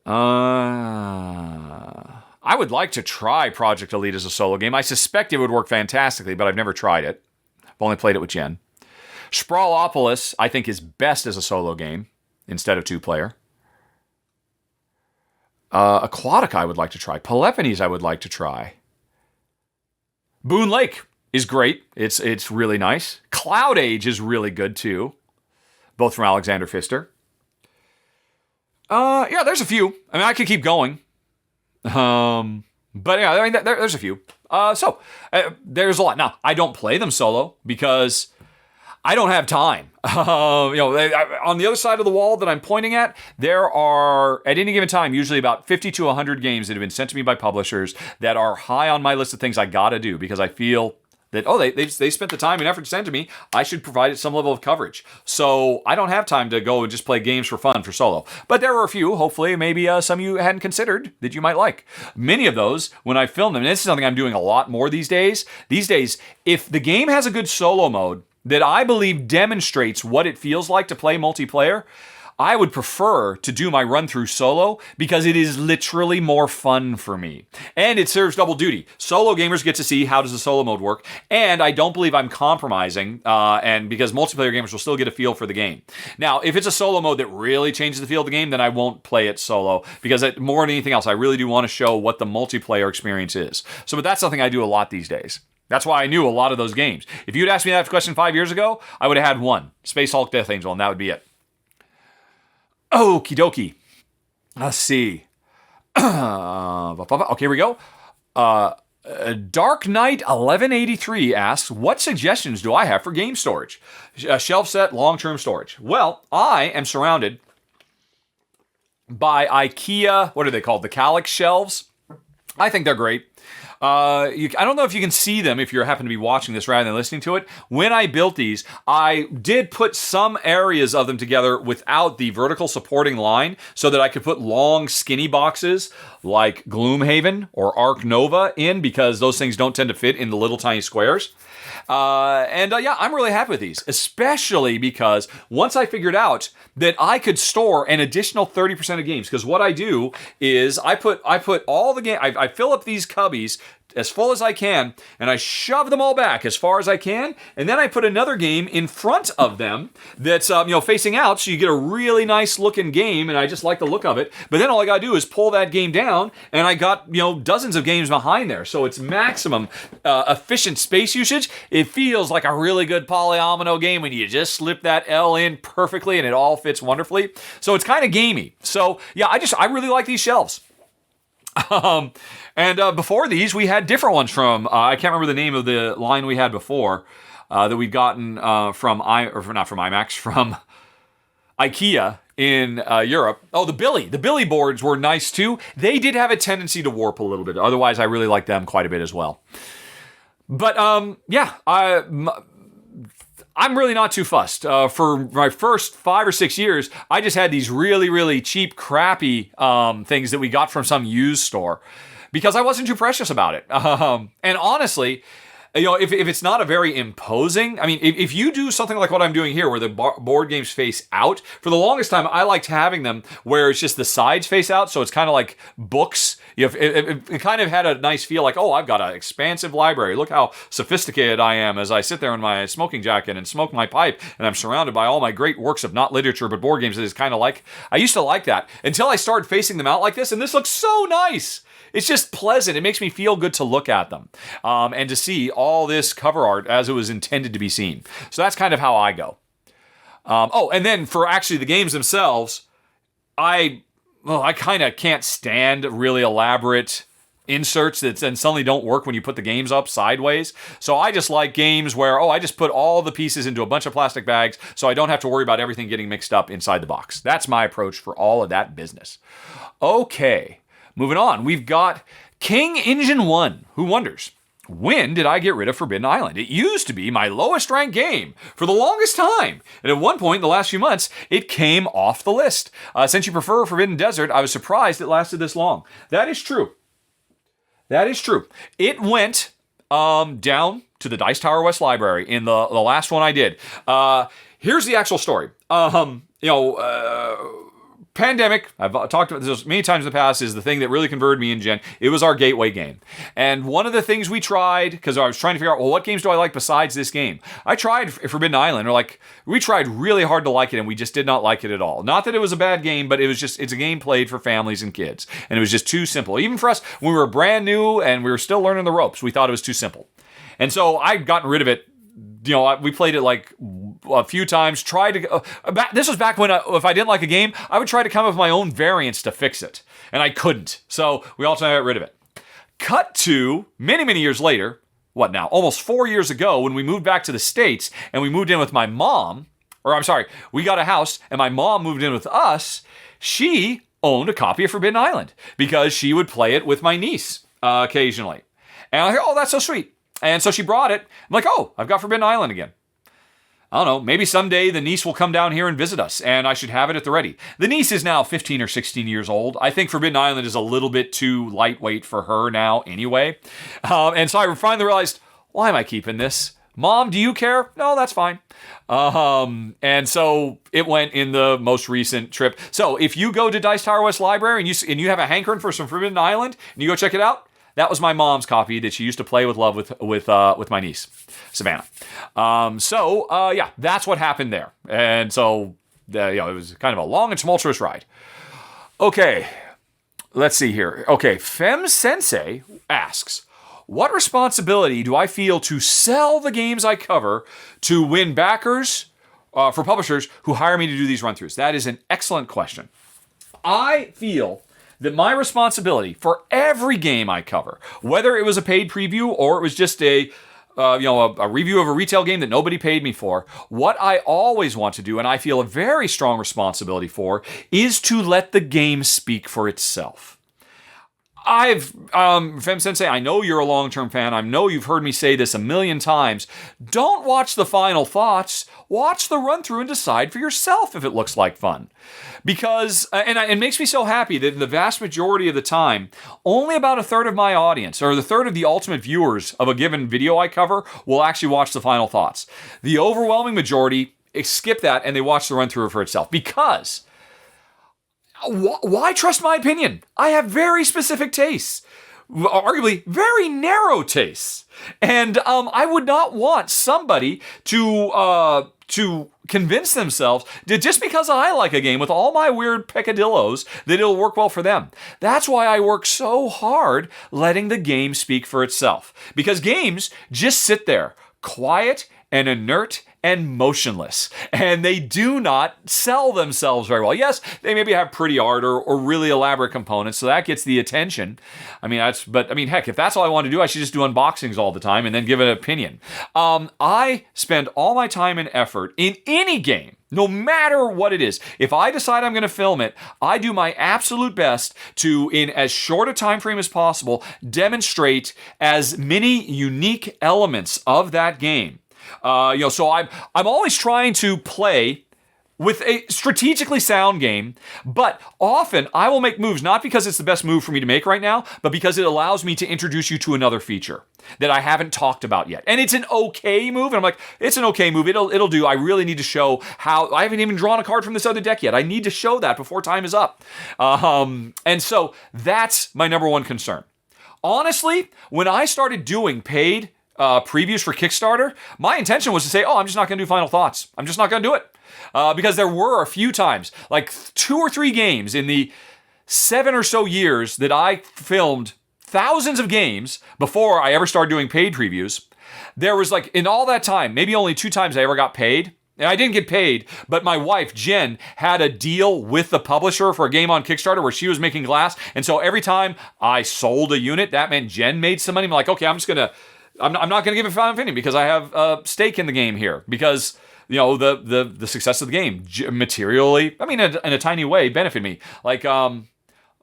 I would like to try Project Elite as a solo game. I suspect it would work fantastically, but I've never tried it. I've only played it with Jen. Sprawlopolis, I think, is best as a solo game instead of two-player. Aquatica, I would like to try. Peloponnese, I would like to try. Boon Lake is great. It's really nice. Cloud Age is really good, too. Both from Alexander Pfister. Yeah, there's a few. I mean, I could keep going. But yeah, I mean, there's a few. There's a lot. Now, I don't play them solo because I don't have time. On the other side of the wall that I'm pointing at, there are, at any given time, usually about 50 to 100 games that have been sent to me by publishers that are high on my list of things I gotta do because I feel that, they spent the time and effort to send to me, I should provide it some level of coverage. So I don't have time to go and just play games for fun for solo. But there were a few, hopefully, maybe some of you hadn't considered that you might like. Many of those, when I film them, and this is something I'm doing a lot more these days, if the game has a good solo mode that I believe demonstrates what it feels like to play multiplayer, I would prefer to do my run-through solo because it is literally more fun for me. And it serves double duty. Solo gamers get to see how does the solo mode work, and I don't believe I'm compromising, and because multiplayer gamers will still get a feel for the game. Now, if it's a solo mode that really changes the feel of the game, then I won't play it solo because more than anything else, I really do want to show what the multiplayer experience is. But that's something I do a lot these days. That's why I knew a lot of those games. If you'd asked me that question 5 years ago, I would have had one. Space Hulk Death Angel, and that would be it. Okie dokie. Let's see. Okay, here we go. Dark Knight 1183 asks, what suggestions do I have for game storage? Shelf set, long-term storage. Well, I am surrounded by IKEA, what are they called? The Calyx shelves. I think they're great. I don't know if you can see them if you happen to be watching this rather than listening to it. When I built these, I did put some areas of them together without the vertical supporting line so that I could put long, skinny boxes like Gloomhaven or Ark Nova in because those things don't tend to fit in the little tiny squares. I'm really happy with these, especially because once I figured out that I could store an additional 30% of games, because what I do is I put all the game, I fill up these cubbies as full as I can, and I shove them all back as far as I can, and then I put another game in front of them that's facing out, so you get a really nice looking game, and I just like the look of it. But then all I gotta do is pull that game down, and I got dozens of games behind there, so it's maximum efficient space usage. It feels like a really good polyomino game when you just slip that L in perfectly, and it all fits wonderfully. So it's kind of gamey. So yeah, I really like these shelves. Before these, we had different ones from, I can't remember the name of the line we had before, that we'd gotten from IKEA in Europe. Oh, the Billy boards were nice too. They did have a tendency to warp a little bit. Otherwise, I really like them quite a bit as well. But I'm really not too fussed. For my first 5 or 6 years, I just had these really, really cheap, crappy things that we got from some used store because I wasn't too precious about it. And honestly, if it's not a very imposing, I mean, if you do something like what I'm doing here, where the board games face out, for the longest time, I liked having them where it's just the sides face out, so it's kind of like books. It kind of had a nice feel like, oh, I've got an expansive library. Look how sophisticated I am as I sit there in my smoking jacket and smoke my pipe, and I'm surrounded by all my great works of not literature but board games. It is kind of like, I used to like that until I started facing them out like this, and this looks so nice. It's just pleasant. It makes me feel good to look at them and to see all this cover art as it was intended to be seen. So that's kind of how I go. And then for actually the games themselves, I kind of can't stand really elaborate inserts that then suddenly don't work when you put the games up sideways. So I just like games where, I just put all the pieces into a bunch of plastic bags so I don't have to worry about everything getting mixed up inside the box. That's my approach for all of that business. Okay. Moving on, we've got King Engine 1, who wonders, when did I get rid of Forbidden Island? It used to be my lowest ranked game for the longest time. And at one point in the last few months, it came off the list. Since you prefer Forbidden Desert, I was surprised it lasted this long. That is true. It went down to the Dice Tower West Library in the last one I did. Here's the actual story. Pandemic, I've talked about this many times in the past, is the thing that really converted me in Gen. It was our gateway game. And one of the things we tried, because I was trying to figure out, what games do I like besides this game? I tried Forbidden Island, we tried really hard to like it, and we just did not like it at all. Not that it was a bad game, but it's a game played for families and kids. And it was just too simple. Even for us, when we were brand new and we were still learning the ropes, we thought it was too simple. And so I'd gotten rid of it. We played it like a few times. This was back when if I didn't like a game, I would try to come up with my own variants to fix it, and I couldn't. So we ultimately got rid of it. Cut to many, many years later. What now? Almost 4 years ago, when we moved back to the States and we moved in with my mom. We got a house and my mom moved in with us. She owned a copy of Forbidden Island because she would play it with my niece occasionally, and I thought, that's so sweet. And so she brought it. I'm like, I've got Forbidden Island again. I don't know, maybe someday the niece will come down here and visit us, and I should have it at the ready. The niece is now 15 or 16 years old. I think Forbidden Island is a little bit too lightweight for her now anyway. And so I finally realized, why am I keeping this? Mom, do you care? No, that's fine. And so it went in the most recent trip. So if you go to Dice Tower West Library and you have a hankering for some Forbidden Island, and you go check it out, that was my mom's copy that she used to play with love with my niece, Savannah. That's what happened there. And so, it was kind of a long and tumultuous ride. Okay, let's see here. Okay, Fem Sensei asks, what responsibility do I feel to sell the games I cover to win backers for publishers who hire me to do these run-throughs? That is an excellent question. I feel that my responsibility for every game I cover, whether it was a paid preview or it was just a review of a retail game that nobody paid me for, what I always want to do, and I feel a very strong responsibility for, is to let the game speak for itself. Fem Sensei, I know you're a long-term fan. I know you've heard me say this a million times. Don't watch the final thoughts. Watch the run-through and decide for yourself if it looks like fun. Because, it makes me so happy that in the vast majority of the time, only about a third of my audience, or the third of the ultimate viewers of a given video I cover, will actually watch the final thoughts. The overwhelming majority skip that and they watch the run-through for itself. Because why trust my opinion? I have very specific tastes, arguably very narrow tastes, and I would not want somebody to convince themselves that just because I like a game with all my weird peccadillos that it'll work well for them. That's why I work so hard letting the game speak for itself, because games just sit there quiet and inert and motionless, and they do not sell themselves very well. Yes, they maybe have pretty art or really elaborate components, so that gets the attention. Heck, if that's all I want to do, I should just do unboxings all the time and then give an opinion. I spend all my time and effort in any game, no matter what it is. If I decide I'm going to film it, I do my absolute best to, in as short a time frame as possible, demonstrate as many unique elements of that game. So I'm always trying to play with a strategically sound game, but often I will make moves not because it's the best move for me to make right now, but because it allows me to introduce you to another feature that I haven't talked about yet. And it's an okay move, and I'm like, it's an okay move, it'll do. I really need to show how, I haven't even drawn a card from this other deck yet. I need to show that before time is up. And so that's my number one concern. Honestly, when I started doing paid previews for Kickstarter, my intention was to say, I'm just not going to do final thoughts. I'm just not going to do it. Because there were a few times, like 2 or 3 games in the 7 or so years that I filmed thousands of games before I ever started doing paid previews. There was like, in all that time, maybe only 2 times I ever got paid. And I didn't get paid, but my wife, Jen, had a deal with the publisher for a game on Kickstarter where she was making glass. And so every time I sold a unit, that meant Jen made some money. I'm like, okay, I'm not going to give it final opinion because I have a stake in the game here. Because, the success of the game materially, in a tiny way, benefited me. Like,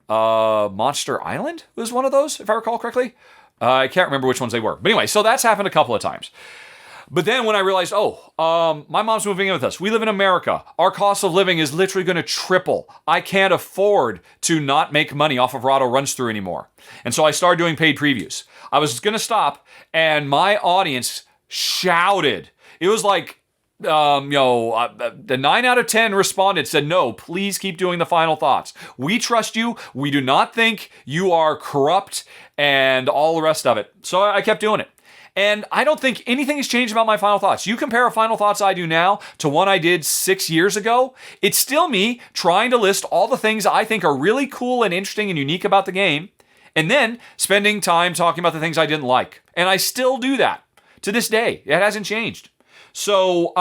Monster Island was one of those, if I recall correctly. I can't remember which ones they were. But anyway, so that's happened a couple of times. But then when I realized, my mom's moving in with us. We live in America. Our cost of living is literally going to triple. I can't afford to not make money off of Rahdo Runs Through anymore. And so I started doing paid previews. I was going to stop, and my audience shouted. It was like, the 9 out of 10 responded, said, no, please keep doing the final thoughts. We trust you. We do not think you are corrupt and all the rest of it. So I kept doing it. And I don't think anything has changed about my final thoughts. You compare a final thoughts I do now to one I did 6 years ago, it's still me trying to list all the things I think are really cool and interesting and unique about the game, and then spending time talking about the things I didn't like. And I still do that to this day. It hasn't changed. So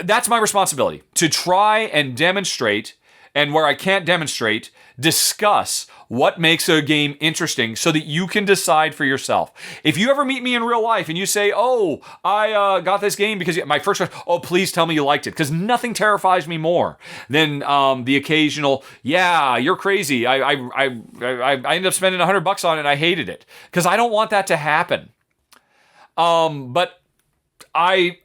that's my responsibility, to try and demonstrate, and where I can't demonstrate, discuss what makes a game interesting so that you can decide for yourself. If you ever meet me in real life and you say, I got this game because my first question, please tell me you liked it. Because nothing terrifies me more than the occasional, yeah, you're crazy. I ended up spending $100 on it and I hated it. Because I don't want that to happen. But my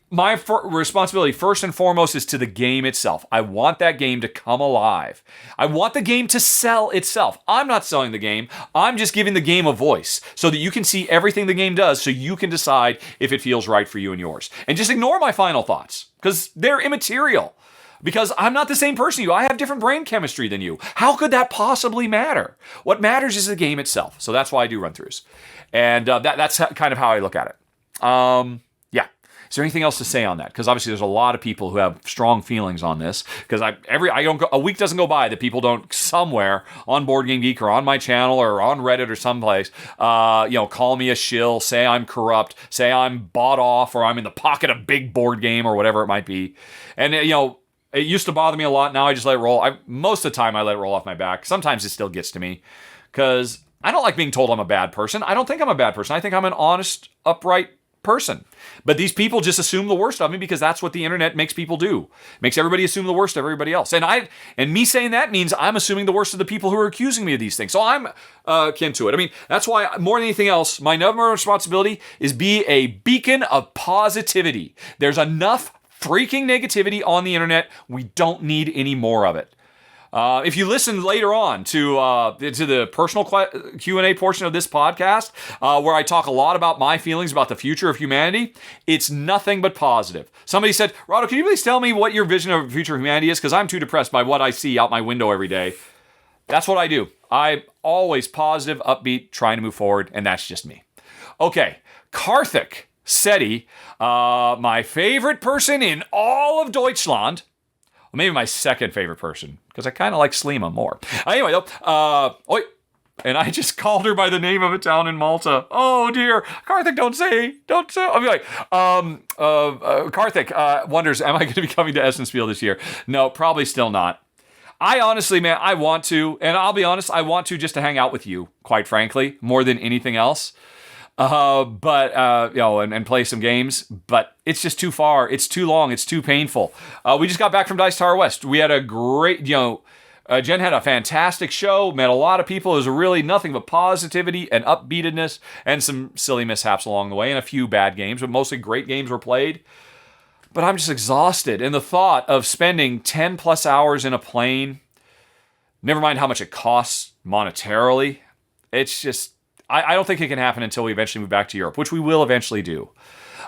responsibility first and foremost is to the game itself. I want that game to come alive. I want the game to sell itself. I'm not selling the game. I'm just giving the game a voice so that you can see everything the game does so you can decide if it feels right for you and yours. And just ignore my final thoughts because they're immaterial. Because I'm not the same person you. I have different brain chemistry than you. How could that possibly matter? What matters is the game itself. So that's why I do run-throughs. And that's kind of how I look at it. Is there anything else to say on that? Because obviously there's a lot of people who have strong feelings on this. Because a week doesn't go by that people don't somewhere on Board Game Geek or on my channel or on Reddit or someplace, call me a shill, say I'm corrupt, say I'm bought off, or I'm in the pocket of big board game or whatever it might be. And it used to bother me a lot. Now I just let it roll. Most of the time I let it roll off my back. Sometimes it still gets to me because I don't like being told I'm a bad person. I don't think I'm a bad person. I think I'm an honest, upright person. But these people just assume the worst of me because that's what the internet makes people do. Makes everybody assume the worst of everybody else. And me saying that means I'm assuming the worst of the people who are accusing me of these things. So I'm akin to it. That's why more than anything else, my number one responsibility is be a beacon of positivity. There's enough freaking negativity on the internet. We don't need any more of it. If you listen later on to the personal Q&A portion of this podcast, where I talk a lot about my feelings about the future of humanity, it's nothing but positive. Somebody said, Rahdo, can you please tell me what your vision of the future of humanity is? Because I'm too depressed by what I see out my window every day. That's what I do. I'm always positive, upbeat, trying to move forward, and that's just me. Okay, Karthik Seti, my favorite person in all of Deutschland. Maybe my second favorite person, because I kind of like Slima more. Anyway, though, and I just called her by the name of a town in Malta. Oh dear, Karthik, don't say. I'll be like, Karthik wonders, am I going to be coming to Essen this year? No, probably still not. I honestly, man, I want to, and I'll be honest, I want to just to hang out with you, quite frankly, more than anything else. And play some games, but it's just too far. It's too long. It's too painful. We just got back from Dice Tower West. We had a great, Jen had a fantastic show, met a lot of people. It was really nothing but positivity and upbeatedness and some silly mishaps along the way and a few bad games, but mostly great games were played. but I'm just exhausted. And the thought of spending 10 plus hours in a plane, never mind how much it costs monetarily, it's just, I don't think it can happen until we eventually move back to Europe, which we will eventually do.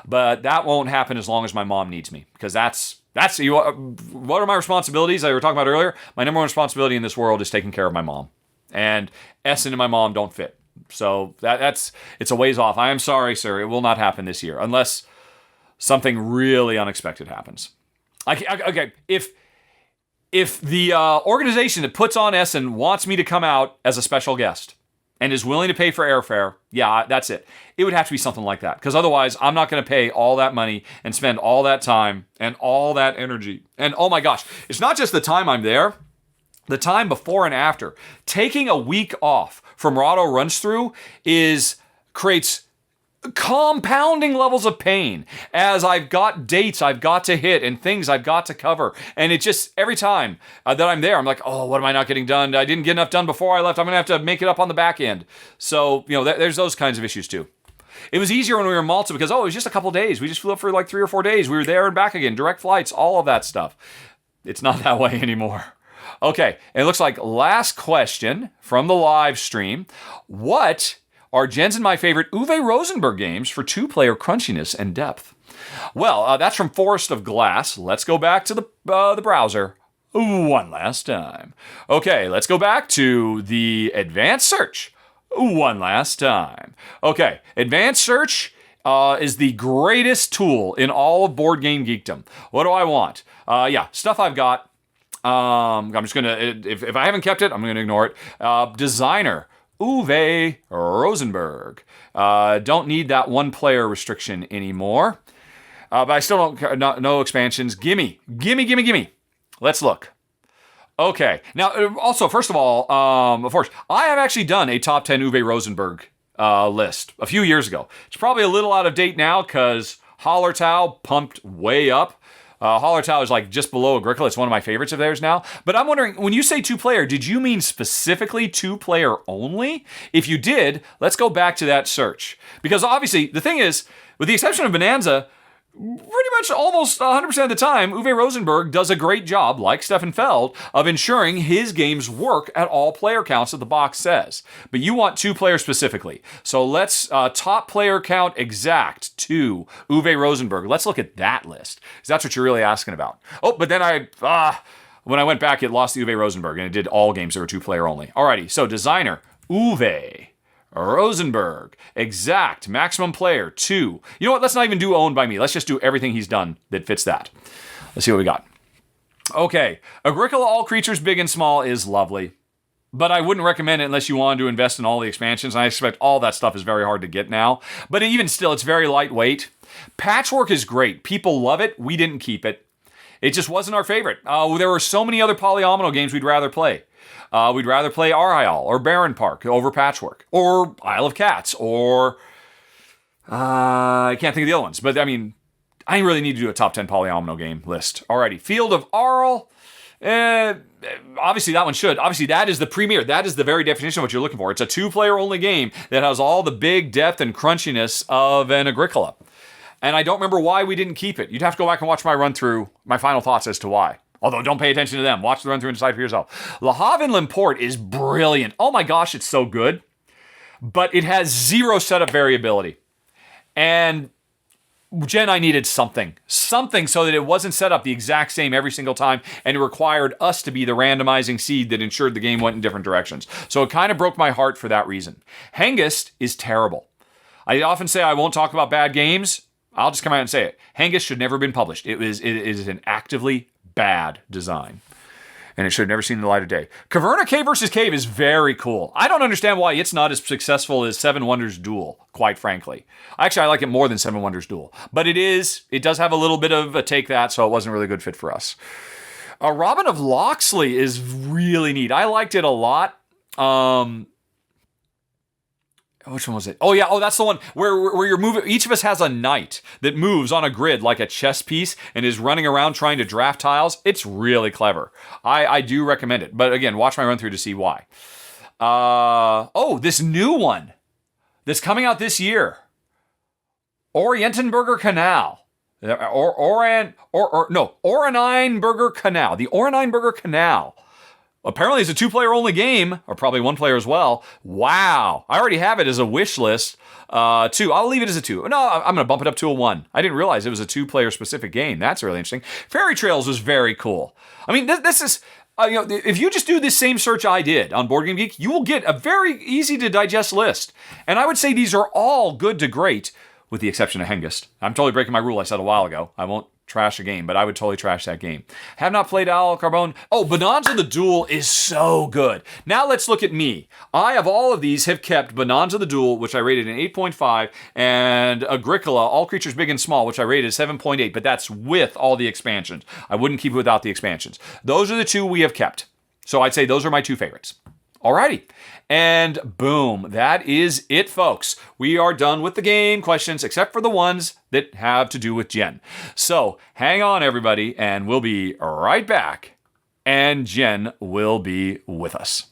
But that won't happen as long as my mom needs me, because that's what are my responsibilities I were talking about earlier. My number one responsibility in this world is taking care of my mom, and Essen and my mom don't fit. So it's a ways off. I am sorry, sir. It will not happen this year unless something really unexpected happens. Okay, if the organization that puts on Essen wants me to come out as a special guest and is willing to pay for airfare, yeah, that's it. It would have to be something like that, because otherwise I'm not going to pay all that money and spend all that time and all that energy. And oh my gosh, it's not just the time I'm there, the time before and after. Taking a week off from Rahdo Runs Through creates compounding levels of pain, as I've got dates I've got to hit and things I've got to cover. And it just, every time that I'm there, I'm like, oh, what am I not getting done? I didn't get enough done before I left. I'm going to have to make it up on the back end. So, there's those kinds of issues too. It was easier when we were in Malta because, it was just a couple days. We just flew up for like 3 or 4 days. We were there and back again, direct flights, all of that stuff. It's not that way anymore. Okay, it looks like last question from the live stream. What are Jen's and my favorite Uwe Rosenberg games for 2-player crunchiness and depth? Well, that's from Forest of Glass. Let's go back to the browser one last time. Okay, let's go back to the advanced search one last time. Okay, advanced search is the greatest tool in all of board game geekdom. What do I want? Stuff I've got. I'm just going to, if I haven't kept it, I'm going to ignore it. Designer. Uwe Rosenberg. Don't need that 1-player restriction anymore. But I still don't, no expansions. Gimme. Let's look. Okay. Now, also, first of all, of course, I have actually done a top 10 Uwe Rosenberg list a few years ago. It's probably a little out of date now because Hallertau pumped way up. Hallertau is like just below Agricola. It's one of my favorites of theirs now. But I'm wondering, when you say 2-player, did you mean specifically 2-player only? If you did, let's go back to that search. Because obviously, the thing is, with the exception of Bonanza, pretty much almost 100% of the time, Uwe Rosenberg does a great job, like Stefan Feld, of ensuring his games work at all player counts that the box says. But you want 2-player specifically. So let's top player count exact to Uwe Rosenberg. Let's look at that list, because that's what you're really asking about. Oh, but then when I went back, it lost the Uwe Rosenberg, and it did all games that were 2-player only. Alrighty, so designer, Uwe Rosenberg, exact, maximum player, 2. You know what? Let's not even do owned by me. Let's just do everything he's done that fits that. Let's see what we got. Okay, Agricola All Creatures Big and Small is lovely, but I wouldn't recommend it unless you wanted to invest in all the expansions, and I expect all that stuff is very hard to get now. But even still, it's very lightweight. Patchwork is great. People love it. We didn't keep it. It just wasn't our favorite. There were so many other polyomino games we'd rather play. We'd rather play Arhayal or Baron Park over Patchwork, or Isle of Cats, or I can't think of the other ones. But I mean, I really need to do a top 10 polyomino game list. Alrighty, Field of Arl. Obviously, that one should. Obviously, that is the premier. That is the very definition of what you're looking for. It's a 2-player only game that has all the big depth and crunchiness of an Agricola. And I don't remember why we didn't keep it. You'd have to go back and watch my run through, my final thoughts as to why. Although, don't pay attention to them. Watch the run through and decide for yourself. Le Havre and L'Import is brilliant. Oh my gosh, it's so good. But it has 0 setup variability. And Jen, I needed something so that it wasn't set up the exact same every single time, and it required us to be the randomizing seed that ensured the game went in different directions. So it kind of broke my heart for that reason. Hengist is terrible. I often say I won't talk about bad games. I'll just come out and say it. Hengist should never have been published. It is an actively bad design, and it should have never seen the light of day. Caverna Cave vs. Cave is very cool. I don't understand why it's not as successful as Seven Wonders Duel, quite frankly. Actually, I like it more than Seven Wonders Duel, but it does have a little bit of a take that, so it wasn't really a good fit for us. Robin of Locksley is really neat. I liked it a lot. Which one was it? Oh, yeah. Oh, that's the one where you're moving. Each of us has a knight that moves on a grid like a chess piece and is running around trying to draft tiles. It's really clever. I do recommend it. But again, watch my run through to see why. This new one that's coming out this year. Orientenberger Canal. Oranienburger Canal. The Oranienburger Canal. Apparently it's a 2-player only game, or probably 1 player as well. Wow. I already have it as a wish list. 2. I'll leave it as a 2. No, I'm going to bump it up to a 1. I didn't realize it was a 2-player specific game. That's really interesting. Fairy Trails was very cool. I mean, this is... if you just do this same search I did on Board Game Geek, you will get a very easy to digest list. And I would say these are all good to great, with the exception of Hengist. I'm totally breaking my rule I said a while ago. I won't trash a game, but I would totally trash that game. Have not played Al Carbone. Oh, Bonanza the Duel is so good. Now let's look at me. I, of all of these, have kept Bonanza the Duel, which I rated an 8.5, and Agricola, All Creatures Big and Small, which I rated 7.8, but that's with all the expansions. I wouldn't keep it without the expansions. Those are the 2 we have kept. So I'd say those are my 2 favorites. Alrighty. And boom, that is it, folks. We are done with the game questions, except for the ones that have to do with Jen. So hang on, everybody, and we'll be right back. And Jen will be with us.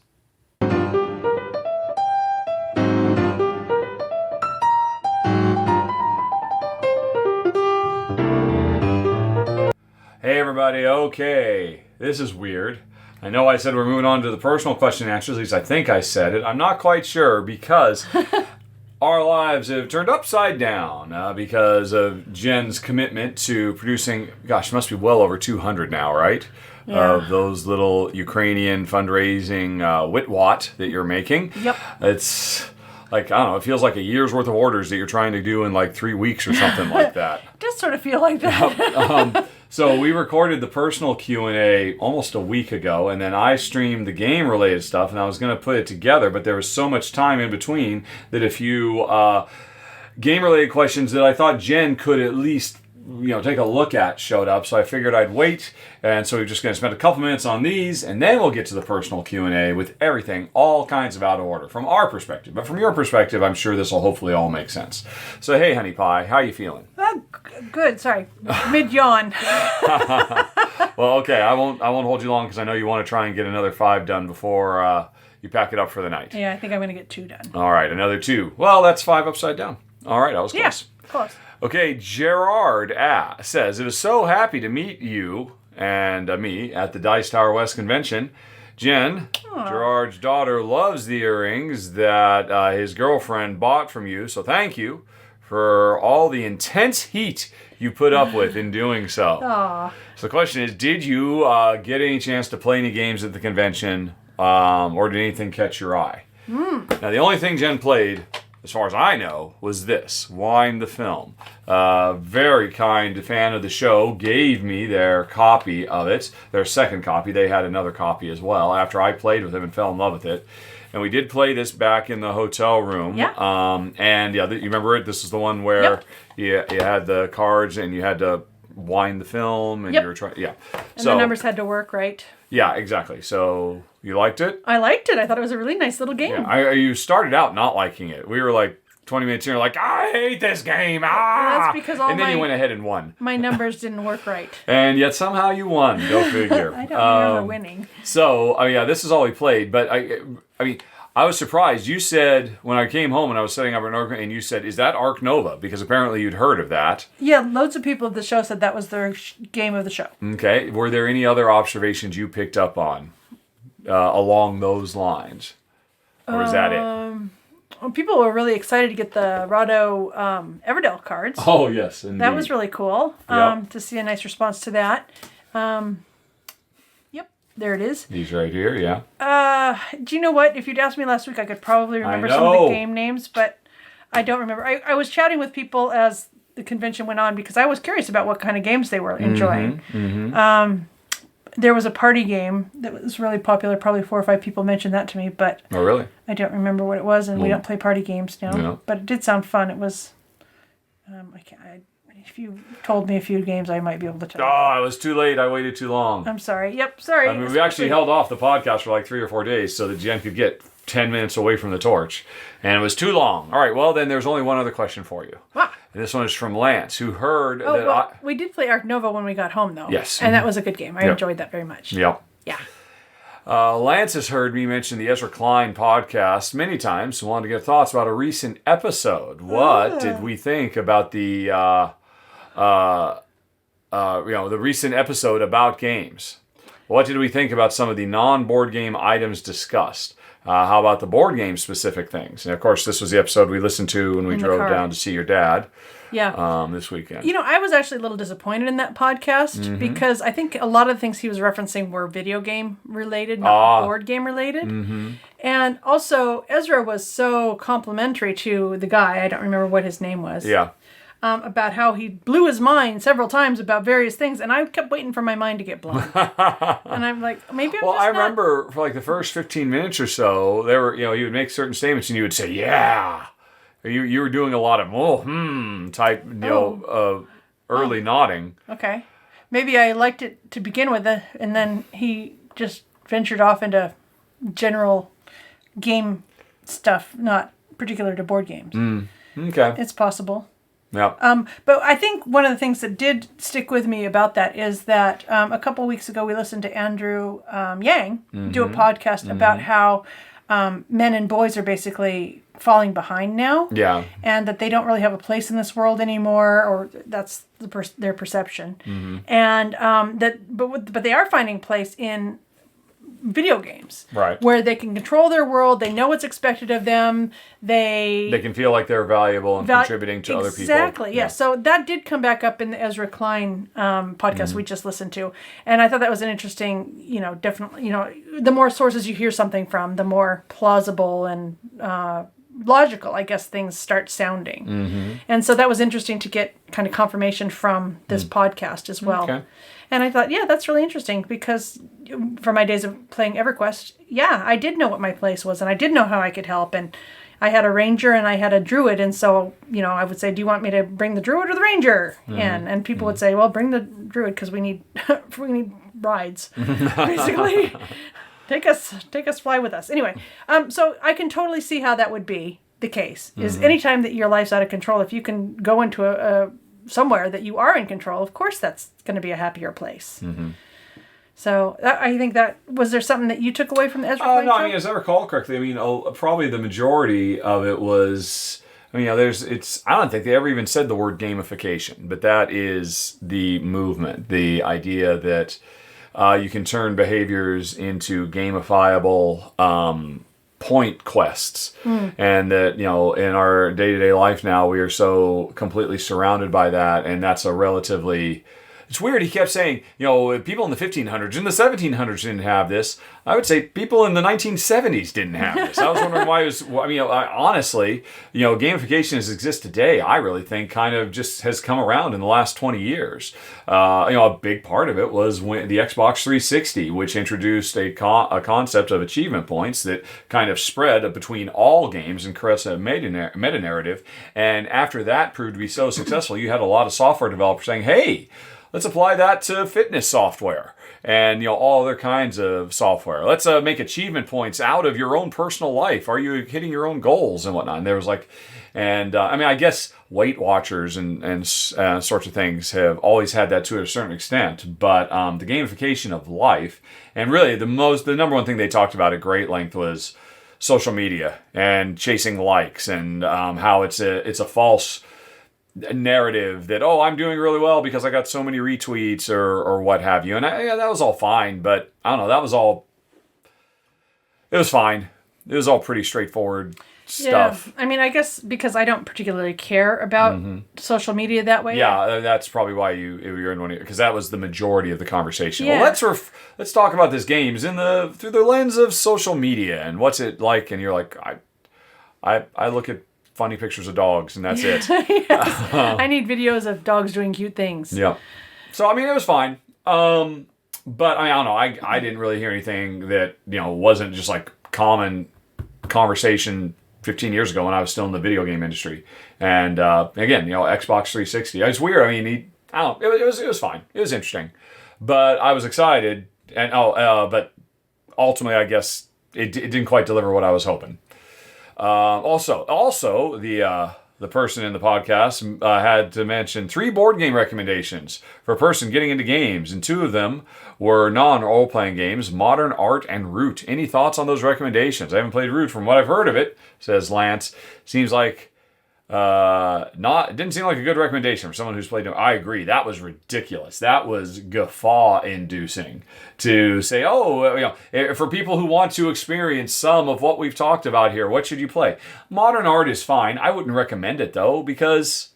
Hey, everybody. Okay, this is weird. I know I said we're moving on to the personal question and answers. At least I think I said it. I'm not quite sure because our lives have turned upside down because of Jen's commitment to producing, gosh, it must be well over 200 now, right? Yeah. Of those little Ukrainian fundraising witwat that you're making. Yep. It's like, I don't know, it feels like a year's worth of orders that you're trying to do in like 3 weeks or something like that. It does sort of feel like that. So we recorded the personal Q&A almost a week ago, and then I streamed the game-related stuff, and I was going to put it together, but there was so much time in between that a few game-related questions that I thought Jen could at least take a look at showed up, so I figured I'd wait, and so we're just going to spend a couple minutes on these, and then we'll get to the personal Q&A with everything, all kinds of out of order, from our perspective. But from your perspective, I'm sure this will hopefully all make sense. So, hey, Honey Pie, how you feeling? Good, sorry. Mid-yawn. Well, okay, I won't hold you long, because I know you want to try and get another 5 done before you pack it up for the night. Yeah, I think I'm going to get 2 done. All right, another 2. Well, that's 5 upside down. All right, I was close. Yeah, close. Okay, Gerard says, "It was so happy to meet you and me at the Dice Tower West convention. Jen, Gerard's daughter, loves the earrings that his girlfriend bought from you, so thank you for all the intense heat you put up with in doing so." Aww. So the question is, did you get any chance to play any games at the convention, or did anything catch your eye? Now, the only thing Jen played, as far as I know, was this, Wine the Film. Very kind fan of the show gave me their copy of it, their second copy. They had another copy as well after I played with them and fell in love with it. And we did play this back in the hotel room. Yeah. And yeah, you remember it? This is the one where you had the cards and you had to wind the film and you were trying. Yeah. And the numbers had to work, right? Yeah, exactly. So you liked it? I liked it. I thought it was a really nice little game. Yeah, you started out not liking it. We were like 20 minutes in, like, I hate this game. Well, that's because and then you went ahead and won. My numbers didn't work right. And yet somehow you won. Go figure. I don't remember winning. So, yeah, this is all we played. But I mean, I was surprised. You said, when I came home and I was setting up an Ark, and you said, is that Ark Nova? Because apparently you'd heard of that. Yeah, loads of people at the show said that was their game of the show. Okay. Were there any other observations you picked up on along those lines? Or is that it? People were really excited to get the Rahdo Everdell cards. Oh, yes, indeed. That was really cool to see a nice response to that. Yep, there it is. These right here, yeah. Do you know what? If you'd asked me last week, I could probably remember some of the game names, but I don't remember. I was chatting with people as the convention went on because I was curious about what kind of games they were enjoying. There was a party game that was really popular. Probably 4 or 5 people mentioned that to me, but oh, really? I don't remember what it was, and we don't play party games now. No. But it did sound fun. It was. If you told me a few games, I might be able to tell. Oh, it was too late. I waited too long. I'm sorry. Yep, sorry. I mean, we actually held off the podcast for like 3 or 4 days so that Jen could get 10 minutes away from the torch, and it was too long. All right, well, then there's only one other question for you. Wow. And this one is from Lance, who heard that well, we did play Ark Nova when we got home, though. Yes. And that was a good game. I enjoyed that very much. Yep. Yeah. Lance has heard me mention the Ezra Klein podcast many times, so wanted to get thoughts about a recent episode. What did we think about the the recent episode about games. What did we think about some of the non-board game items discussed? How about the board game specific things? And of course, this was the episode we listened to when we drove down to see your dad. Yeah. This weekend. I was actually a little disappointed in that podcast because I think a lot of the things he was referencing were video game related, not board game related. Mm-hmm. And also, Ezra was so complimentary to the guy, I don't remember what his name was. Yeah. About how he blew his mind several times about various things, and I kept waiting for my mind to get blown. And I'm like, maybe I'm just remember for like the first 15 minutes or so, there were, he would make certain statements and you would say, yeah. You were doing a lot of type, early nodding. Okay. Maybe I liked it to begin with, and then he just ventured off into general game stuff, not particular to board games. Okay. It's possible. Yeah. But I think one of the things that did stick with me about that is that a couple of weeks ago we listened to Andrew Yang do a podcast about how men and boys are basically falling behind now. Yeah. And that they don't really have a place in this world anymore, or that's their perception. Mm-hmm. And but they are finding place in video games, right? Where they can control their world. They know what's expected of them. They can feel like they're valuable and contributing to other people. Exactly. Yeah. So that did come back up in the Ezra Klein podcast we just listened to, and I thought that was an interesting. Definitely. The more sources you hear something from, the more plausible and logical, I guess, things start sounding. Mm-hmm. And so that was interesting to get kind of confirmation from this podcast as well. Okay. And I thought, yeah, that's really interesting because for my days of playing EverQuest, yeah, I did know what my place was and I did know how I could help. And I had a ranger and I had a druid. And so, I would say, do you want me to bring the druid or the ranger in? And people would say, well, bring the druid because we need rides, basically. Take us fly with us. Anyway, so I can totally see how that would be the case. Is anytime that your life's out of control, if you can go into a somewhere that you are in control, of course that's going to be a happier place. Mm-hmm. So I think was there something that you took away from the Ezra Klein show? As I recall correctly, probably the majority of it was, I don't think they ever even said the word gamification, but that is the movement, the idea that you can turn behaviors into gamifiable point quests. And that, in our day-to-day life now, we are so completely surrounded by that, and that's a relatively... It's weird, he kept saying, people in the 1500s and the 1700s didn't have this. I would say people in the 1970s didn't have this. I was wondering why it was... honestly, gamification as it exists today, I really think kind of just has come around in the last 20 years. A big part of it was when the Xbox 360, which introduced a concept of achievement points that kind of spread between all games and created a meta-narrative. And after that proved to be so successful, you had a lot of software developers saying, hey, let's apply that to fitness software and all other kinds of software. Let's make achievement points out of your own personal life. Are you hitting your own goals and whatnot? And there was I guess Weight Watchers and sorts of things have always had that to a certain extent. But the gamification of life, and really the number one thing they talked about at great length was social media and chasing likes and how it's a false narrative that, I'm doing really well because I got so many retweets or what have you. And that was all fine, but I don't know, it was fine. It was all pretty straightforward stuff. Yeah. I guess because I don't particularly care about social media that way. Yeah, that's probably why you're in one, because that was the majority of the conversation. Yeah. Well, let's talk about this games through the lens of social media and what's it like. And you're like, I look at funny pictures of dogs, and that's it. Yes. I need videos of dogs doing cute things. Yeah. So, it was fine. But, I don't know. I didn't really hear anything that, wasn't just like common conversation 15 years ago when I was still in the video game industry. And, again, Xbox 360. It's weird. It was fine. It was interesting. But I was excited. And, but ultimately, I guess it didn't quite deliver what I was hoping. Also, the person in the podcast had to mention 3 board game recommendations for a person getting into games, and 2 of them were non-role-playing games, Modern Art and Root. Any thoughts on those recommendations? I haven't played Root. From what I've heard of it, says Lance, seems like It didn't seem like a good recommendation for someone who's played. I agree. That was ridiculous. That was guffaw-inducing to say, for people who want to experience some of what we've talked about here, what should you play? Modern art is fine. I wouldn't recommend it though, because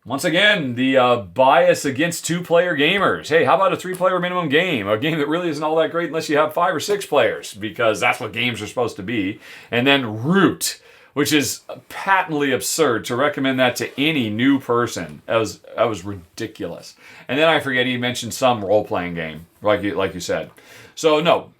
once again, the bias against 2-player gamers. Hey, how about a 3-player minimum game? A game that really isn't all that great unless you have 5 or 6 players, because that's what games are supposed to be. And then Root, which is patently absurd to recommend that to any new person. That was ridiculous. And then I forget he mentioned some role-playing game, like you said. So no,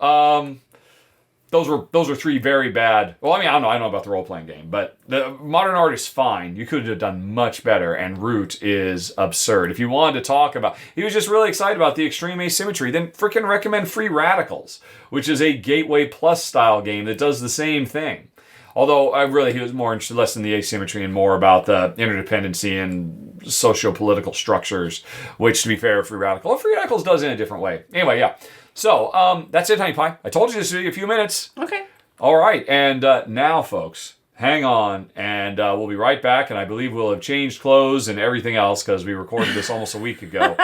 those are 3 very bad. Well, I mean, I don't know about the role-playing game, but the modern art is fine. You could have done much better, and Root is absurd. If you wanted to talk about, he was just really excited about the extreme asymmetry, then freaking recommend Free Radicals, which is a Gateway Plus style game that does the same thing. Although he was more interested less in the asymmetry and more about the interdependency and socio-political structures, which, to be fair, Free Radicals does in a different way. Anyway, yeah. So, that's it, Honey Pie. I told you this would be a few minutes. Okay. All right. And now, folks, hang on. And we'll be right back. And I believe we'll have changed clothes and everything else because we recorded this almost a week ago,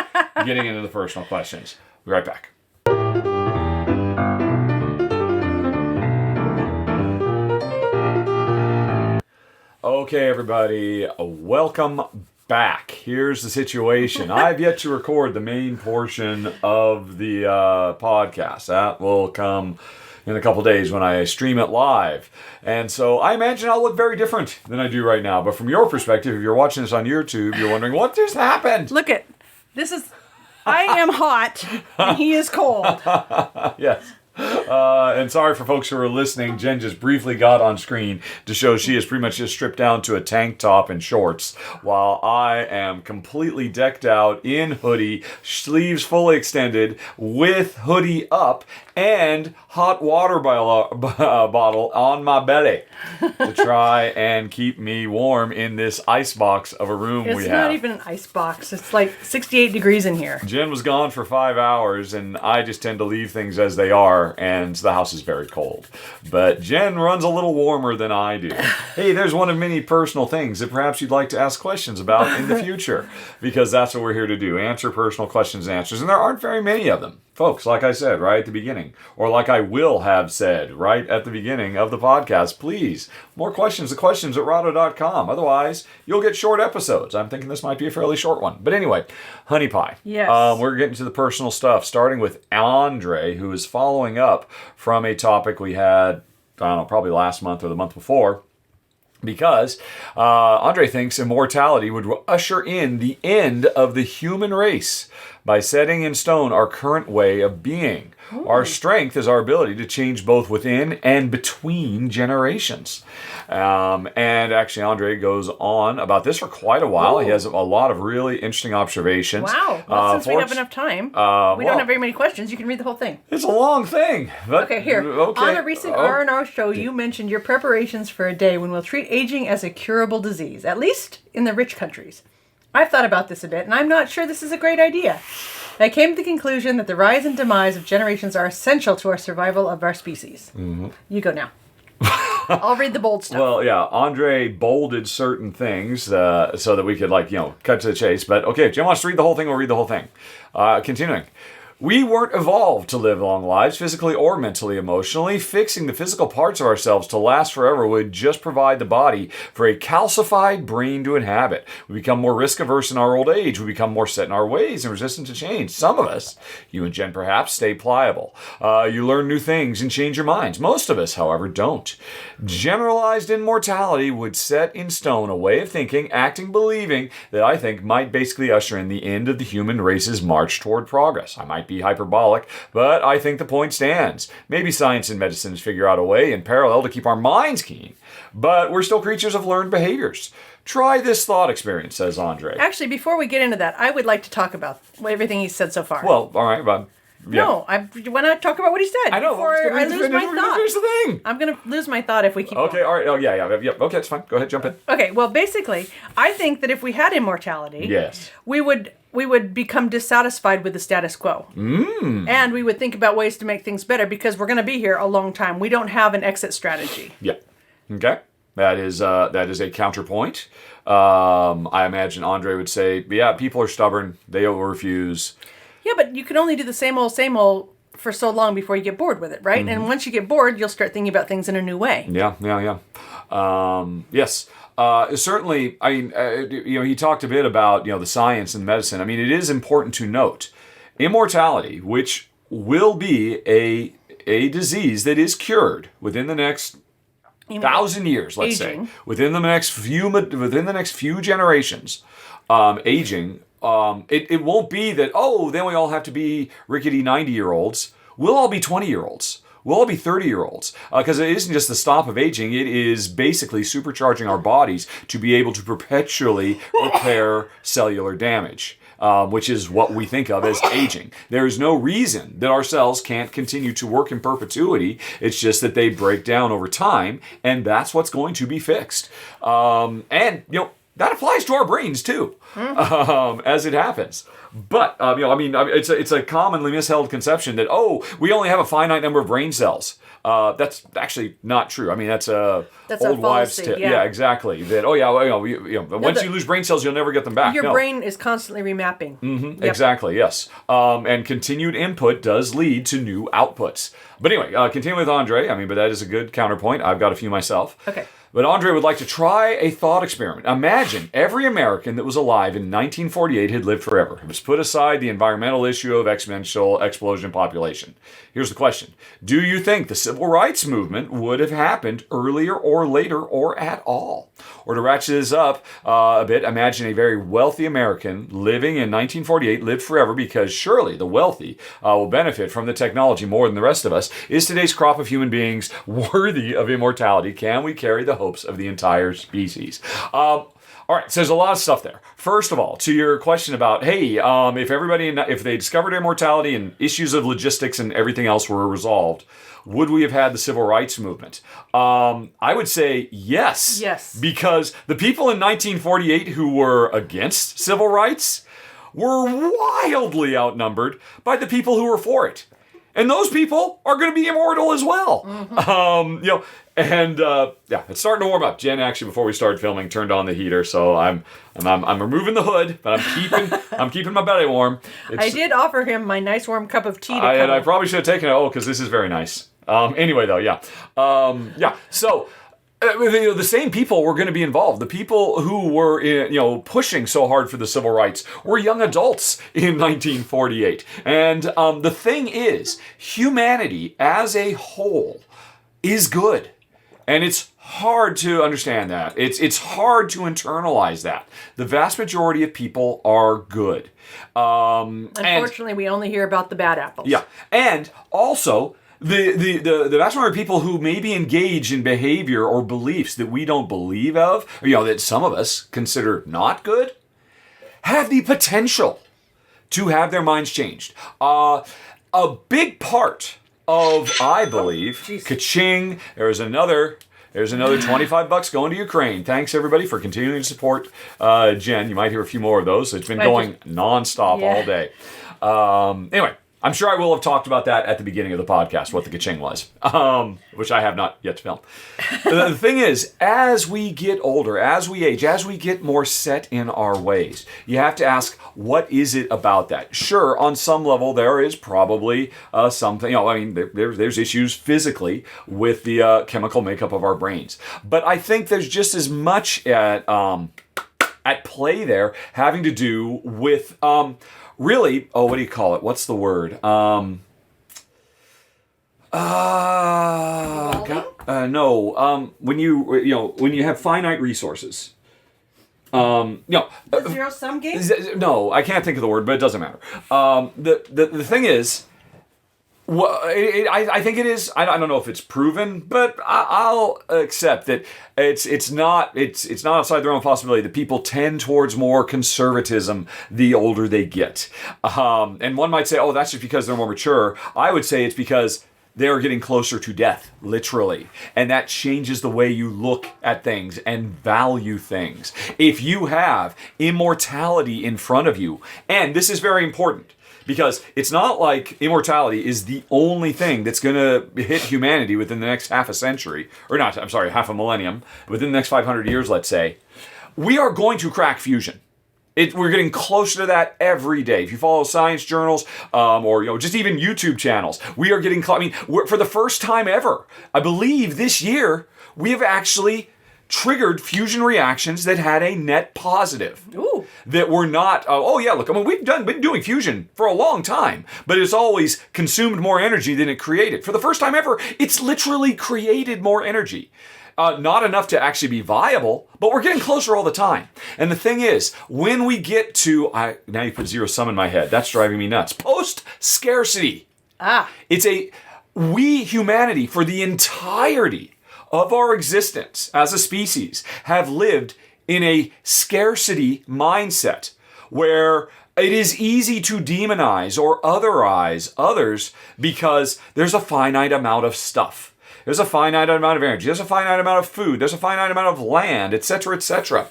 getting into the personal questions. Be right back. Okay, everybody, welcome back. Here's the situation. I've yet to record the main portion of the podcast. That will come in a couple days when I stream it live. And so I imagine I'll look very different than I do right now. But from your perspective, if you're watching this on YouTube, you're wondering, what just happened? Look at, I am hot and he is cold. Yes. And sorry for folks who are listening, Jen just briefly got on screen to show she is pretty much just stripped down to a tank top and shorts, while I am completely decked out in hoodie, sleeves fully extended, with hoodie up, and hot water bottle on my belly to try and keep me warm in this ice box of a room we have. It's not even an ice box. It's like 68 degrees in here. Jen was gone for 5 hours, and I just tend to leave things as they are, and the house is very cold. But Jen runs a little warmer than I do. Hey, there's one of many personal things that perhaps you'd like to ask questions about in the future, because that's what we're here to do, answer personal questions and answers, and there aren't very many of them. Folks, like I said right at the beginning, or like I will have said right at the beginning of the podcast, please, more questions, the questions at Rahdo.com. Otherwise, you'll get short episodes. I'm thinking this might be a fairly short one. But anyway, Honey Pie. Yes. We're getting to the personal stuff, starting with Andre, who is following up from a topic we had, I don't know, probably last month or the month before. Because Andre thinks immortality would usher in the end of the human race by setting in stone our current way of being. Ooh. Our strength is our ability to change both within and between generations. And actually, Andre goes on about this for quite a while. Ooh. He has a lot of really interesting observations. Wow. Well, since we don't have enough time, we don't have very many questions. You can read the whole thing. It's a long thing. But, okay, here. Okay. On a recent R&R show, you mentioned your preparations for a day when we'll treat aging as a curable disease, at least in the rich countries. I've thought about this a bit, and I'm not sure this is a great idea. I came to the conclusion that the rise and demise of generations are essential to our survival of our species. Mm-hmm. You go now. I'll read the bold stuff. Well, yeah, Andre bolded certain things so that we could, cut to the chase. But, okay, if Jim wants to read the whole thing, we'll read the whole thing. Continuing. We weren't evolved to live long lives, physically or mentally, emotionally. Fixing the physical parts of ourselves to last forever would just provide the body for a calcified brain to inhabit. We become more risk-averse in our old age. We become more set in our ways and resistant to change. Some of us, you and Jen perhaps, stay pliable. You learn new things and change your minds. Most of us, however, don't. Generalized immortality would set in stone a way of thinking, acting, believing that I think might basically usher in the end of the human race's march toward progress. I might be hyperbolic, but I think the point stands. Maybe science and medicine figure out a way in parallel to keep our minds keen, but we're still creatures of learned behaviors. Try this thought experience, says Andre. Actually, before we get into that, I would like to talk about everything he said so far. Well, all right, but... Yeah. No, I want to talk about what he said. I know. Before I lose my thought. Here's the thing. I'm going to lose my thought if we keep Okay, going. all right. Oh, yeah. Okay, it's fine. Go ahead, jump in. Okay, well, basically, I think that if we had immortality, yes, we would become dissatisfied with the status quo. And we would think about ways to make things better because we're going to be here a long time. We don't have an exit strategy. Yeah. Okay. That is a counterpoint. I imagine Andre would say, yeah, people are stubborn. They will refuse. Yeah, but you can only do the same old for so long before you get bored with it, right? Mm-hmm. And once you get bored, you'll start thinking about things in a new way. Yeah. Yes. Certainly, I mean, he talked a bit about, the science and medicine. I mean, it is important to note immortality, which will be a disease that is cured within the next 1,000 years, let's say, within the next few generations, aging. It won't be that, then we all have to be rickety 90-year-olds. We'll all be 20-year-olds. We'll all be 30-year-olds. Because it isn't just the stop of aging. It is basically supercharging our bodies to be able to perpetually repair cellular damage. Which is what we think of as aging. There is no reason that our cells can't continue to work in perpetuity. It's just that they break down over time, and that's what's going to be fixed. That applies to our brains too, as it happens. But it's a commonly misheld conception that we only have a finite number of brain cells. That's actually not true. I mean, that's old wives' tale. Yeah, exactly. That once you lose brain cells, you'll never get them back. Your brain is constantly remapping. Mm-hmm, yep. Exactly. Yes. And continued input does lead to new outputs. But anyway, continue with Andre. But that is a good counterpoint. I've got a few myself. Okay. But Andre would like to try a thought experiment. Imagine every American that was alive in 1948 had lived forever. It was put aside the environmental issue of exponential explosion in population. Here's the question. Do you think the civil rights movement would have happened earlier or later or at all? Or to ratchet this up a bit, imagine a very wealthy American living in 1948 lived forever because surely the wealthy will benefit from the technology more than the rest of us. Is today's crop of human beings worthy of immortality? Can we carry the hopes of the entire species? All right, so there's a lot of stuff there. First of all, to your question about, if they discovered immortality and issues of logistics and everything else were resolved, would we have had the civil rights movement? I would say yes. Yes. Because the people in 1948 who were against civil rights were wildly outnumbered by the people who were for it. And those people are going to be immortal as well. Mm-hmm. It's starting to warm up. Jen actually, before we started filming, turned on the heater, so I'm removing the hood, but I'm keeping my belly warm. I did offer him my nice warm cup of tea. And I probably should have taken it. Because this is very nice. Anyway, though, yeah. So. The same people were going to be involved. The people who were, pushing so hard for the civil rights were young adults in 1948. And the thing is, humanity as a whole is good. And it's hard to understand that. It's hard to internalize that. The vast majority of people are good. Unfortunately, we only hear about the bad apples. Yeah. And also, the vast majority of people who maybe engage in behavior or beliefs that we don't believe of, that some of us consider not good, have the potential to have their minds changed. A big part of, I believe, ka-ching, there's another $25 going to Ukraine. Thanks, everybody, for continuing to support Jen. You might hear a few more of those. It's been going nonstop all day. Anyway. I'm sure I will have talked about that at the beginning of the podcast, what the ka-ching was, which I have not yet to film. The thing is, as we get older, as we age, as we get more set in our ways, you have to ask, what is it about that? Sure, on some level, there is probably something, there's issues physically with the chemical makeup of our brains. But I think there's just as much at play there having to do with... really, what do you call it? What's the word? No. When you have finite resources. The zero-sum game? No, I can't think of the word, but it doesn't matter. The thing is, I think it is. I don't know if it's proven, but I'll accept that it's not outside the realm of possibility that people tend towards more conservatism the older they get. And one might say, that's just because they're more mature. I would say it's because they're getting closer to death, literally. And that changes the way you look at things and value things. If you have immortality in front of you, and this is very important, Because it's not like immortality is the only thing that's going to hit humanity within the next half a millennium, within the next 500 years, let's say. We are going to crack fusion. We're getting closer to that every day. If you follow science journals or just even YouTube channels, we are getting close. I mean, for the first time ever, I believe this year, we have actually triggered fusion reactions that had a net positive. Ooh. That were not, we've been doing fusion for a long time, but it's always consumed more energy than it created. For the first time ever, it's literally created more energy. Not enough to actually be viable, but we're getting closer all the time. And the thing is, when we get to, now you put zero sum in my head, that's driving me nuts. Post-scarcity. It's we, humanity, for the entirety of our existence as a species, have lived in a scarcity mindset where it is easy to demonize or otherize others because there's a finite amount of stuff. There's a finite amount of energy. There's a finite amount of food. There's a finite amount of land, etc., etc.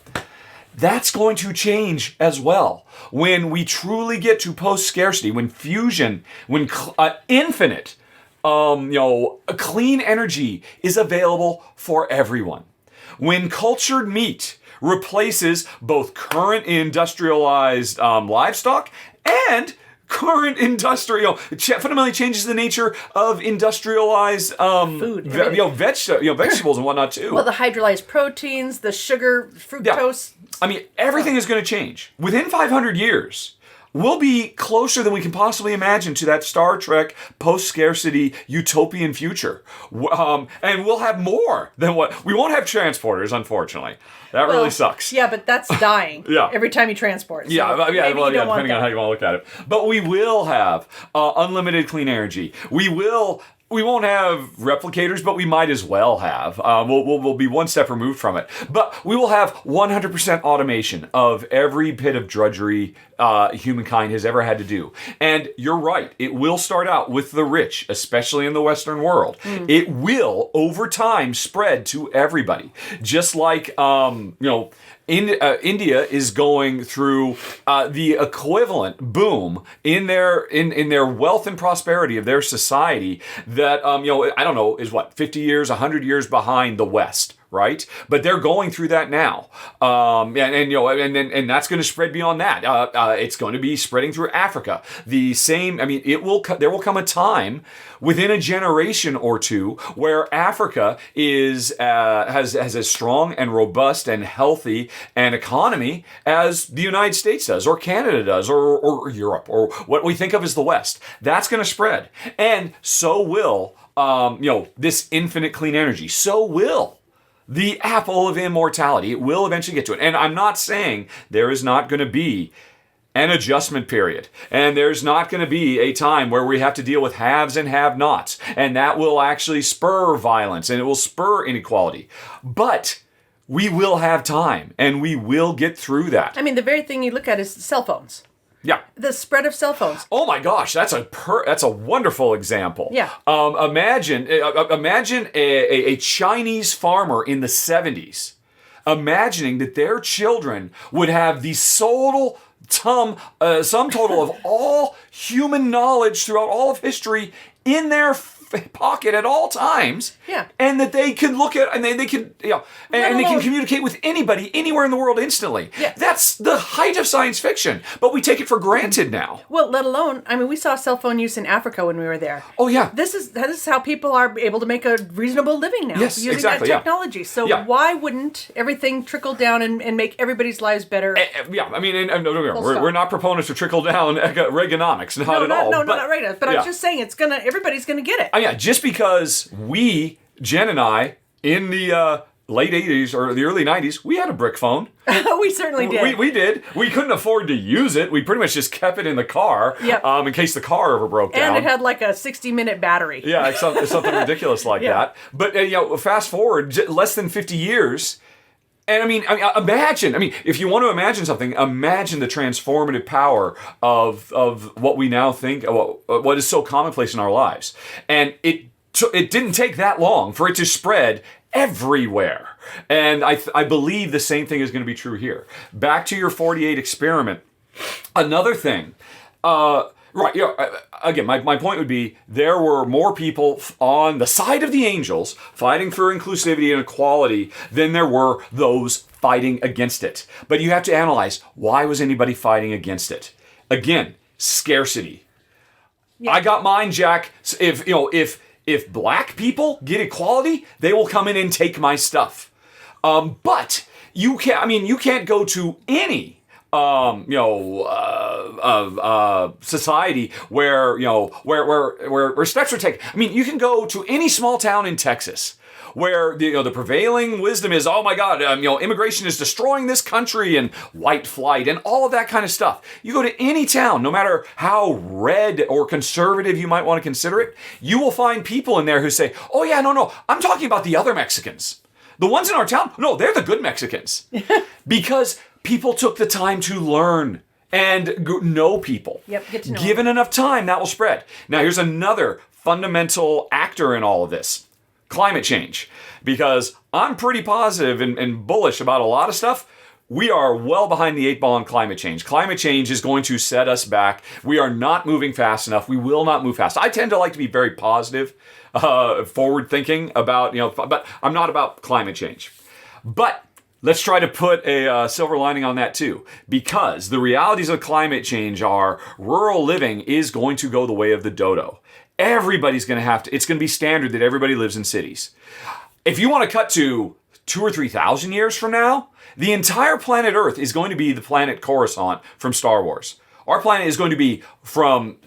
That's going to change as well. When we truly get to post-scarcity, when fusion, when infinite, clean energy is available for everyone. When cultured meat replaces both current industrialized livestock and current industrial, fundamentally changes the nature of industrialized food, vegetables and whatnot too. Well, the hydrolyzed proteins, the sugar, fructose. Yeah. I mean, everything is going to change. Within 500 years, we'll be closer than we can possibly imagine to that Star Trek post-scarcity utopian future. And we'll have more than we won't have transporters, unfortunately. That really sucks. Yeah, but that's dying every time you transport. So depending on how you want to look at it. But we will have unlimited clean energy. We won't have replicators, but we might as well have. We'll be one step removed from it. But we will have 100% automation of every bit of drudgery humankind has ever had to do. And you're right, it will start out with the rich, especially in the Western world. It will, over time, spread to everybody. Just like, India is going through the equivalent boom in their wealth and prosperity of their society that is 50 years, 100 years behind the West, right? But they're going through that now, and that's going to spread beyond that. It's going to be spreading through Africa. The same. I mean, there will come a time within a generation or two where Africa has as strong and robust and healthy an economy as the United States does, or Canada does, or Europe, or what we think of as the West. That's going to spread, and so will this infinite clean energy. So will the apple of immortality. It will eventually get to it. And I'm not saying there is not going to be an adjustment period. And there's not going to be a time where we have to deal with haves and have-nots. And that will actually spur violence and it will spur inequality. But we will have time and we will get through that. I mean, the very thing you look at is cell phones. Yeah. The spread of cell phones. Oh my gosh, that's a wonderful example. Yeah. Imagine a Chinese farmer in the 70s imagining that their children would have the sum total of all human knowledge throughout all of history in their pocket at all times. Yeah. And that they can look at and they can and they can communicate with anybody anywhere in the world instantly. Yeah. That's the height of science fiction, but we take it for granted now. Well, let alone, I mean, we saw cell phone use in Africa when we were there. Oh yeah. This is how people are able to make a reasonable living now. Yes, using exactly, that technology. So why wouldn't everything trickle down and make everybody's lives better? I mean, we're not proponents of trickle down Reaganomics, not at all. No, not Reagan. But I'm just saying everybody's gonna get it. Just because we, Jen and I, in the late 80s or the early 90s, we had a brick phone. We certainly did. We did. We couldn't afford to use it. We pretty much just kept it in the car in case the car ever broke down. And it had like a 60-minute battery. Yeah, it's something ridiculous like that. But fast forward less than 50 years. And imagine, if you want to imagine something, imagine the transformative power of what we now think, what is so commonplace in our lives. And it didn't take that long for it to spread everywhere. And I believe the same thing is going to be true here. Back to your 48 experiment. Another thing, Right. Again, my point would be there were more people on the side of the angels fighting for inclusivity and equality than there were those fighting against it. But you have to analyze, why was anybody fighting against it? Again, scarcity. Yeah. I got mine, Jack. If black people get equality, they will come in and take my stuff. But you can't go to any society where steps are taken. I mean, you can go to any small town in Texas where the prevailing wisdom is, oh my God, immigration is destroying this country and white flight and all of that kind of stuff. You go to any town, no matter how red or conservative you might want to consider it, you will find people in there who say, oh yeah, no, I'm talking about the other Mexicans. The ones in our town, no, they're the good Mexicans. Because people took the time to learn and know people. Yep, get to know Given enough time, that will spread. Now, here's another fundamental actor in all of this. Climate change. Because I'm pretty positive and bullish about a lot of stuff. We are well behind the 8 ball on climate change. Climate change is going to set us back. We are not moving fast enough. We will not move fast. I tend to like to be very positive, forward thinking about, but I'm not about climate change. But let's try to put a silver lining on that too, because the realities of climate change are rural living is going to go the way of the dodo. Everybody's going to have to, it's going to be standard that everybody lives in cities. If you want to cut to 2,000 or 3,000 years from now, the entire planet Earth is going to be the planet Coruscant from Star Wars. Our planet is going to be from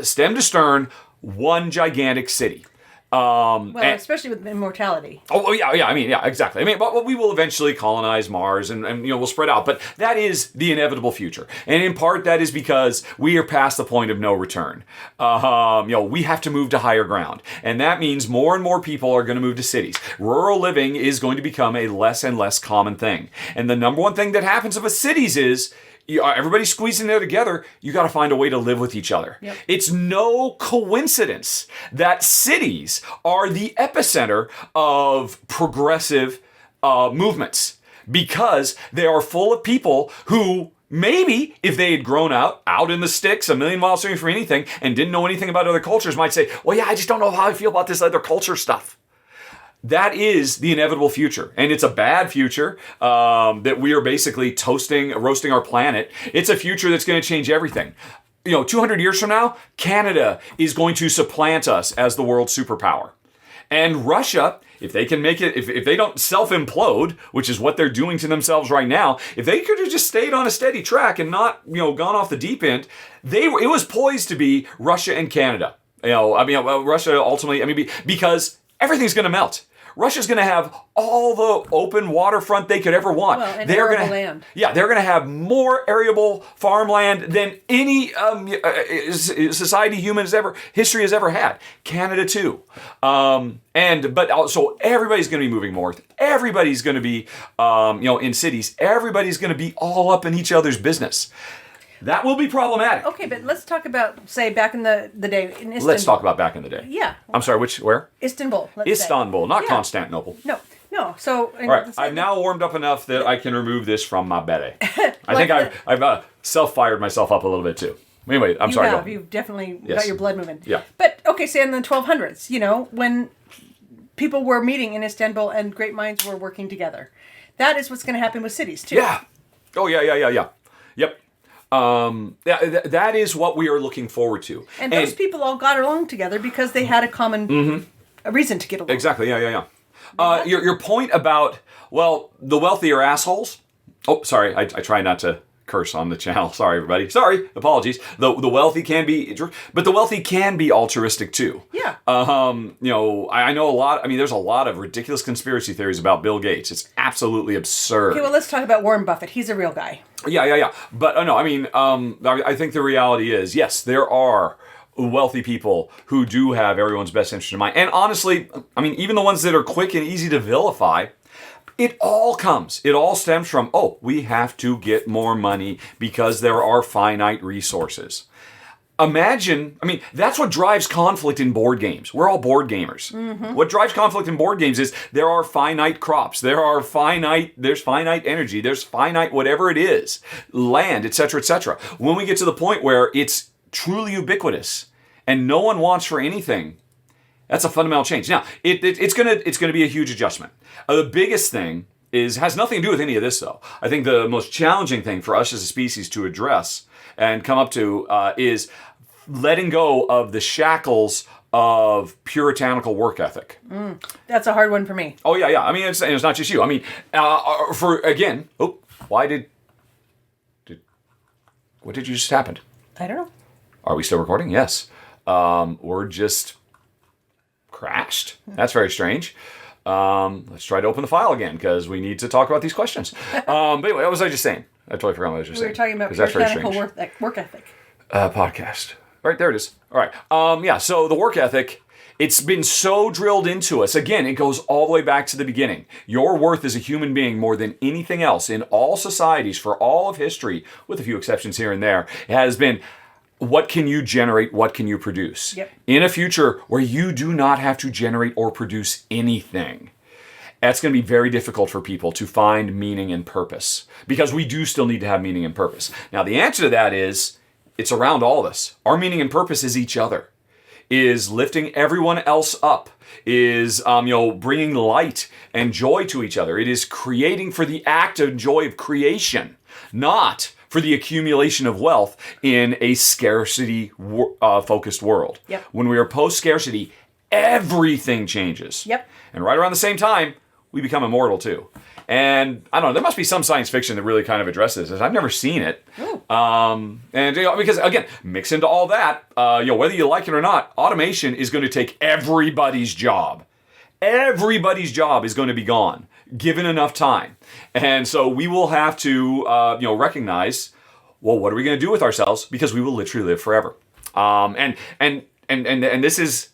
stem to stern, one gigantic city. Especially with immortality. Exactly. But we will eventually colonize Mars and we'll spread out. But that is the inevitable future. And in part, that is because we are past the point of no return. We have to move to higher ground. And that means more and more people are going to move to cities. Rural living is going to become a less and less common thing. And the number one thing that happens with cities is everybody's squeezing there together. You got to find a way to live with each other. Yep. It's no coincidence that cities are the epicenter of progressive movements, because they are full of people who maybe, if they had grown out in the sticks, a million miles away from anything, and didn't know anything about other cultures, might say, well, yeah, I just don't know how I feel about this other culture stuff. That is the inevitable future. And it's a bad future that we are basically roasting our planet. It's a future that's going to change everything. 200 years from now, Canada is going to supplant us as the world superpower. And Russia, if they can make it, if they don't self-implode, which is what they're doing to themselves right now, if they could have just stayed on a steady track and not, gone off the deep end, it was poised to be Russia and Canada. Russia ultimately, because everything's going to melt. Russia's going to have all the open waterfront they could ever want. Well, and arable land. Yeah, they're going to have more arable farmland than any society history has ever had. Canada too. So everybody's going to be moving north. Everybody's going to be, in cities. Everybody's going to be all up in each other's business. That will be problematic. Okay, but let's talk about, say, back in the day in Istanbul. Let's talk about back in the day. Yeah. I'm sorry, where? Istanbul, Istanbul, not Constantinople. No. So, all right, I've now warmed up enough that I can remove this from my belly. I think I've self-fired myself up a little bit too. Anyway, I'm sorry. You've definitely got your blood moving. Yeah. But, okay, say in the 1200s, when people were meeting in Istanbul and great minds were working together. That is what's going to happen with cities too. Yeah. Oh, yeah. Yep. That is what we are looking forward to. And those people all got along together because they had a common a reason to get along. Exactly, yeah. Your point about, the wealthy are assholes. Oh, sorry, I try not to curse on the channel. Sorry, everybody. Sorry, apologies. The wealthy can be, but the wealthy can be altruistic too. Yeah. I know a lot. there's a lot of ridiculous conspiracy theories about Bill Gates. It's absolutely absurd. Okay, well, let's talk about Warren Buffett. He's a real guy. Yeah. But I think the reality is, yes, there are wealthy people who do have everyone's best interest in mind. And honestly, even the ones that are quick and easy to vilify, it all stems from, we have to get more money because there are finite resources. Imagine, that's what drives conflict in board games. We're all board gamers. Mm-hmm. What drives conflict in board games is there are finite crops, there's finite energy, there's finite whatever it is, land, etc., etc. When we get to the point where it's truly ubiquitous and no one wants for anything, that's a fundamental change. Now, it's gonna be a huge adjustment. The biggest thing has nothing to do with any of this, though. I think the most challenging thing for us as a species to address and come up to is letting go of the shackles of puritanical work ethic. That's a hard one for me. Oh, yeah. I mean, it's not just you. I mean, what did you just happen? I don't know. Are we still recording? Yes. We're just crashed. That's very strange. Let's try to open the file again because we need to talk about these questions. But anyway, what was I just saying? I totally forgot what I was just saying. We were talking about puritanical work ethic. Podcast. Right, there it is. All right. So the work ethic, it's been so drilled into us. Again, it goes all the way back to the beginning. Your worth as a human being more than anything else in all societies for all of history, with a few exceptions here and there, has been what can you generate, what can you produce? Yep. In a future where you do not have to generate or produce anything, that's going to be very difficult for people to find meaning and purpose because we do still need to have meaning and purpose. Now, the answer to that is it's around all of us. Our meaning and purpose is each other, is lifting everyone else up, is bringing light and joy to each other. It is creating for the act of joy of creation, not for the accumulation of wealth in a scarcity focused world. Yep. When we are post-scarcity, everything changes. Yep. And right around the same time, we become immortal too. And I don't know, there must be some science fiction that really kind of addresses this. I've never seen it. Because again, mix into all that, whether you like it or not, automation is going to take everybody's job. Everybody's job is going to be gone, given enough time. And so we will have to, recognize, well, what are we going to do with ourselves? Because we will literally live forever. And this is,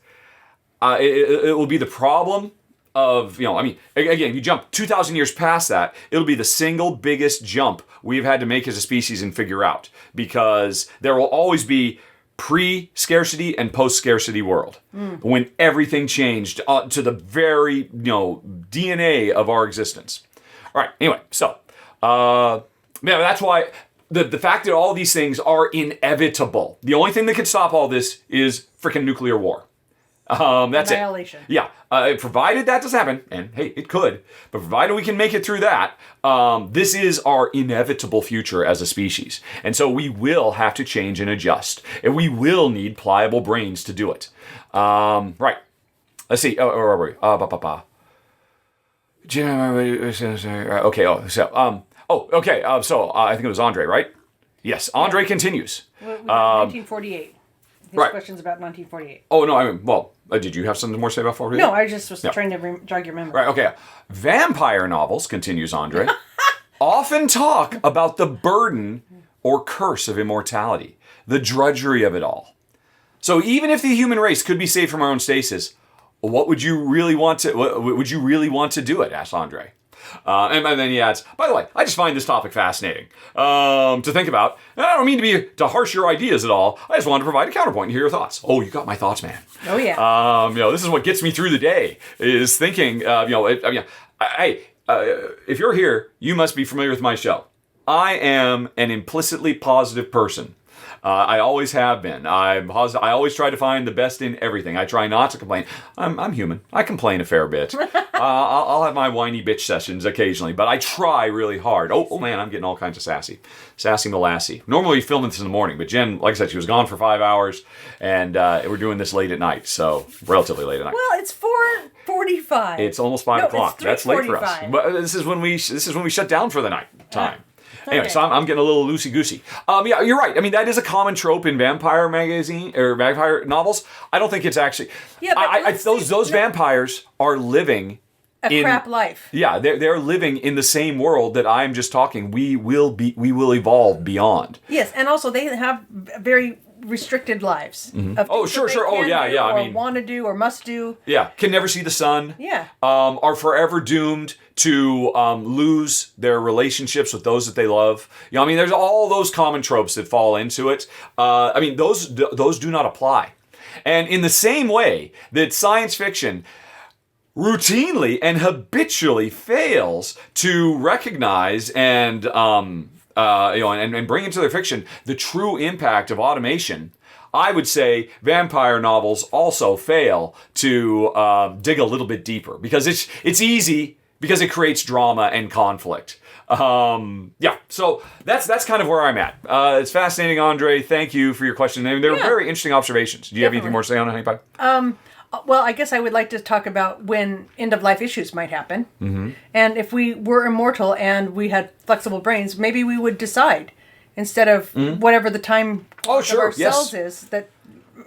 it will be the problem of, again, you jump 2,000 years past that, it'll be the single biggest jump we've had to make as a species and figure out. Because there will always be pre-scarcity and post-scarcity world when everything changed to the very, DNA of our existence. All right, anyway, so, that's why the fact that all these things are inevitable. The only thing that can stop all this is freaking nuclear war. That's Annihilation. It. Yeah. Provided that does happen, and hey, it could, but provided we can make it through that, this is our inevitable future as a species. And so we will have to change and adjust. And we will need pliable brains to do it. Right. Let's see. Where are we? Okay. So I think it was Andre, right? Yes. Andre continues. 1948. His right. question's about 1948. Oh, no, did you have something more to say about 48? No, I just was trying to jog your memory. Right, okay. Vampire novels, continues Andre, often talk about the burden or curse of immortality, the drudgery of it all. So even if the human race could be saved from our own stasis, would you really want to do it, asked Andre. And then he adds, by the way, I just find this topic fascinating to think about. And I don't mean to harsh your ideas at all. I just wanted to provide a counterpoint and hear your thoughts. Oh, you got my thoughts, man. Oh, yeah. This is what gets me through the day, is thinking, if you're here, you must be familiar with my show. I am an implicitly positive person. I always have been. I always try to find the best in everything. I try not to complain. I'm human. I complain a fair bit. I'll have my whiny bitch sessions occasionally, but I try really hard. Oh man, I'm getting all kinds of sassy. Sassy Molassy. Normally we film this in the morning, but Jen, like I said, she was gone for 5 hours, and we're doing this late at night, so relatively late at night. Well, it's 4:45. It's almost 5 o'clock. It's That's late for us. But this is when we shut down for the night time. Anyway, Okay. so I'm getting a little loosey-goosey. Yeah, you're right. I mean, that is a common trope in vampire magazine or vampire novels. I don't think it's actually. Yeah, but those vampires are living a crap life. Yeah, they're living in the same world that I'm just talking. We will evolve beyond. Yes, and also they have very restricted lives. Mm-hmm. Of things sure. that they Oh, can yeah, do yeah. Or I mean, want to do or must do. Yeah, can never see the sun. Yeah. Are forever doomed to lose their relationships with those that they love. I mean, there's all those common tropes that fall into it. I mean, those do not apply. And in the same way that science fiction routinely and habitually fails to recognize and bring into their fiction the true impact of automation. I would say vampire novels also fail to dig a little bit deeper because it's easy because it creates drama and conflict. So that's kind of where I'm at. It's fascinating, Andre. Thank you for your question. They were very interesting observations. Do you have anything more to say on it, Honey Pie? Well, I guess I would like to talk about when end-of-life issues might happen. Mm-hmm. And if we were immortal and we had flexible brains, maybe we would decide instead of whatever the time of our cells is that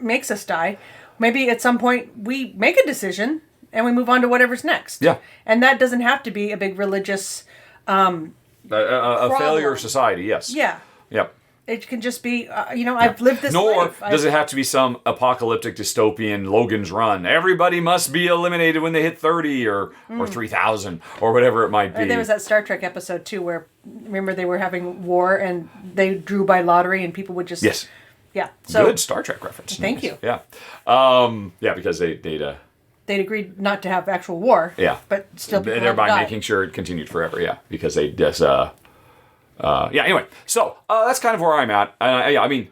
makes us die. Maybe at some point we make a decision and we move on to whatever's next. Yeah. And that doesn't have to be a big religious a failure of society, yes. Yeah. Yep. It can just be, I've lived this life. Nor does it have to be some apocalyptic dystopian Logan's Run. Everybody must be eliminated when they hit 30 or 3,000 or whatever it might be. There was that Star Trek episode, too, where, remember, they were having war and they drew by lottery and people would just... Yes. Yeah. So, good Star Trek reference. Thank you. Yeah. Because they'd agreed not to have actual war. Yeah. But still people thereby making sure it continued forever, yeah. Because they just... anyway, so that's kind of where I'm at. I mean,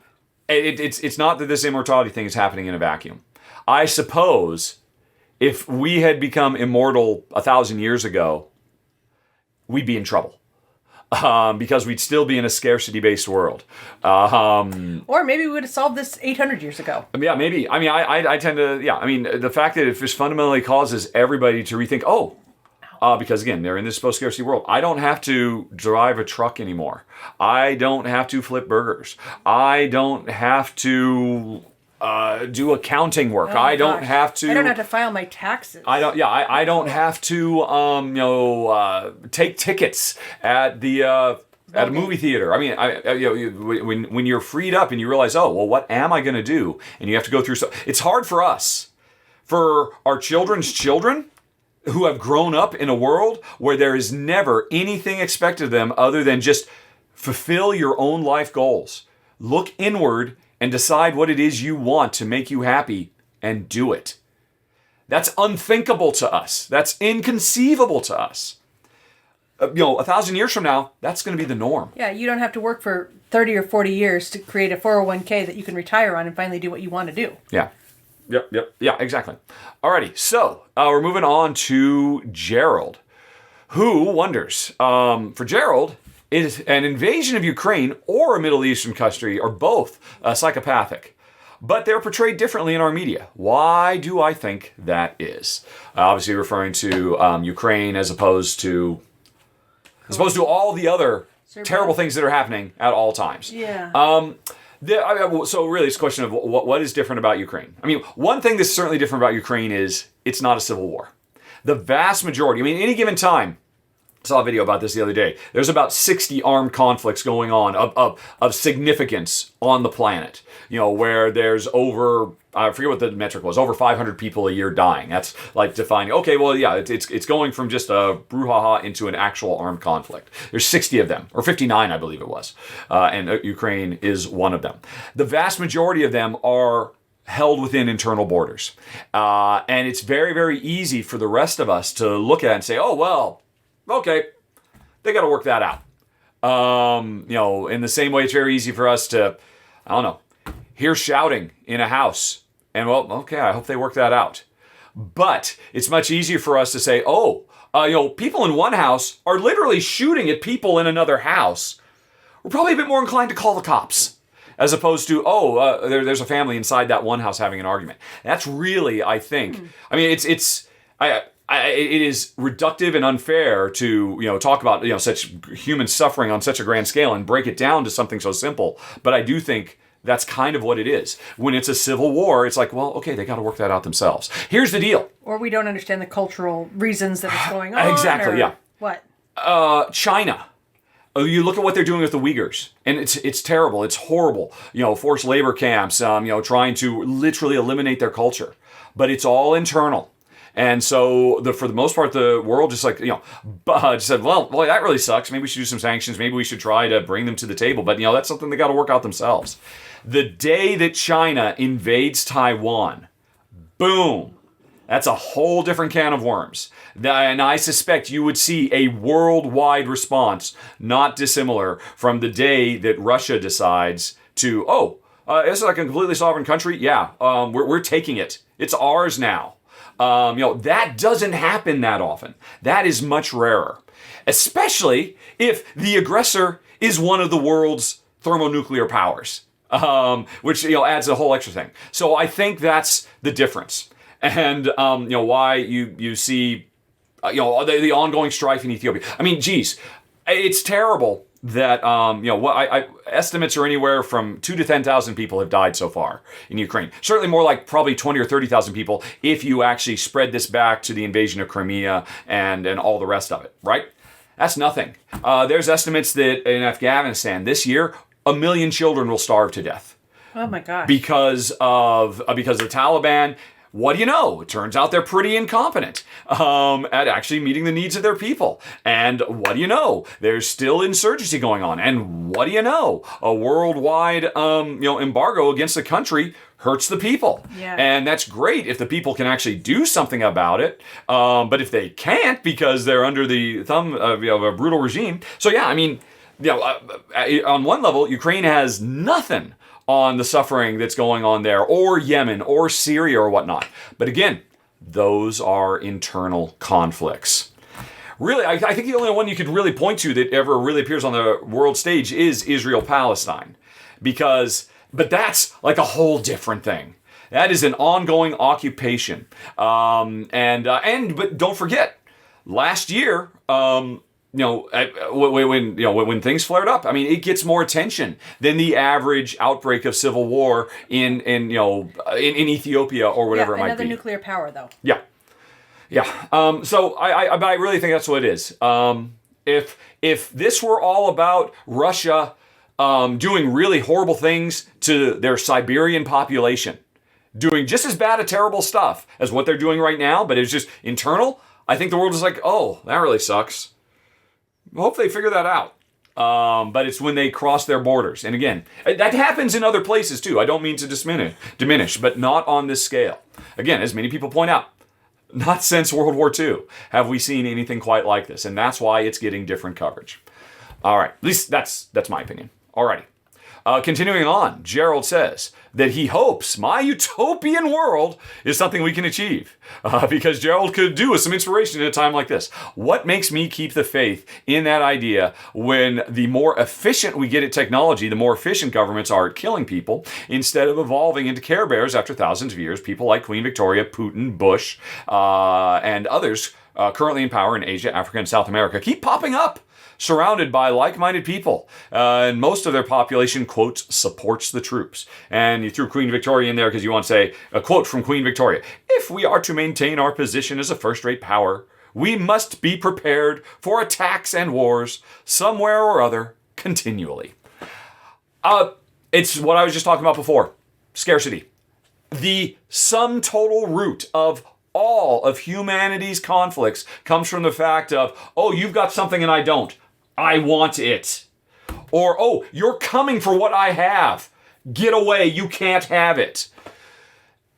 it's not that this immortality thing is happening in a vacuum. I suppose if we had become immortal 1,000 years ago, we'd be in trouble. Because we'd still be in a scarcity-based world. Or maybe we would have solved this 800 years ago. Yeah, maybe. I mean, I tend to, the fact that it just fundamentally causes everybody to rethink, because again, they're in this post-scarcity world. I don't have to drive a truck anymore. I don't have to flip burgers. I don't have to do accounting work. I don't have to file my taxes. I don't have to take tickets at the at a movie theater. I mean, when you're freed up and you realize, what am I going to do? And you have to go through it's hard for us. For our children's children who have grown up in a world where there is never anything expected of them other than just fulfill your own life goals. Look inward and decide what it is you want to make you happy and do it. That's unthinkable to us. That's inconceivable to us. 1,000 years from now, that's going to be the norm. Yeah, you don't have to work for 30 or 40 years to create a 401k that you can retire on and finally do what you want to do. Yeah. Yep. Yeah, exactly. Alrighty, so we're moving on to Gerald, who wonders, for Gerald, is an invasion of Ukraine or a Middle Eastern country are both psychopathic, but they're portrayed differently in our media. Why do I think that is? Obviously referring to Ukraine as opposed to all the other terrible things that are happening at all times. Yeah. So really, it's a question of what is different about Ukraine. I mean, one thing that's certainly different about Ukraine is it's not a civil war. The vast majority, any given time, I saw a video about this the other day. There's about 60 armed conflicts going on of significance on the planet. Where there's over, I forget what the metric was, over 500 people a year dying. That's like defining, it's going from just a brouhaha into an actual armed conflict. There's 60 of them, or 59, I believe it was. And Ukraine is one of them. The vast majority of them are held within internal borders. And it's very, very easy for the rest of us to look at it and say, okay, they got to work that out. In the same way, it's very easy for us to, hear shouting in a house. And I hope they work that out. But it's much easier for us to say, people in one house are literally shooting at people in another house. We're probably a bit more inclined to call the cops. As opposed to, there's a family inside that one house having an argument. That's really, I think, it is reductive and unfair to, talk about, such human suffering on such a grand scale and break it down to something so simple. But I do think that's kind of what it is. When it's a civil war, it's like, they got to work that out themselves. Here's the deal. Or we don't understand the cultural reasons that it's going on. Exactly, yeah. What? China. You look at what they're doing with the Uyghurs, and it's terrible. It's horrible. Forced labor camps, trying to literally eliminate their culture. But it's all internal. And so, for the most part, the world just said, well, that really sucks. Maybe we should do some sanctions. Maybe we should try to bring them to the table. But, that's something they got to work out themselves. The day that China invades Taiwan, boom, that's a whole different can of worms. And I suspect you would see a worldwide response not dissimilar from the day that Russia decides to, it's like a completely sovereign country. Yeah, we're taking it. It's ours now. That doesn't happen that often. That is much rarer, especially if the aggressor is one of the world's thermonuclear powers, which adds a whole extra thing. So I think that's the difference, and why you see the ongoing strife in Ethiopia. I mean, geez, it's terrible that estimates are anywhere from 2,000 to 10,000 people have died so far in Ukraine. Certainly more like probably 20 or 30,000 people if you actually spread this back to the invasion of Crimea and all the rest of it, right? That's nothing. There's estimates that in Afghanistan this year, 1 million children will starve to death. Oh my gosh. Because of the Taliban. What do you know? It turns out they're pretty incompetent at actually meeting the needs of their people. And what do you know? There's still insurgency going on. And what do you know? A worldwide embargo against the country hurts the people. Yeah. And that's great if the people can actually do something about it. But if they can't because they're under the thumb of a brutal regime. So yeah, I mean, on one level, Ukraine has nothing on the suffering that's going on there, or Yemen, or Syria, or whatnot. But again, those are internal conflicts. Really, I think the only one you could really point to that ever really appears on the world stage is Israel-Palestine. But that's like a whole different thing. That is an ongoing occupation. But don't forget, last year, when things flared up, I mean, it gets more attention than the average outbreak of civil war in Ethiopia or whatever it might be. Another nuclear power, though. Yeah. So I really think that's what it is. If this were all about Russia doing really horrible things to their Siberian population, doing just as bad a terrible stuff as what they're doing right now, but it's just internal, I think the world is like, oh, that really sucks. Hope they figure that out. But it's when they cross their borders. And again, that happens in other places too. I don't mean to diminish, but not on this scale. Again, as many people point out, not since World War II have we seen anything quite like this. And that's why it's getting different coverage. All right. At least that's my opinion. Alrighty. Continuing on, Gerald says that he hopes my utopian world is something we can achieve. Because Gerald could do with some inspiration at a time like this. What makes me keep the faith in that idea when the more efficient we get at technology, the more efficient governments are at killing people, instead of evolving into Care Bears after thousands of years, people like Queen Victoria, Putin, Bush, and others currently in power in Asia, Africa, and South America keep popping up, surrounded by like-minded people. And most of their population, quote, supports the troops. And you threw Queen Victoria in there because you want to say, a quote from Queen Victoria, if we are to maintain our position as a first-rate power, we must be prepared for attacks and wars, somewhere or other, continually. It's what I was just talking about before. Scarcity. The sum total root of all of humanity's conflicts comes from the fact of, oh, you've got something and I don't. I want it. Or, oh, you're coming for what I have. Get away, you can't have it.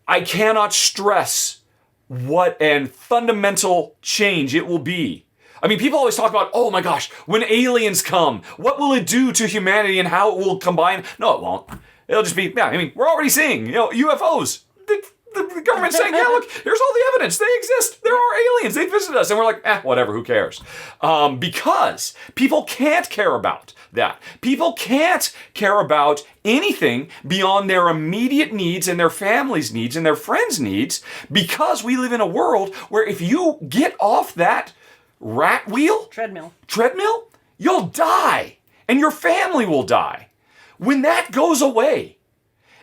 I cannot stress what an fundamental change it will be. I mean, people always talk about, oh my gosh, when aliens come, what will it do to humanity and how it will combine? No, it won't. It'll just be, we're already seeing, UFOs. The government's saying, yeah, look, here's all the evidence. They exist. There are aliens. They visit us. And we're like, whatever, who cares? Because people can't care about that. People can't care about anything beyond their immediate needs and their family's needs and their friends' needs, because we live in a world where if you get off that treadmill, you'll die. And your family will die. When that goes away,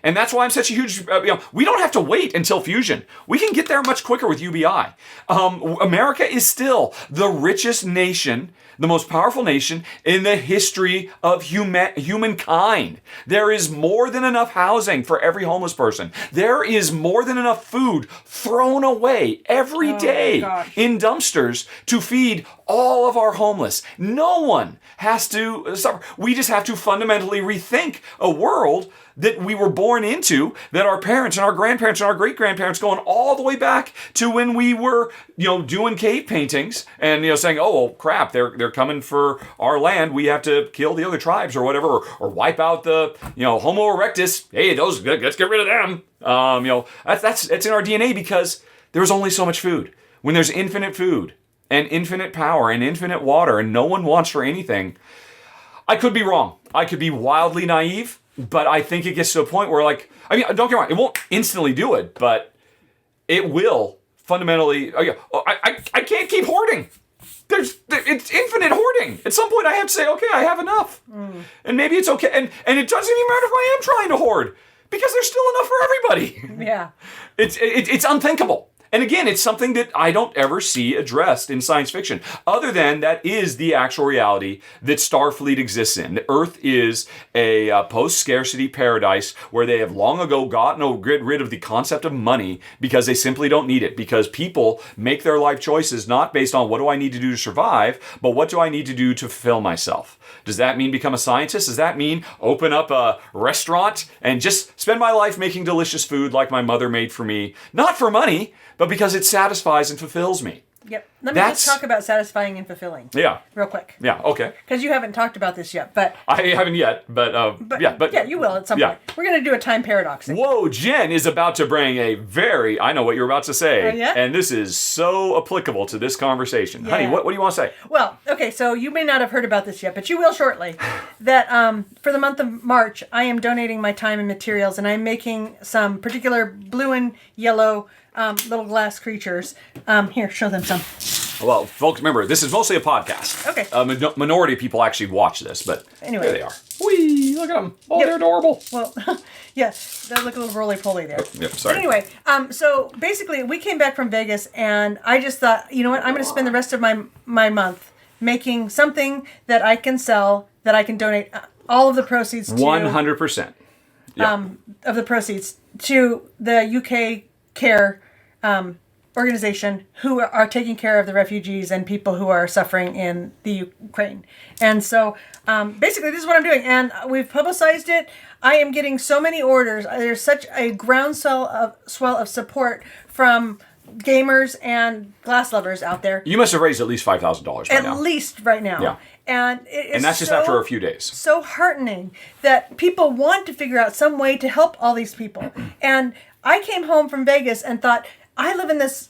and that's why I'm such a huge, we don't have to wait until fusion. We can get there much quicker with UBI. America is still the richest nation, the most powerful nation in the history of humankind. There is more than enough housing for every homeless person. There is more than enough food thrown away every day in dumpsters to feed all of our homeless. No one has to suffer. We just have to fundamentally rethink a world that we were born into, that our parents and our grandparents and our great-grandparents, going all the way back to when we were, doing cave paintings and, saying, oh, well, crap, they're coming for our land. We have to kill the other tribes or whatever, or wipe out the, Homo erectus. Hey, let's get rid of them. It's in our DNA because there's only so much food. When there's infinite food and infinite power and infinite water and no one wants for anything, I could be wrong. I could be wildly naive. But I think it gets to a point where, don't get me wrong, it won't instantly do it, but it will fundamentally. I can't keep hoarding. It's infinite hoarding. At some point, I have to say, okay, I have enough, and maybe it's okay. And it doesn't even matter if I am trying to hoard because there's still enough for everybody. Yeah, it's unthinkable. And again, it's something that I don't ever see addressed in science fiction, other than that is the actual reality that Starfleet exists in. The Earth is a post-scarcity paradise where they have long ago gotten rid of the concept of money because they simply don't need it, because people make their life choices not based on what do I need to do to survive, but what do I need to do to fulfill myself. Does that mean become a scientist? Does that mean open up a restaurant and just spend my life making delicious food like my mother made for me? Not for money, but because it satisfies and fulfills me. Yep. Let me just talk about satisfying and fulfilling. Yeah. Real quick. Yeah, okay. Because you haven't talked about this yet, but... I haven't yet, but yeah, you will at some point. We're going to do a time paradox thing. Whoa, Jen is about to bring I know what you're about to say. Oh, yeah? And this is so applicable to this conversation. Yeah. Honey, what do you want to say? Well, okay, so you may not have heard about this yet, but you will shortly. That for the month of March, I am donating my time and materials, and I'm making some particular blue and yellow little glass creatures. Here, show them some. Well, folks, remember, this is mostly a podcast. Okay. A minority of people actually watch this, but anyway, there they are. Whee! Look at them. Oh, They're adorable. Well, yeah, they look a little roly-poly there. Yep, sorry. But anyway, so basically, we came back from Vegas, and I just thought, you know what, I'm going to spend the rest of my month making something that I can sell, that I can donate all of the proceeds to. 100%. Yeah. Of the proceeds to the UK Care organization who are taking care of the refugees and people who are suffering in the Ukraine. And so basically this is what I'm doing, and we've publicized it. I am getting so many orders. There's such a groundswell of support from gamers and glass lovers out there. You must have raised at least $5,000 right now. At least right now. Yeah. And that's just after a few days. So heartening that people want to figure out some way to help all these people. And I came home from Vegas and thought, I live in this,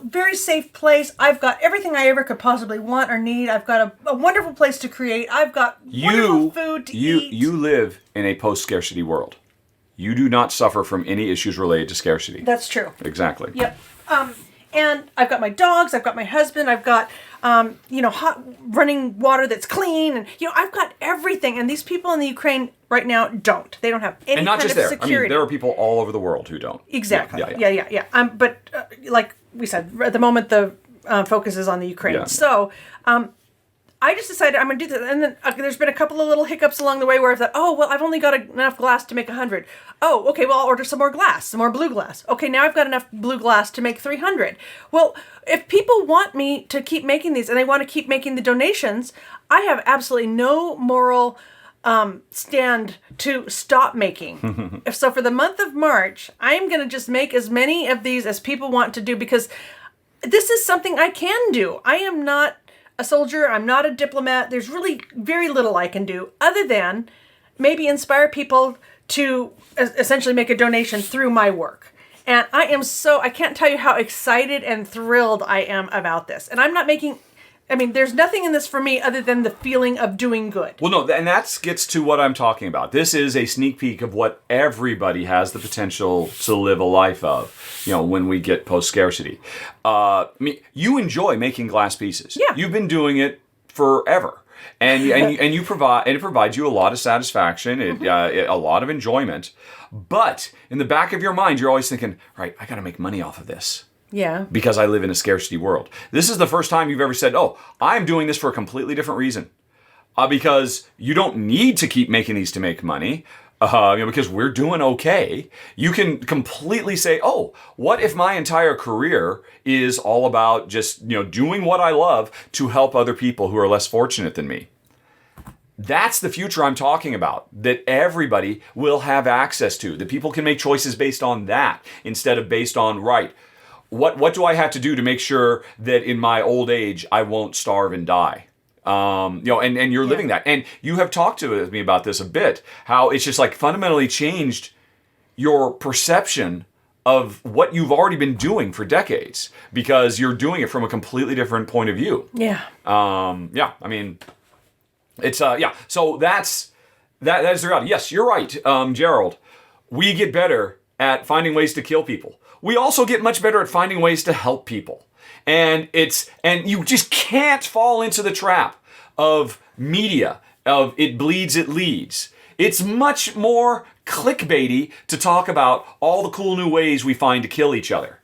very safe place. I've got everything I ever could possibly want or need. I've got a wonderful place to create. I've got wonderful food to eat. You live in a post-scarcity world. You do not suffer from any issues related to scarcity. That's true. Exactly. Yep. And I've got my dogs. I've got my husband. I've got, hot running water that's clean. And, I've got everything. And these people in the Ukraine right now don't. They don't have any kind of security. I mean, there are people all over the world who don't. Exactly. Yeah. But like we said, at the moment, the focus is on the Ukraine. Yeah. So I just decided I'm going to do this. And then there's been a couple of little hiccups along the way where I thought, oh, well, I've only got enough glass to make 100. Oh, okay, well, I'll order some more glass, some more blue glass. Okay, now I've got enough blue glass to make 300. Well, if people want me to keep making these and they want to keep making the donations, I have absolutely no moral stand to stop making. So for the month of March, I'm going to just make as many of these as people want to do, because this is something I can do. I am not a soldier. I'm not a diplomat. There's really very little I can do other than maybe inspire people to essentially make a donation through my work. And I can't tell you how excited and thrilled I am about this. And I'm not making, there's nothing in this for me other than the feeling of doing good. Well, no, and that gets to what I'm talking about. This is a sneak peek of what everybody has the potential to live a life of, when we get post-scarcity. You enjoy making glass pieces. Yeah. You've been doing it forever. And it provides you a lot of satisfaction, a lot of enjoyment. But in the back of your mind, you're always thinking, right, I got to make money off of this. Yeah. Because I live in a scarcity world. This is the first time you've ever said, oh, I'm doing this for a completely different reason. Because you don't need to keep making these to make money. because we're doing okay. You can completely say, oh, what if my entire career is all about just, doing what I love to help other people who are less fortunate than me? That's the future I'm talking about, that everybody will have access to, that people can make choices based on that instead of based on, right, what do I have to do to make sure that in my old age I won't starve and die? And you're living that. And you have talked to me about this a bit, how it's just like fundamentally changed your perception of what you've already been doing for decades because you're doing it from a completely different point of view. Yeah. It's, So that is the reality. Yes, you're right, Gerald. We get better at finding ways to kill people. We also get much better at finding ways to help people. And you just can't fall into the trap of media, of it bleeds, it leads. It's much more clickbaity to talk about all the cool new ways we find to kill each other.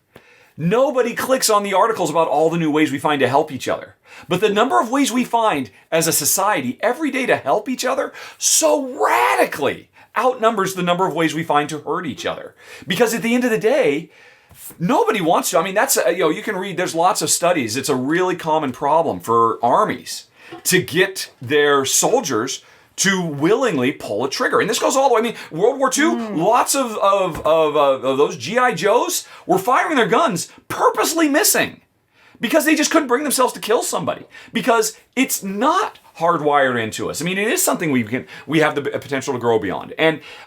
Nobody clicks on the articles about all the new ways we find to help each other. But the number of ways we find as a society every day to help each other so radically outnumbers the number of ways we find to hurt each other. Because at the end of the day, nobody wants to. I mean, that's, you can read, there's lots of studies. It's a really common problem for armies to get their soldiers to willingly pull a trigger. And this goes all the way. I mean, World War II, lots of those G.I. Joes were firing their guns purposely missing because they just couldn't bring themselves to kill somebody because it's not hardwired into us. I mean, it is something we have the potential to grow beyond.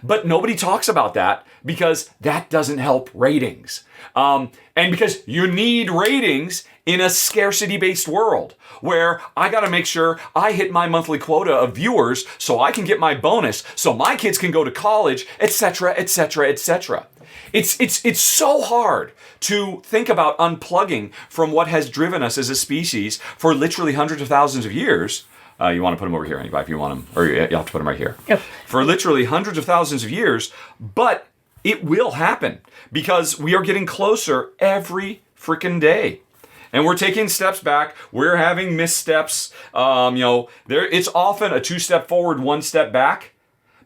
But nobody talks about that because that doesn't help ratings. And because you need ratings in a scarcity-based world where I got to make sure I hit my monthly quota of viewers so I can get my bonus so my kids can go to college, etc., etc., etc. It's so hard to think about unplugging from what has driven us as a species for literally hundreds of thousands of years. You want to put them over here, anybody, if you want them, or you have to put them right here. Yep. For literally hundreds of thousands of years, but it will happen because we are getting closer every freaking day. And we're taking steps back. We're having missteps. It's often a 2-step forward, 1 step back.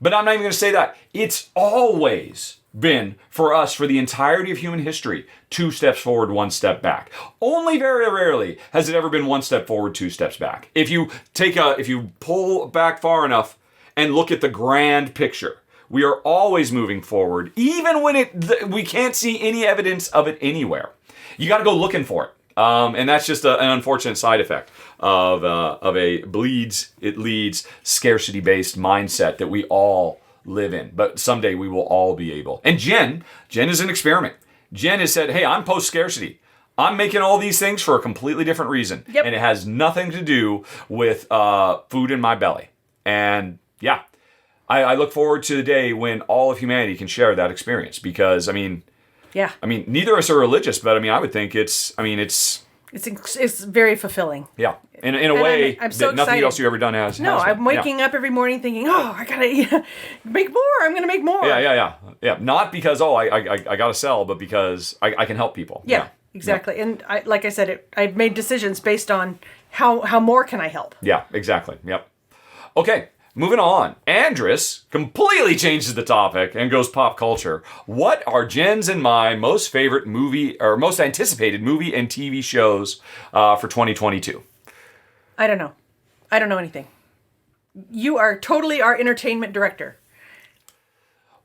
But I'm not even going to say that. It's always been, for us, for the entirety of human history, 2 steps forward, 1 step back. Only very rarely has it ever been 1 step forward, 2 steps back. If you pull back far enough and look at the grand picture, we are always moving forward, even when we can't see any evidence of it anywhere. You got to go looking for it. And that's just an unfortunate side effect of a bleeds, it leads, scarcity-based mindset that we all live in. But someday we will all be able. And Jen is an experiment. Jen has said, hey, I'm post-scarcity. I'm making all these things for a completely different reason. Yep. And it has nothing to do with food in my belly. And yeah, I look forward to the day when all of humanity can share that experience because, yeah. Neither of us are religious, but I would think it's very fulfilling. Yeah. In a way I'm so that nothing excited. else you've ever done has. No, I'm waking up every morning thinking, I gotta make more. I'm gonna make more. Yeah. Not because I gotta sell, but because I can help people. Yeah. Exactly. Yeah. And like I said, I've made decisions based on how more can I help. Yeah. Exactly. Yep. Okay. Moving on, Andrus completely changes the topic and goes pop culture. What are Jen's and my most favorite movie or most anticipated movie and TV shows for 2022? I don't know. I don't know anything. You are totally our entertainment director.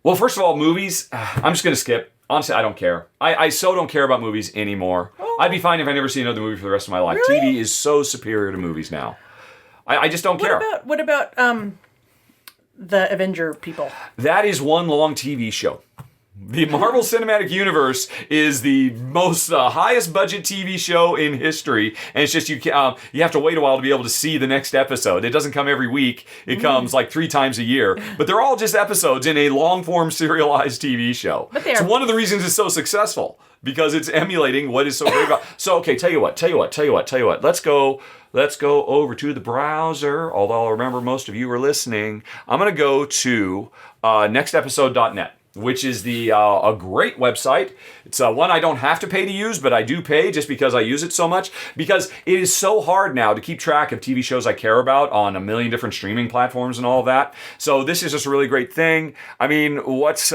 Well, first of all, movies, I'm just going to skip. Honestly, I don't care. I so don't care about movies anymore. Oh. I'd be fine if I never see another movie for the rest of my life. Really? TV is so superior to movies now. I just don't care. What about the Avenger people? That is one long TV show. The Marvel Cinematic Universe is the most highest budget TV show in history, and it's just you have to wait a while to be able to see the next episode. It doesn't come every week. It comes like 3 times a year, but they're all just episodes in a long-form serialized TV show. But it's one of the reasons it's so successful because it's emulating what is so great about. So okay, tell you what. Let's go over to the browser. Although I remember most of you are listening, I'm going to go to nextepisode.net. which is the a great website. It's one I don't have to pay to use, but I do pay just because I use it so much. Because it is so hard now to keep track of TV shows I care about on a million different streaming platforms and all of that. So this is just a really great thing. I mean, what's...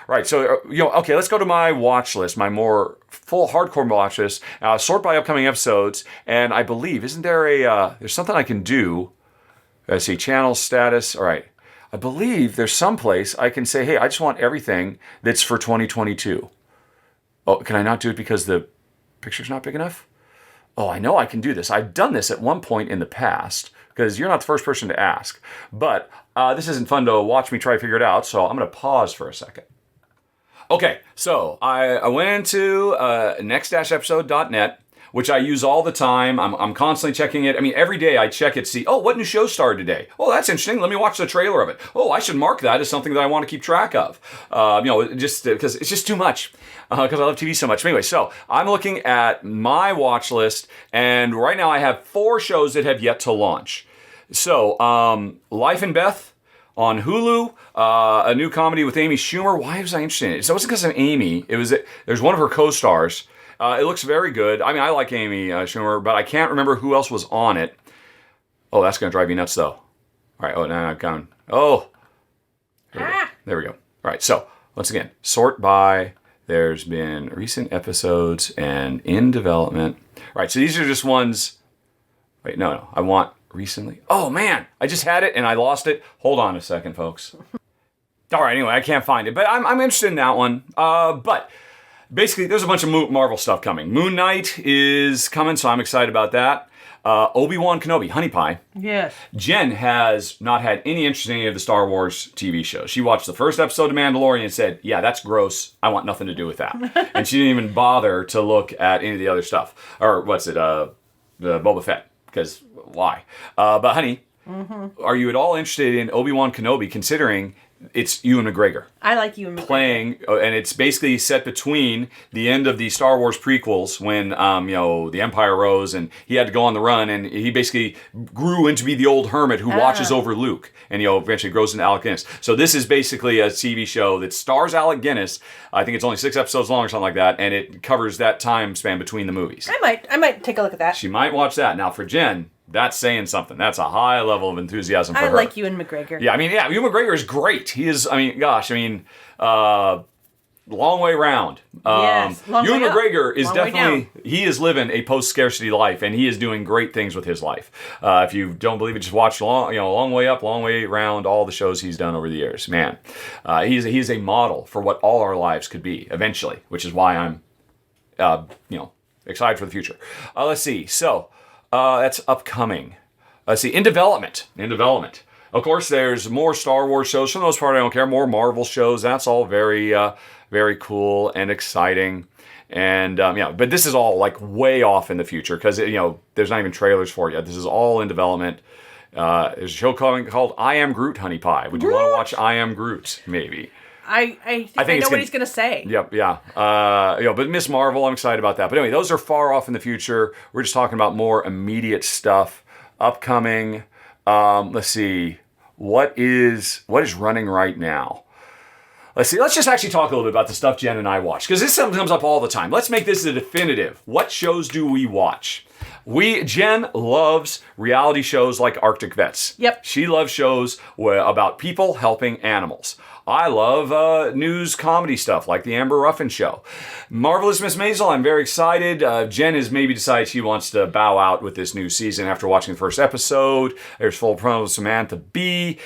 Right, so, okay, let's go to my watch list, my more full hardcore watch list, sort by upcoming episodes, and I believe, isn't there there's something I can do, let's see, channel status, all right, I believe there's some place I can say, hey, I just want everything that's for 2022. Oh, can I not do it because the picture's not big enough? Oh, I know I can do this. I've done this at one point in the past, because you're not the first person to ask, but this isn't fun to watch me try to figure it out, so I'm going to pause for a second. Okay, so I went into next-episode.net, which I use all the time. I'm constantly checking it. I mean, every day I check it to see, oh, what new show started today? Oh, that's interesting. Let me watch the trailer of it. Oh, I should mark that as something that I want to keep track of. Just because it's just too much. Because I love TV so much. Anyway, so I'm looking at my watch list, and right now I have 4 shows that have yet to launch. So, Life and Beth on Hulu, a new comedy with Amy Schumer. Why was I interested in it? So it wasn't because of Amy. There's one of her co-stars. It looks very good. I mean, I like Amy Schumer, but I can't remember who else was on it. Oh, that's going to drive you nuts, though. All right. Oh, now I've gone. Oh. There we go. All right. So, once again, sort by. There's been recent episodes and in development. All right. So, these are just ones. Wait, no. I want recently. Oh, man. I just had it and I lost it. Hold on a second, folks. All right. Anyway, I can't find it. But I'm interested in that one. But basically, there's a bunch of Marvel stuff coming. Moon Knight is coming, so I'm excited about that. Obi-Wan Kenobi, Honey Pie. Yes. Jen has not had any interest in any of the Star Wars TV shows. She watched the first episode of Mandalorian and said, yeah, that's gross. I want nothing to do with that. And she didn't even bother to look at any of the other stuff. Or what's it? The Boba Fett. Because why? But honey, are you at all interested in Obi-Wan Kenobi, considering it's Ewan McGregor? I like Ewan McGregor. Playing, and it's basically set between the end of the Star Wars prequels when, the Empire rose and he had to go on the run, and he basically grew into be the old hermit who watches over Luke, and eventually grows into Alec Guinness. So this is basically a TV show that stars Alec Guinness. I think it's only 6 episodes long or something like that, and it covers that time span between the movies. I might take a look at that. She might watch that. Now for Jen, that's saying something. That's a high level of enthusiasm for her. I like Ewan McGregor. Yeah, Ewan McGregor is great. He is, long way round. Yes, Ewan McGregor is long definitely, he is living a post-scarcity life, and he is doing great things with his life. If you don't believe it, just watch Long Way Up, Long Way Round, all the shows he's done over the years. Man, he's a model for what all our lives could be eventually, which is why I'm, excited for the future. Let's see. So, that's upcoming. Let's see. In development. Of course, there's more Star Wars shows. For the most part, I don't care. More Marvel shows. That's all very, very cool and exciting. And, but this is all like way off in the future because, there's not even trailers for it yet. This is all in development. There's a show called I Am Groot, Honey Pie. Would you want to watch I Am Groot, maybe? I think I know what he's going to say. Yep, yeah. But Miss Marvel, I'm excited about that. But anyway, those are far off in the future. We're just talking about more immediate stuff. Upcoming, let's see. What is running right now? Let's see. Let's just actually talk a little bit about the stuff Jen and I watch. Because this comes up all the time. Let's make this a definitive. What shows do we watch? Jen loves reality shows like Arctic Vets. Yep. She loves shows about people helping animals. I love news comedy stuff like the Amber Ruffin Show. Marvelous Miss Maisel, I'm very excited. Jen has maybe decided she wants to bow out with this new season after watching the first episode. There's Full Promo with Samantha Bee.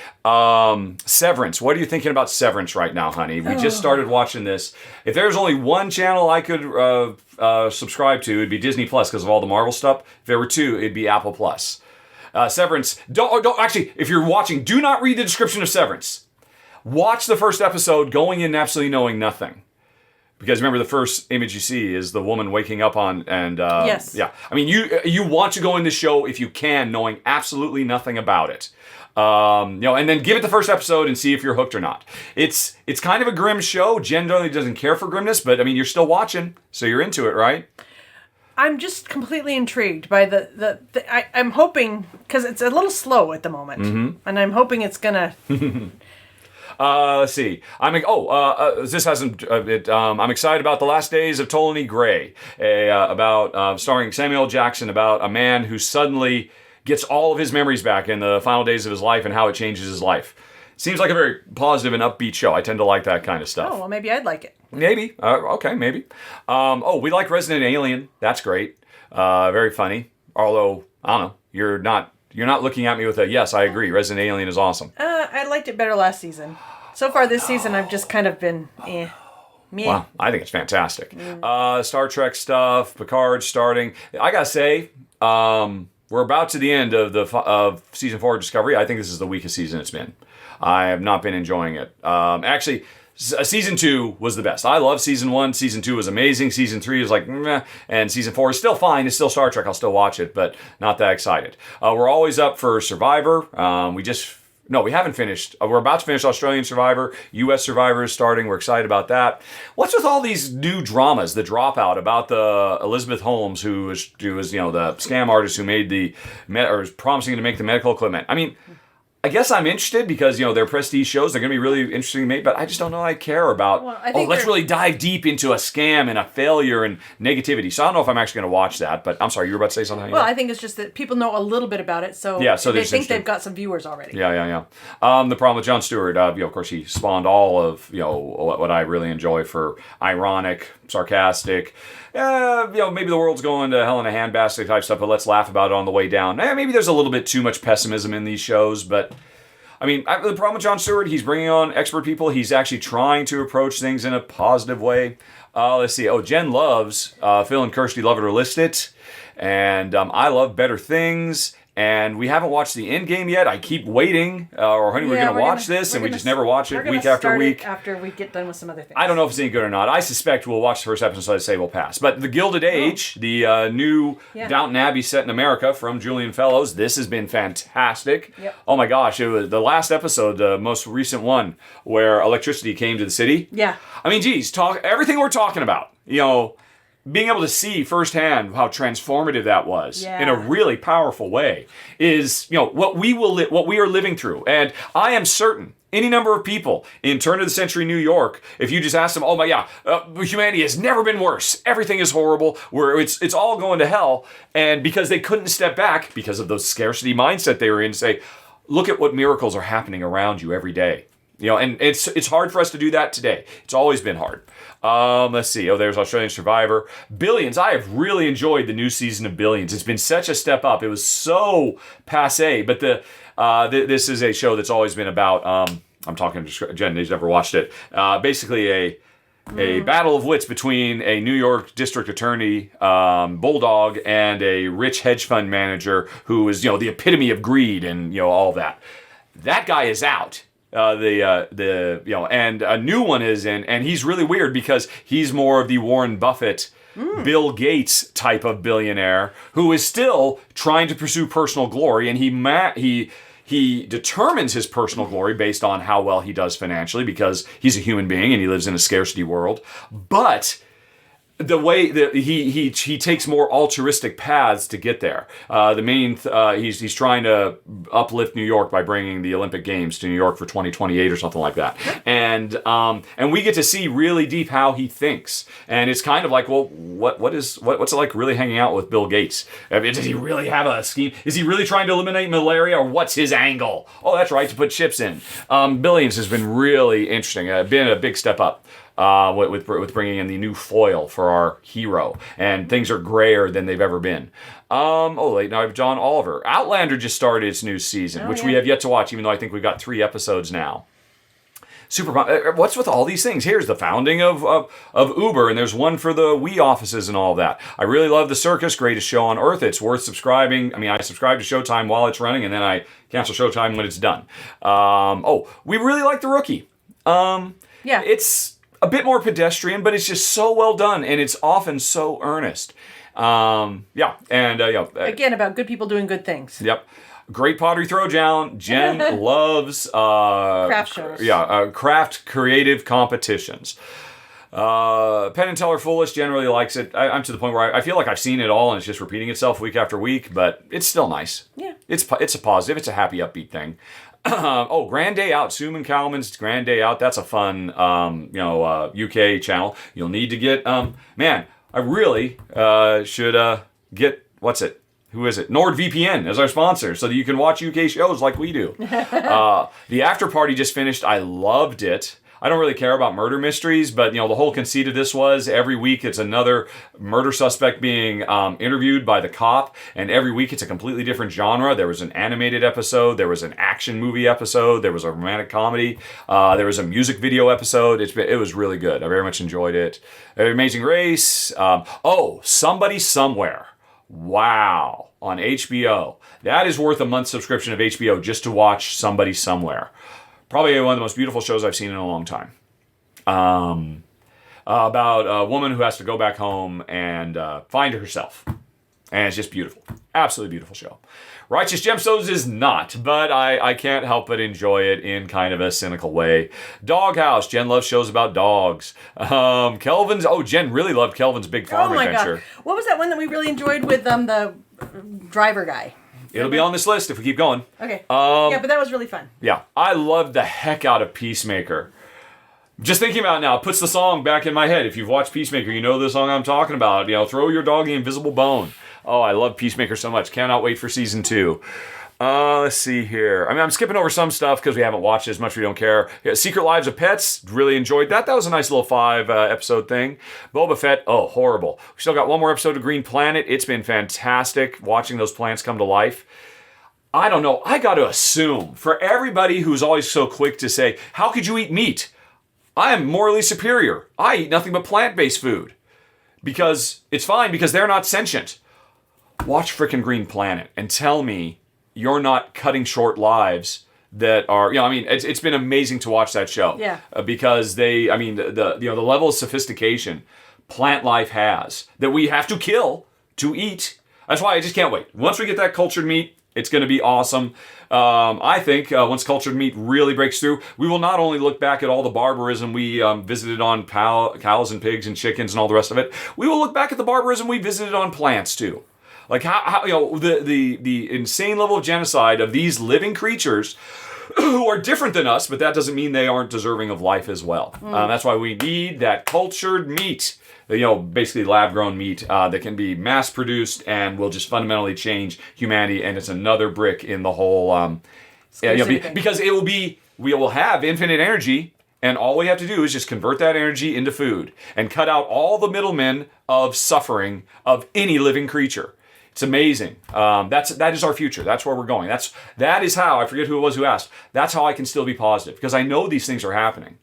Severance. What are you thinking about Severance right now, honey? We just started watching this. If there's only one channel I could subscribe to, it'd be Disney Plus because of all the Marvel stuff. If there were 2, it'd be Apple Plus. Severance. Don't actually, if you're watching, do not read the description of Severance. Watch the first episode going in absolutely knowing nothing. Because remember, the first image you see is the woman waking up yes. Yeah. I mean, you want to go in this show if you can, knowing absolutely nothing about it. And then give it the first episode and see if you're hooked or not. It's kind of a grim show. Jen generally doesn't care for grimness, but I mean, you're still watching, so you're into it, right? I'm just completely intrigued by I'm hoping, because it's a little slow at the moment, and I'm hoping it's gonna... Let's see. This hasn't. I'm excited about The Last Days of Ptolemy Gray, about starring Samuel L. Jackson, about a man who suddenly gets all of his memories back in the final days of his life and how it changes his life. Seems like a very positive and upbeat show. I tend to like that kind of stuff. Oh, well, maybe I'd like it. Maybe. Okay, maybe. We like Resident Alien. That's great. Very funny. Although, I don't know, you're not looking at me with a, yes, I agree, Resident Alien is awesome. I liked it better last season. So far this season, I've just kind of been, meh. Wow, I think it's fantastic. Star Trek stuff, Picard starting. I gotta say, we're about to the end of season 4 of Discovery. I think this is the weakest season it's been. I have not been enjoying it. Actually, season 2 was the best. I love season 1. Season 2 was amazing. Season 3 is like, meh. And season 4 is still fine. It's still Star Trek. I'll still watch it, but not that excited. We're always up for Survivor. We haven't finished. We're about to finish Australian Survivor. U.S. Survivor is starting. We're excited about that. What's with all these new dramas? The Dropout about the Elizabeth Holmes, who was the scam artist who made or was promising to make the medical equipment. I mean, I guess I'm interested because, they're prestige shows. They're going to be really interesting to make, but I just don't know I care about, let's really dive deep into a scam and a failure and negativity. So I don't know if I'm actually going to watch that, but I'm sorry, you were about to say something? Well, I think it's just that people know a little bit about it, so they think they've got some viewers already. Yeah. The problem with Jon Stewart, of course, he spawned all of, what I really enjoy for ironic, sarcastic, maybe the world's going to hell in a handbasket type stuff, but let's laugh about it on the way down. Maybe there's a little bit too much pessimism in these shows, but I mean, the problem with Jon Stewart, he's bringing on expert people. He's actually trying to approach things in a positive way. Let's see. Jen loves Phil and Kirsty Love It or List It, and I love Better Things. And we haven't watched the end game yet. I keep waiting, we're going to watch this, and we just never watch it week after week. After we get done with some other things. I don't know if it's any good or not. I suspect we'll watch the first episode, so I'd say we'll pass. But The Gilded Age, the new Downton Abbey set in America from Julian Fellows, this has been fantastic. Yep. Oh my gosh, it was the last episode, the most recent one, where electricity came to the city. Yeah. I mean, geez, everything we're talking about, being able to see firsthand how transformative that was in a really powerful way is, what we are living through. And I am certain any number of people in turn of the century New York, if you just ask them, humanity has never been worse. Everything is horrible. It's all going to hell. And because they couldn't step back because of the scarcity mindset they were in, say, look at what miracles are happening around you every day. And it's hard for us to do that today. It's always been hard. Let's see. There's Australian Survivor. Billions. I have really enjoyed the new season of Billions. It's been such a step up. It was so passé, but this is a show that's always been about. I'm talking to Jen. Who's never watched it. Basically, a battle of wits between a New York district attorney, bulldog, and a rich hedge fund manager who is the epitome of greed and all that. That guy is out. And a new one is in, and he's really weird because he's more of the Warren Buffett, Bill Gates type of billionaire who is still trying to pursue personal glory, and he determines his personal glory based on how well he does financially because he's a human being and he lives in a scarcity world, but the way that he takes more altruistic paths to get there. He's trying to uplift New York by bringing the Olympic Games to New York for 2028 or something like that. And we get to see really deep how he thinks. And it's kind of like, well, what's it like really hanging out with Bill Gates? I mean, does he really have a scheme? Is he really trying to eliminate malaria, or what's his angle? Oh, that's right, to put chips in. Billions has been really interesting. Been a big step up. With bringing in the new foil for our hero, and things are grayer than they've ever been. Now I have John Oliver. Outlander just started its new season, which we have yet to watch, even though I think we've got 3 episodes now. What's with all these things? Here's the founding of Uber, and there's one for the Wii offices and all that. I really love The Circus, greatest show on earth. It's worth subscribing. I mean, I subscribe to Showtime while it's running, and then I cancel Showtime when it's done. We really like The Rookie. It's a bit more pedestrian, but it's just so well done, and it's often so earnest. Again, about good people doing good things. Yep. Great pottery throwdown. Jen loves craft shows. Craft creative competitions. Penn and Teller Foolish generally likes it. I'm to the point where I feel like I've seen it all and it's just repeating itself week after week, but it's still nice. Yeah. It's a positive. It's a happy, upbeat thing. Grand Day Out. Suman Kalman's Grand Day Out. That's a fun, UK channel. You'll need to get, I really should get, what's it? Who is it? NordVPN as our sponsor so that you can watch UK shows like we do. The After Party just finished. I loved it. I don't really care about murder mysteries, but the whole conceit of this was every week it's another murder suspect being interviewed by the cop, and every week it's a completely different genre. There was an animated episode, there was an action movie episode, there was a romantic comedy, there was a music video episode. It was really good. I very much enjoyed it. Amazing Race. Somebody Somewhere. Wow, on HBO. That is worth a month subscription of HBO just to watch Somebody Somewhere. Probably one of the most beautiful shows I've seen in a long time. About a woman who has to go back home and find herself. And it's just beautiful. Absolutely beautiful show. Righteous Gemstones is not, but I can't help but enjoy it in kind of a cynical way. Doghouse. Jen loves shows about dogs. Kelvin's. Jen really loved Kelvin's Big Farm Adventure. God. What was that one that we really enjoyed with the driver guy? It'll be on this list if we keep going. Okay. But that was really fun. Yeah. I loved the heck out of Peacemaker. Just thinking about it now, it puts the song back in my head. If you've watched Peacemaker, you know the song I'm talking about. Throw your dog the invisible bone. Oh, I love Peacemaker so much. Cannot wait for season 2. Let's see here. I'm skipping over some stuff because we haven't watched it as much. We don't care. Yeah, Secret Lives of Pets. Really enjoyed that. That was a nice little 5 episode thing. Boba Fett. Oh, horrible. We still got one more episode of Green Planet. It's been fantastic watching those plants come to life. I don't know. I got to assume for everybody who's always so quick to say, how could you eat meat? I am morally superior. I eat nothing but plant-based food. Because it's fine because they're not sentient. Watch frickin' Green Planet and tell me you're not cutting short lives that are, it's been amazing to watch that show. Yeah. Because the level of sophistication plant life has that we have to kill to eat. That's why I just can't wait. Once we get that cultured meat, it's going to be awesome. I think once cultured meat really breaks through, we will not only look back at all the barbarism we visited on cows and pigs and chickens and all the rest of it, we will look back at the barbarism we visited on plants too. Like how the insane level of genocide of these living creatures who are different than us, but that doesn't mean they aren't deserving of life as well. That's why we need that cultured meat, basically lab-grown meat that can be mass-produced and will just fundamentally change humanity. And it's another brick in the whole, because we will have infinite energy. And all we have to do is just convert that energy into food and cut out all the middlemen of suffering of any living creature. It's amazing. That is our future. That's where we're going. That is how, I forget who it was who asked, that's how I can still be positive. Because I know these things are happening.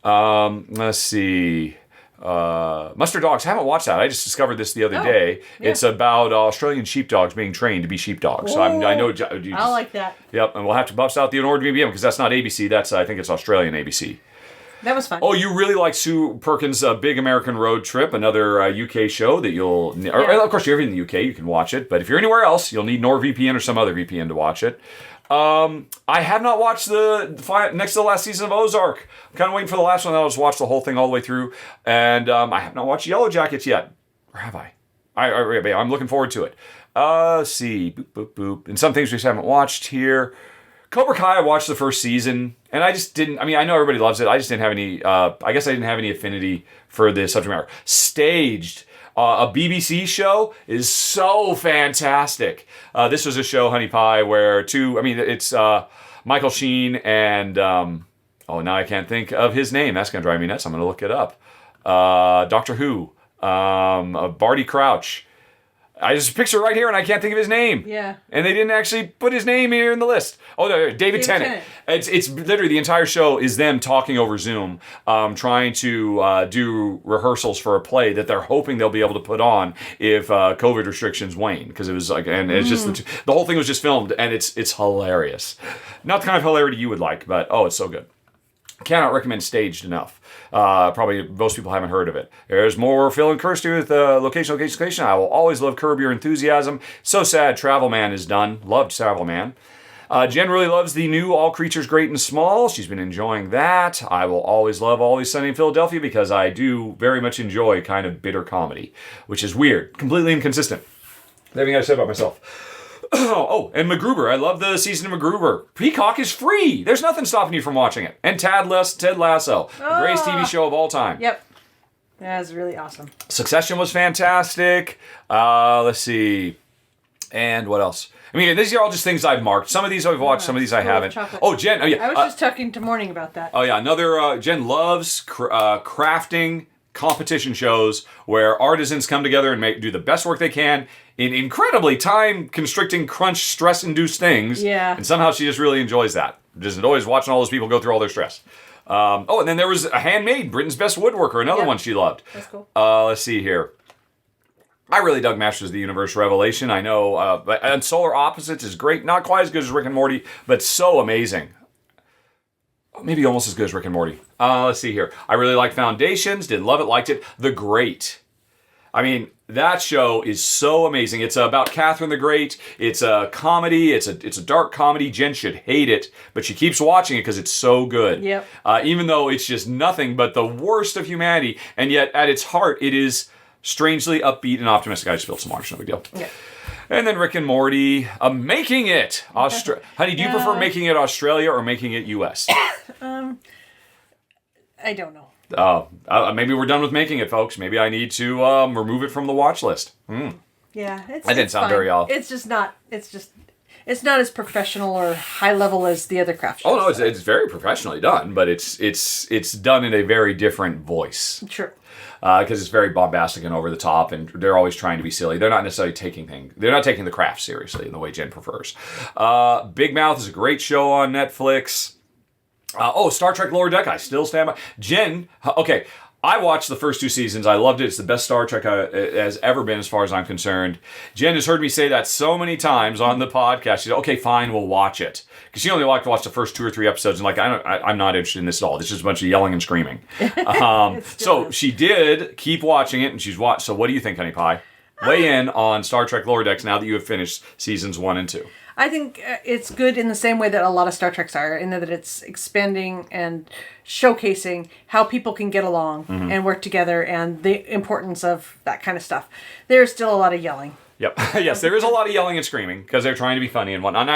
Let's see. Mustard Dogs. I haven't watched that. I just discovered this the other day. Yeah. It's about Australian sheepdogs being trained to be sheepdogs. So I know. I like that. Yep, and we'll have to bust out the NordVPN because that's not ABC. I think it's Australian ABC. That was fun. Oh, you really like Sue Perkins' Big American Road Trip, another UK show that you'll... Of course, you're in the UK, you can watch it. But if you're anywhere else, you'll need NordVPN or some other VPN to watch it. I have not watched the next to the last season of Ozark. I'm kind of waiting for the last one. I'll just watch the whole thing all the way through. And I have not watched Yellow Jackets yet. Or have I? I'm looking forward to it. Let's see. Boop, boop, boop. And some things we just haven't watched here. Cobra Kai, I watched the first season, and I just didn't... I know everybody loves it. I just didn't have any... I guess I didn't have any affinity for the subject matter. Staged, a BBC show, is so fantastic. This was a show, Honey Pie, where it's Michael Sheen and... now I can't think of his name. That's going to drive me nuts. I'm going to look it up. Doctor Who. Barty Crouch. I just picture right here and I can't think of his name. Yeah. And they didn't actually put his name here in the list. Oh, no, David Tennant. It's literally the entire show is them talking over Zoom, trying to do rehearsals for a play that they're hoping they'll be able to put on if COVID restrictions wane. Because it was like, and it's just the whole thing was just filmed and it's hilarious. Not the kind of hilarity you would like, but it's so good. Cannot recommend Staged enough. Probably most people haven't heard of it. There's more Phil and Kirsty with location. I will always love Curb Your Enthusiasm. So sad Travel Man is done. Loved Travel Man. Jen really loves the new All Creatures Great and Small. She's been enjoying that. I will always love Always Sunny in Philadelphia because I do very much enjoy kind of bitter comedy, which is weird. Completely inconsistent. Everything I've said about myself. And MacGruber. I love the season of MacGruber. Peacock is free. There's nothing stopping you from watching it. And Ted Lasso, the greatest TV show of all time. Yep. That was really awesome. Succession was fantastic. Let's see. And what else? I mean, these are all just things I've marked. Some of these I've watched, some of these I haven't. Oh, Jen. Oh, yeah. I was just talking to Morning about that. Oh, yeah. Another, Jen loves crafting competition shows where artisans come together and do the best work they can in incredibly time-constricting, crunch, stress-induced things. Yeah. And somehow she just really enjoys that. Just enjoys watching all those people go through all their stress. And then there was a Handmade, Britain's Best Woodworker, another one she loved. That's cool. Let's see here. I really dug Masters of the Universe Revelation. I know, and Solar Opposites is great. Not quite as good as Rick and Morty, but so amazing. Maybe almost as good as Rick and Morty. Let's see here. I really liked Foundations. Did love it, liked it. The Great. I mean, that show is so amazing. It's about Catherine the Great. It's a comedy. It's a dark comedy. Jen should hate it, but she keeps watching it because it's so good. Yep. Even though it's just nothing but the worst of humanity, and yet at its heart, it is strangely upbeat and optimistic. I just spilled some water, no big deal. Yeah. And then Rick and Morty, Making It. Honey, do you prefer Making It Australia or Making It US? I don't know. Maybe we're done with Making It, folks. Maybe I need to remove it from the watch list. Yeah, that didn't sound very off. It's just not. It's not as professional or high level as the other craft shows. Oh no, it's very professionally done, but it's done in a very different voice. Sure. Because it's very bombastic and over the top, and they're always trying to be silly. They're not necessarily they're not taking the craft seriously in the way Jen prefers. Big Mouth is a great show on Netflix. Star Trek Lower Deck, I still stand by. Jen, okay, I watched the first 2 seasons. I loved it. It's the best Star Trek has ever been as far as I'm concerned. Jen has heard me say that so many times on the podcast. She said, okay, fine, we'll watch it. Because she only liked to watch the first 2 or 3 episodes, and I'm not interested in this at all. This is a bunch of yelling and screaming. So she did keep watching it, and she's watched. So what do you think, Honey Pie? Weigh in on Star Trek Lower Decks now that you have finished seasons 1 and 2. I think it's good in the same way that a lot of Star Treks are, in that it's expanding and showcasing how people can get along and work together, and the importance of that kind of stuff. There's still a lot of yelling. Yep. Yes, there is a lot of yelling and screaming because they're trying to be funny and whatnot.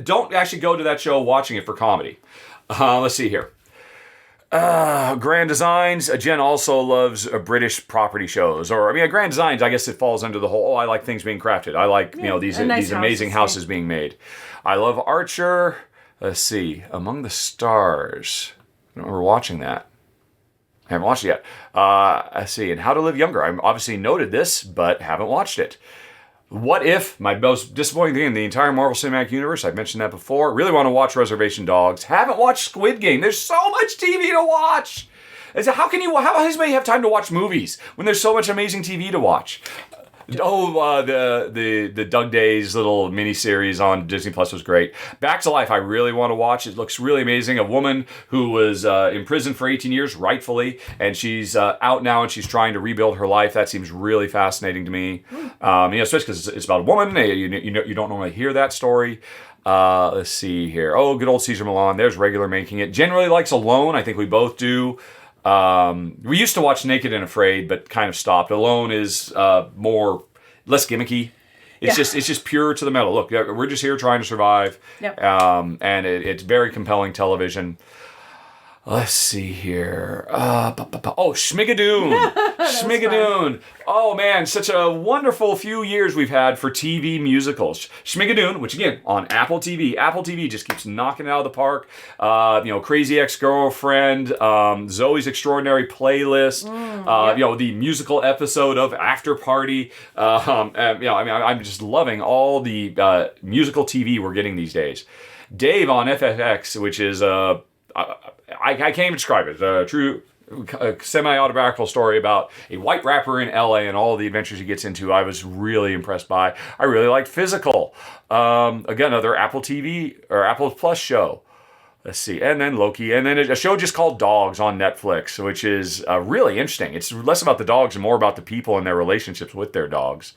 Don't actually go to that show watching it for comedy. Let's see here. Grand Designs. Jen also loves British property shows. Grand Designs, I guess it falls under the whole, I like things being crafted. I like, these amazing houses being made. I love Archer. Let's see. Among the Stars. I don't remember watching that. I haven't watched it yet. Let's see. And How to Live Younger. I've obviously noted this, but haven't watched it. What If, my most disappointing thing in the entire Marvel Cinematic Universe, I've mentioned that before. Really want to watch Reservation Dogs. Haven't watched Squid Game. There's so much TV to watch. How does anybody have time to watch movies when there's so much amazing TV to watch? The Doug Days little miniseries on Disney Plus was great. Back to Life, I really want to watch. It looks really amazing. A woman who was in prison for 18 years, rightfully, and she's out now and she's trying to rebuild her life. That seems really fascinating to me. Especially because it's about a woman. You don't normally hear that story. Let's see here. Good old Cesar Millan. There's regular Making It. Jen really likes Alone. I think we both do. We used to watch Naked and Afraid, but kind of stopped. Alone is less gimmicky. It's just pure to the metal. Look, we're just here trying to survive. Yep. And it's very compelling television. Let's see here. Schmigadoon. Schmigadoon. Oh, man, such a wonderful few years we've had for TV musicals. Schmigadoon, which, again, on Apple TV. Apple TV just keeps knocking it out of the park. Crazy Ex-Girlfriend, Zoe's Extraordinary Playlist, the musical episode of After Party. I'm just loving all the musical TV we're getting these days. Dave on FXX, which is I can't even describe it. A true semi-autobiographical story about a white rapper in LA and all the adventures he gets into. I was really impressed by. I really liked Physical. Again, another Apple TV or Apple Plus show. Let's see. And then Loki. And then a show just called Dogs on Netflix, which is really interesting. It's less about the dogs and more about the people and their relationships with their dogs.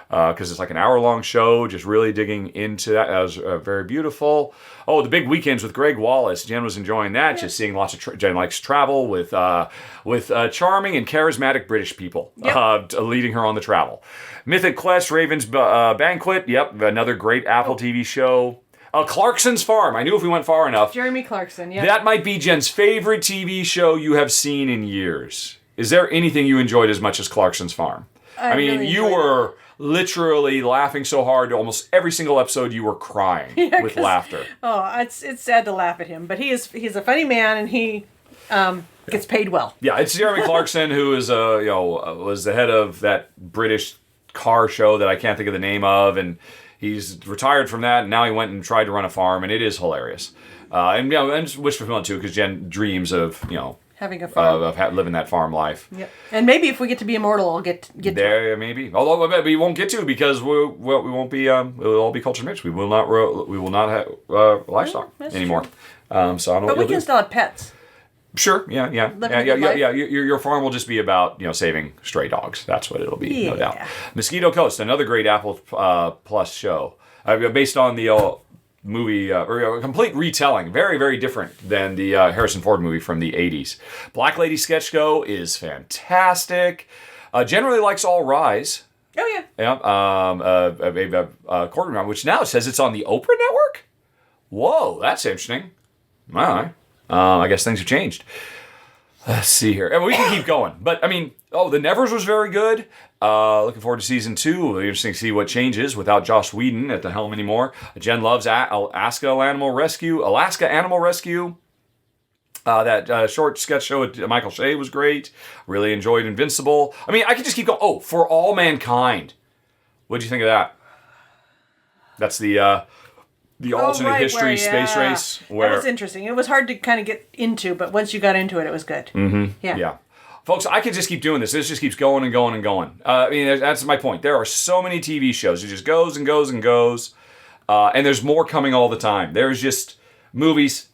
because it's like an hour-long show, just really digging into that. That was very beautiful. Oh, the big weekends with Greg Wallace. Jen was enjoying that, just seeing lots of... Jen likes travel with charming and charismatic British people leading her on the travel. Mythic Quest, Raven's Banquet. Yep, another great Apple TV show. Clarkson's Farm. I knew if we went far enough. Jeremy Clarkson, yeah. That might be Jen's favorite TV show you have seen in years. Is there anything you enjoyed as much as Clarkson's Farm? I mean, really you were literally laughing so hard, almost every single episode you were crying with laughter. Oh, it's sad to laugh at him, but he's a funny man, and he gets paid well. Yeah, it's Jeremy Clarkson, who is was the head of that British car show that I can't think of the name of, and he's retired from that, and now he went and tried to run a farm, and it is hilarious. And just wish fulfillment too, because Jen dreams of having a farm, of living that farm life. Yep. And maybe if we get to be immortal, I'll get there. To maybe, although we won't get to because we won't be. It'll all be culture mixed. We will not have livestock anymore. So I don't know. But we can still have pets. Sure. Yeah. Your farm will just be about saving stray dogs. That's what it'll be, no doubt. Mosquito Coast, another great Apple Plus show, based on the movie or a complete retelling, very very different than the Harrison Ford movie from the 80s. Black Lady Sketch Show is fantastic. Generally likes All Rise. Oh yeah. Yeah. Quarter, which now says it's on the Oprah network. Whoa, that's interesting. All right. I guess things have changed. Let's see here. And we can keep going. But, I mean, The Nevers was very good. Looking forward to season 2. It'll be interesting to see what changes without Joss Whedon at the helm anymore. Jen loves Alaska Animal Rescue. That short sketch show with Michael Shea was great. Really enjoyed Invincible. I mean, I could just keep going. Oh, For All Mankind. What'd you think of that? That's the alternate history space race. That was interesting. It was hard to kind of get into, but once you got into it was good. Mm-hmm. Yeah. Folks, I could just keep doing this. This just keeps going and going and going. I mean, that's my point. There are so many TV shows. It just goes and goes and goes. And there's more coming all the time. There's just movies,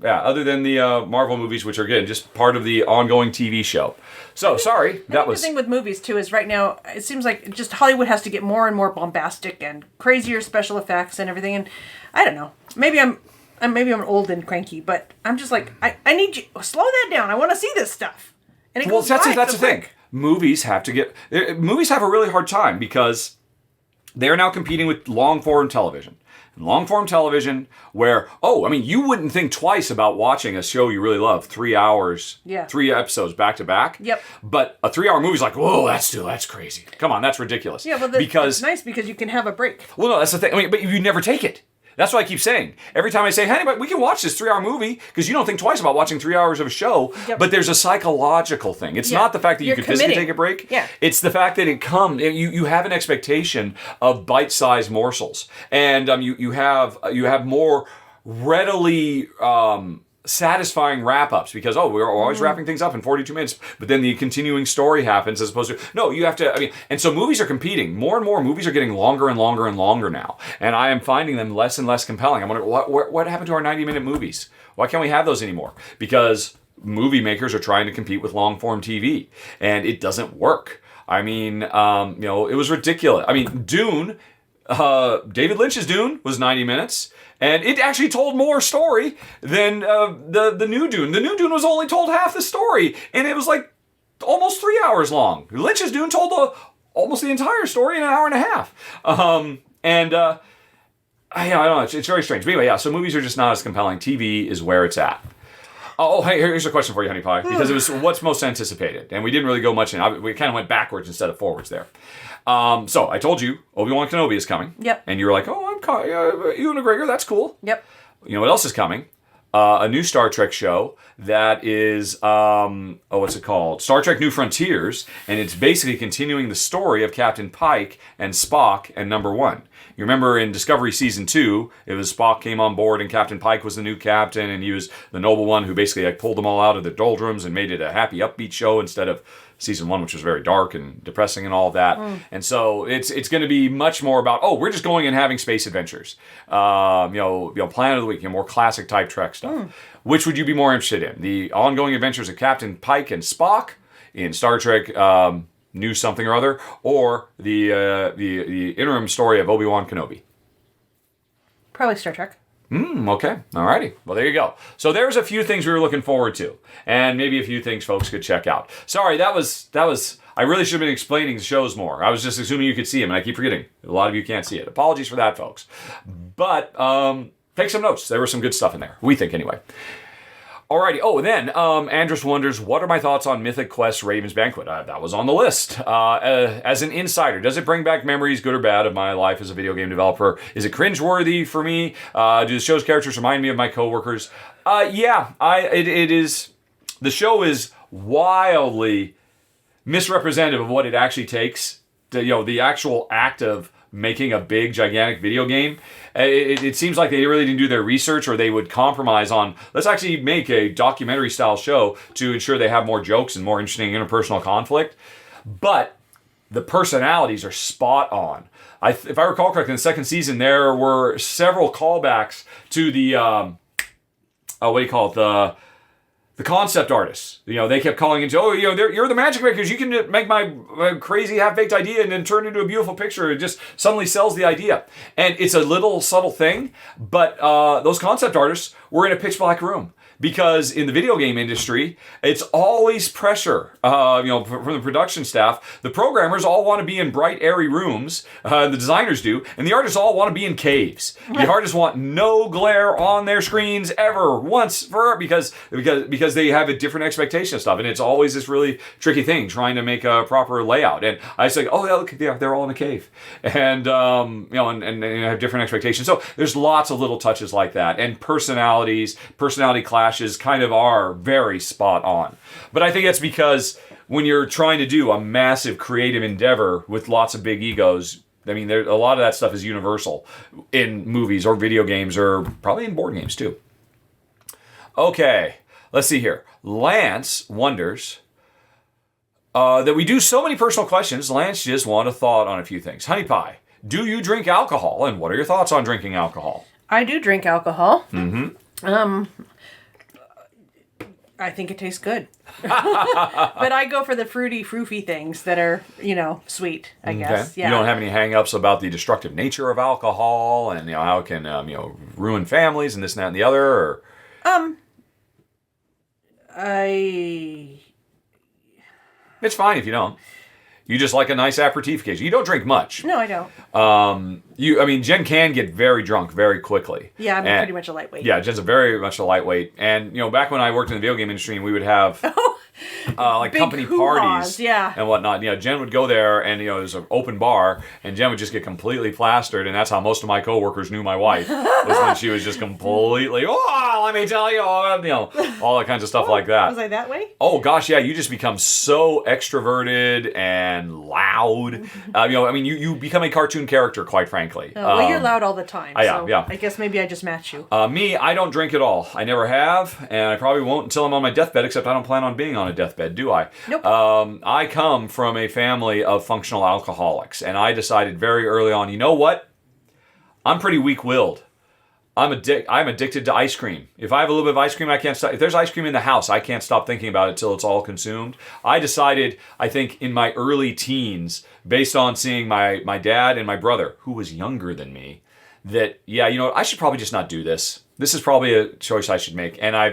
other than the Marvel movies, which are, again, just part of the ongoing TV show. So, sorry, that was... The thing with movies, too, is right now, it seems like just Hollywood has to get more and more bombastic and crazier special effects and everything, and I don't know. Maybe I'm old and cranky, but I'm just like, I need you... Slow that down. I want to see this stuff. And it goes that's the thing. Movies have a really hard time because they are now competing with long-form television. Long-form television where, you wouldn't think twice about watching a show you really love, 3 hours, 3 episodes back-to-back. Yep. But a 3-hour movie's like, whoa, that's crazy. Come on, that's ridiculous. Yeah, well, it's nice because you can have a break. Well, no, that's the thing. I mean, but you never take it. That's what I keep saying. Every time I say, hey, but we can watch this 3-hour movie, because you don't think twice about watching 3 hours of a show, but there's a psychological thing. It's not the fact that you can physically take a break. Yeah. It's the fact that you have an expectation of bite-sized morsels. And you have more readily satisfying wrap-ups because, we're always wrapping things up in 42 minutes, but then the continuing story happens as opposed to, no, you have to, and so movies are competing. More and more movies are getting longer and longer and longer now, and I am finding them less and less compelling. I'm wondering, what happened to our 90-minute movies? Why can't we have those anymore? Because movie makers are trying to compete with long-form TV, and it doesn't work. I mean, it was ridiculous. I mean, Dune, David Lynch's Dune was 90 minutes, and it actually told more story than the new Dune. The new Dune was only told half the story, and it was like almost 3 hours long. Lynch's Dune told almost the entire story in an hour and a half. I don't know, it's very strange. But anyway, so movies are just not as compelling. TV is where it's at. Oh, hey, here's a question for you, Honey Pie, because it was what's most anticipated, and we didn't really go much in. We kind of went backwards instead of forwards there. So I told you Obi-Wan Kenobi is coming. Yep. And you were like, Ewan McGregor, that's cool. Yep. You know what else is coming? A new Star Trek show that is, what's it called? Star Trek New Frontiers, and it's basically continuing the story of Captain Pike and Spock and Number One. You remember in Discovery Season 2, it was Spock came on board and Captain Pike was the new captain, and he was the noble one who basically pulled them all out of the doldrums and made it a happy, upbeat show instead of Season 1, which was very dark and depressing and all of that. And so it's going to be much more about, we're just going and having space adventures. Planet of the Week, more classic type Trek stuff. Which would you be more interested in? The ongoing adventures of Captain Pike and Spock in Star Trek new something or other, or the interim story of Obi-Wan Kenobi? Probably Star Trek. Okay. Alrighty. Well, there you go. So there's a few things we were looking forward to, and maybe a few things folks could check out. Sorry, that was. I really should have been explaining the shows more. I was just assuming you could see them, and I keep forgetting. A lot of you can't see it. Apologies for that, folks. But take some notes. There was some good stuff in there. We think, anyway. Alrighty. Oh, and then Andrus wonders, what are my thoughts on Mythic Quest Raven's Banquet? That was on the list. As an insider, does it bring back memories, good or bad, of my life as a video game developer? Is it cringeworthy for me? Do the show's characters remind me of my coworkers? Yeah, it is. The show is wildly misrepresentative of what it actually takes. The actual act of making a big, gigantic video game. It seems like they really didn't do their research, or they would compromise on, let's actually make a documentary-style show to ensure they have more jokes and more interesting interpersonal conflict. But the personalities are spot on. If I recall correctly, in the second season, there were several callbacks to the, the concept artists. They kept calling into, you're the magic makers. You can make my crazy half-baked idea and then turn it into a beautiful picture. It just suddenly sells the idea. And it's a little subtle thing, but those concept artists were in a pitch black room. Because in the video game industry, it's always pressure, from the production staff. The programmers all want to be in bright, airy rooms, the designers do, and the artists all want to be in caves. The artists want no glare on their screens ever, once, because they have a different expectation of stuff, and it's always this really tricky thing, trying to make a proper layout. And I say, oh, yeah, look, they're all in a cave. And, and they have different expectations. So there's lots of little touches like that, and personality clashes kind of are very spot on. But I think that's because when you're trying to do a massive creative endeavor with lots of big egos, I mean, a lot of that stuff is universal in movies or video games, or probably in board games too. Okay, let's see here. Lance wonders that we do so many personal questions. Lance just want a thought on a few things. Honey Pie, do you drink alcohol, and what are your thoughts on drinking alcohol? I do drink alcohol. I think it tastes good. But I go for the fruity, froofy things that are, sweet, I guess. Yeah. You don't have any hang-ups about the destructive nature of alcohol and, how it can, ruin families and this and that and the other? Or? It's fine if you don't. You just like a nice aperitif occasion. You don't drink much. No, I don't. Jen can get very drunk very quickly. Yeah, I'm pretty much a lightweight. Yeah, Jen's very much a lightweight. And, back when I worked in the video game industry, and we would have company parties and whatnot. Jen would go there, and, it was an open bar, and Jen would just get completely plastered, and that's how most of my coworkers knew my wife, was when she was just completely, let me tell you, all that kinds of stuff like that. Was I that way? Oh, gosh, yeah, you just become so extroverted and loud. You become a cartoon character, quite frankly. You're loud all the time. Yeah. I guess maybe I just match you. Me, I don't drink at all. I never have, and I probably won't until I'm on my deathbed, except I don't plan on being on a deathbed, do I? Nope. I come from a family of functional alcoholics, and I decided very early on, you know what? I'm pretty weak-willed. I'm addicted to ice cream. If I have a little bit of ice cream, I can't stop. If there's ice cream in the house, I can't stop thinking about it till it's all consumed. I decided, I think, in my early teens, based on seeing my dad and my brother, who was younger than me, that, I should probably just not do this. This is probably a choice I should make. And I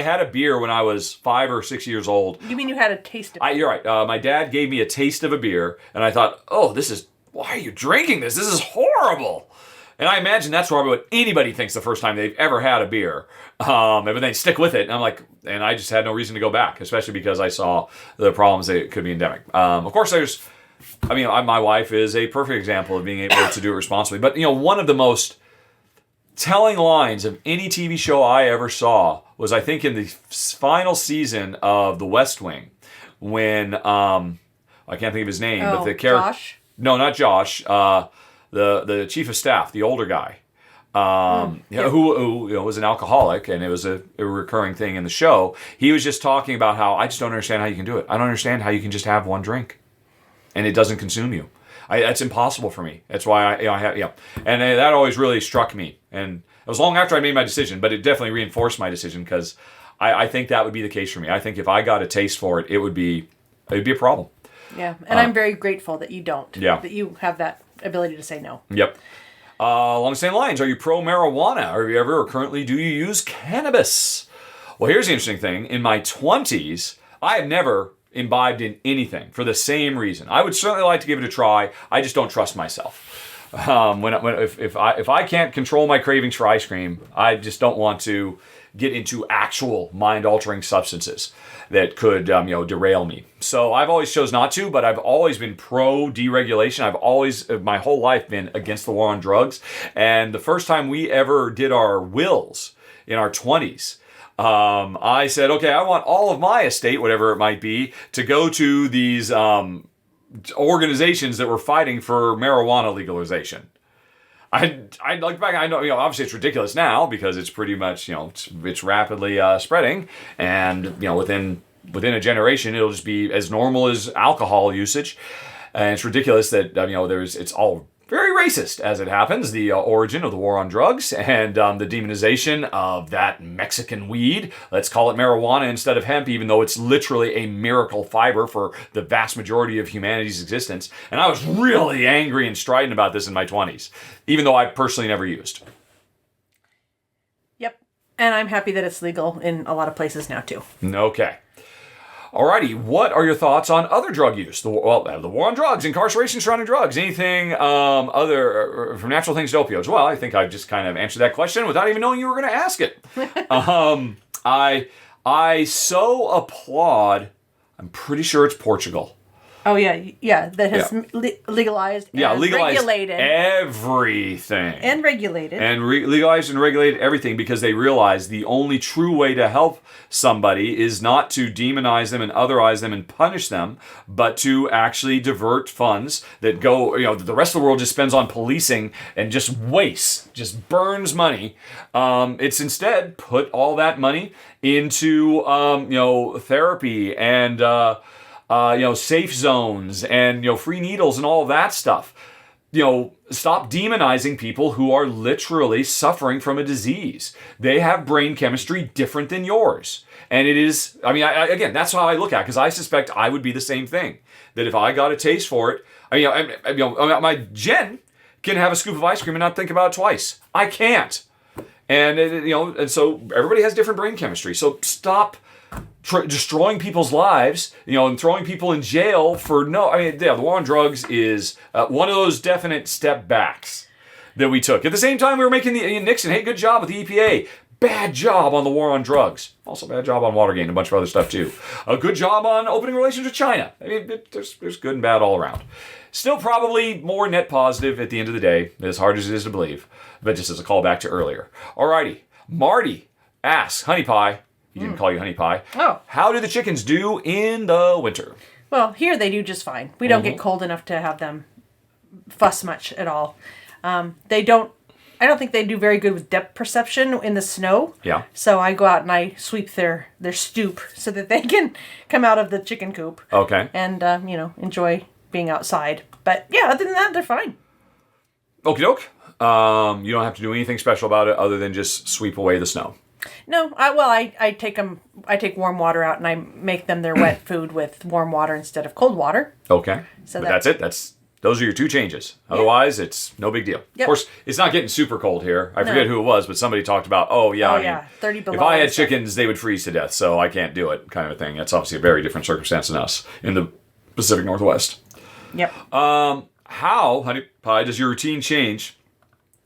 had a beer when I was 5 or 6 years old. You mean you had a taste of it? You're right. My dad gave me a taste of a beer, and I thought, why are you drinking this? This is horrible. And I imagine that's probably what anybody thinks the first time they've ever had a beer. But they stick with it. And and I just had no reason to go back, especially because I saw the problems that could be endemic. Of course, my wife is a perfect example of being able to do it responsibly. But, one of the most telling lines of any TV show I ever saw was, I think, in the final season of The West Wing, when, I can't think of his name, but the character... Josh? No, not Josh. The chief of staff, the older guy, who was an alcoholic, and it was a recurring thing in the show. He was just talking about how, I just don't understand how you can do it. I don't understand how you can just have one drink, and it doesn't consume you. That's impossible for me. That's why and that always really struck me. And it was long after I made my decision, but it definitely reinforced my decision, because I think that would be the case for me. I think if I got a taste for it, it would be a problem. Yeah, and I'm very grateful that you don't. Yeah. That you have that ability to say no. Yep. Along the same lines, are you pro marijuana? Are you ever or currently do you use cannabis? Well, here's the interesting thing. In my 20s, I have never imbibed in anything for the same reason. I would certainly like to give it a try. I just don't trust myself. If I can't control my cravings for ice cream, I just don't want to get into actual mind-altering substances that could derail me. So I've always chose not to, but I've always been pro-deregulation. I've always, my whole life, been against the war on drugs. And the first time we ever did our wills in our 20s, I said, okay, I want all of my estate, whatever it might be, to go to these organizations that were fighting for marijuana legalization. I look back. I know, obviously it's ridiculous now because it's pretty much, it's rapidly spreading, and within a generation it'll just be as normal as alcohol usage, and it's ridiculous that it's all very racist as it happens. The origin of the war on drugs and the demonization of that Mexican weed. Let's call it marijuana instead of hemp, even though it's literally a miracle fiber for the vast majority of humanity's existence. And I was really angry and strident about this in my 20s, even though I personally never used. Yep. And I'm happy that it's legal in a lot of places now too. Okay. Alrighty, what are your thoughts on other drug use? The war on drugs, incarceration surrounding drugs, anything other from natural things to opioids? Well, I think I've just kind of answered that question without even knowing you were going to ask it. I so applaud. I'm pretty sure it's Portugal. Oh yeah, that has legalized and regulated everything. And regulated. And legalized and regulated everything because they realize the only true way to help somebody is not to demonize them and otherize them and punish them, but to actually divert funds that go, the rest of the world just spends on policing and just wastes, just burns money. It's instead put all that money into, therapy and, safe zones and, free needles and all of that stuff. Stop demonizing people who are literally suffering from a disease. They have brain chemistry different than yours. And it is, again, that's how I look at it, because I suspect I would be the same thing. That if I got a taste for it, my Jen can have a scoop of ice cream and not think about it twice. I can't. And, and so everybody has different brain chemistry. So stop destroying people's lives, and throwing people in jail for the war on drugs is one of those definite step backs that we took. At the same time, we were making Nixon, hey, good job with the EPA. Bad job on the war on drugs. Also bad job on Watergate and a bunch of other stuff too. A good job on opening relations with China. There's good and bad all around. Still probably more net positive at the end of the day, as hard as it is to believe, but just as a callback to earlier. Alrighty, Marty asks, Honey Pie, he didn't call you Honey Pie. Oh. How do the chickens do in the winter? Well, here they do just fine. We don't get cold enough to have them fuss much at all. I don't think they do very good with depth perception in the snow. Yeah. So I go out and I sweep their stoop so that they can come out of the chicken coop. Okay. And, enjoy being outside. But yeah, other than that, they're fine. Okie doke. You don't have to do anything special about it other than just sweep away the snow. No, I take warm water out and I make them their wet food with warm water instead of cold water. Okay. So but that's it. Those are your two changes. Otherwise, it's no big deal. Yep. Of course, it's not getting super cold here. I forget who it was, but somebody talked about, 30 below. If I had chickens, they would freeze to death, so I can't do it, kind of a thing. That's obviously a very different circumstance than us in the Pacific Northwest. Yep. How, Honey Pie, does your routine change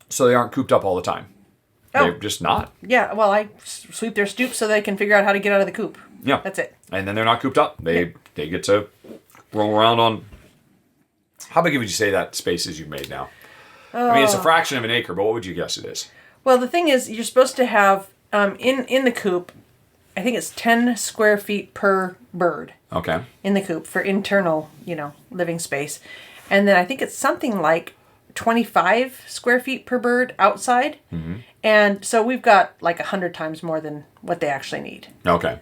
so they aren't cooped up all the time? They're just not. Yeah, well, I sweep their stoop so they can figure out how to get out of the coop. Yeah. That's it. And then they're not cooped up. They get to roll around on... How big would you say that space is you've made now? It's a fraction of an acre, but what would you guess it is? Well, the thing is, you're supposed to have, in the coop, I think it's 10 square feet per bird. Okay. In the coop for internal, living space. And then I think it's something like 25 square feet per bird outside. Mm-hmm. And so we've got like 100 times more than what they actually need. Okay.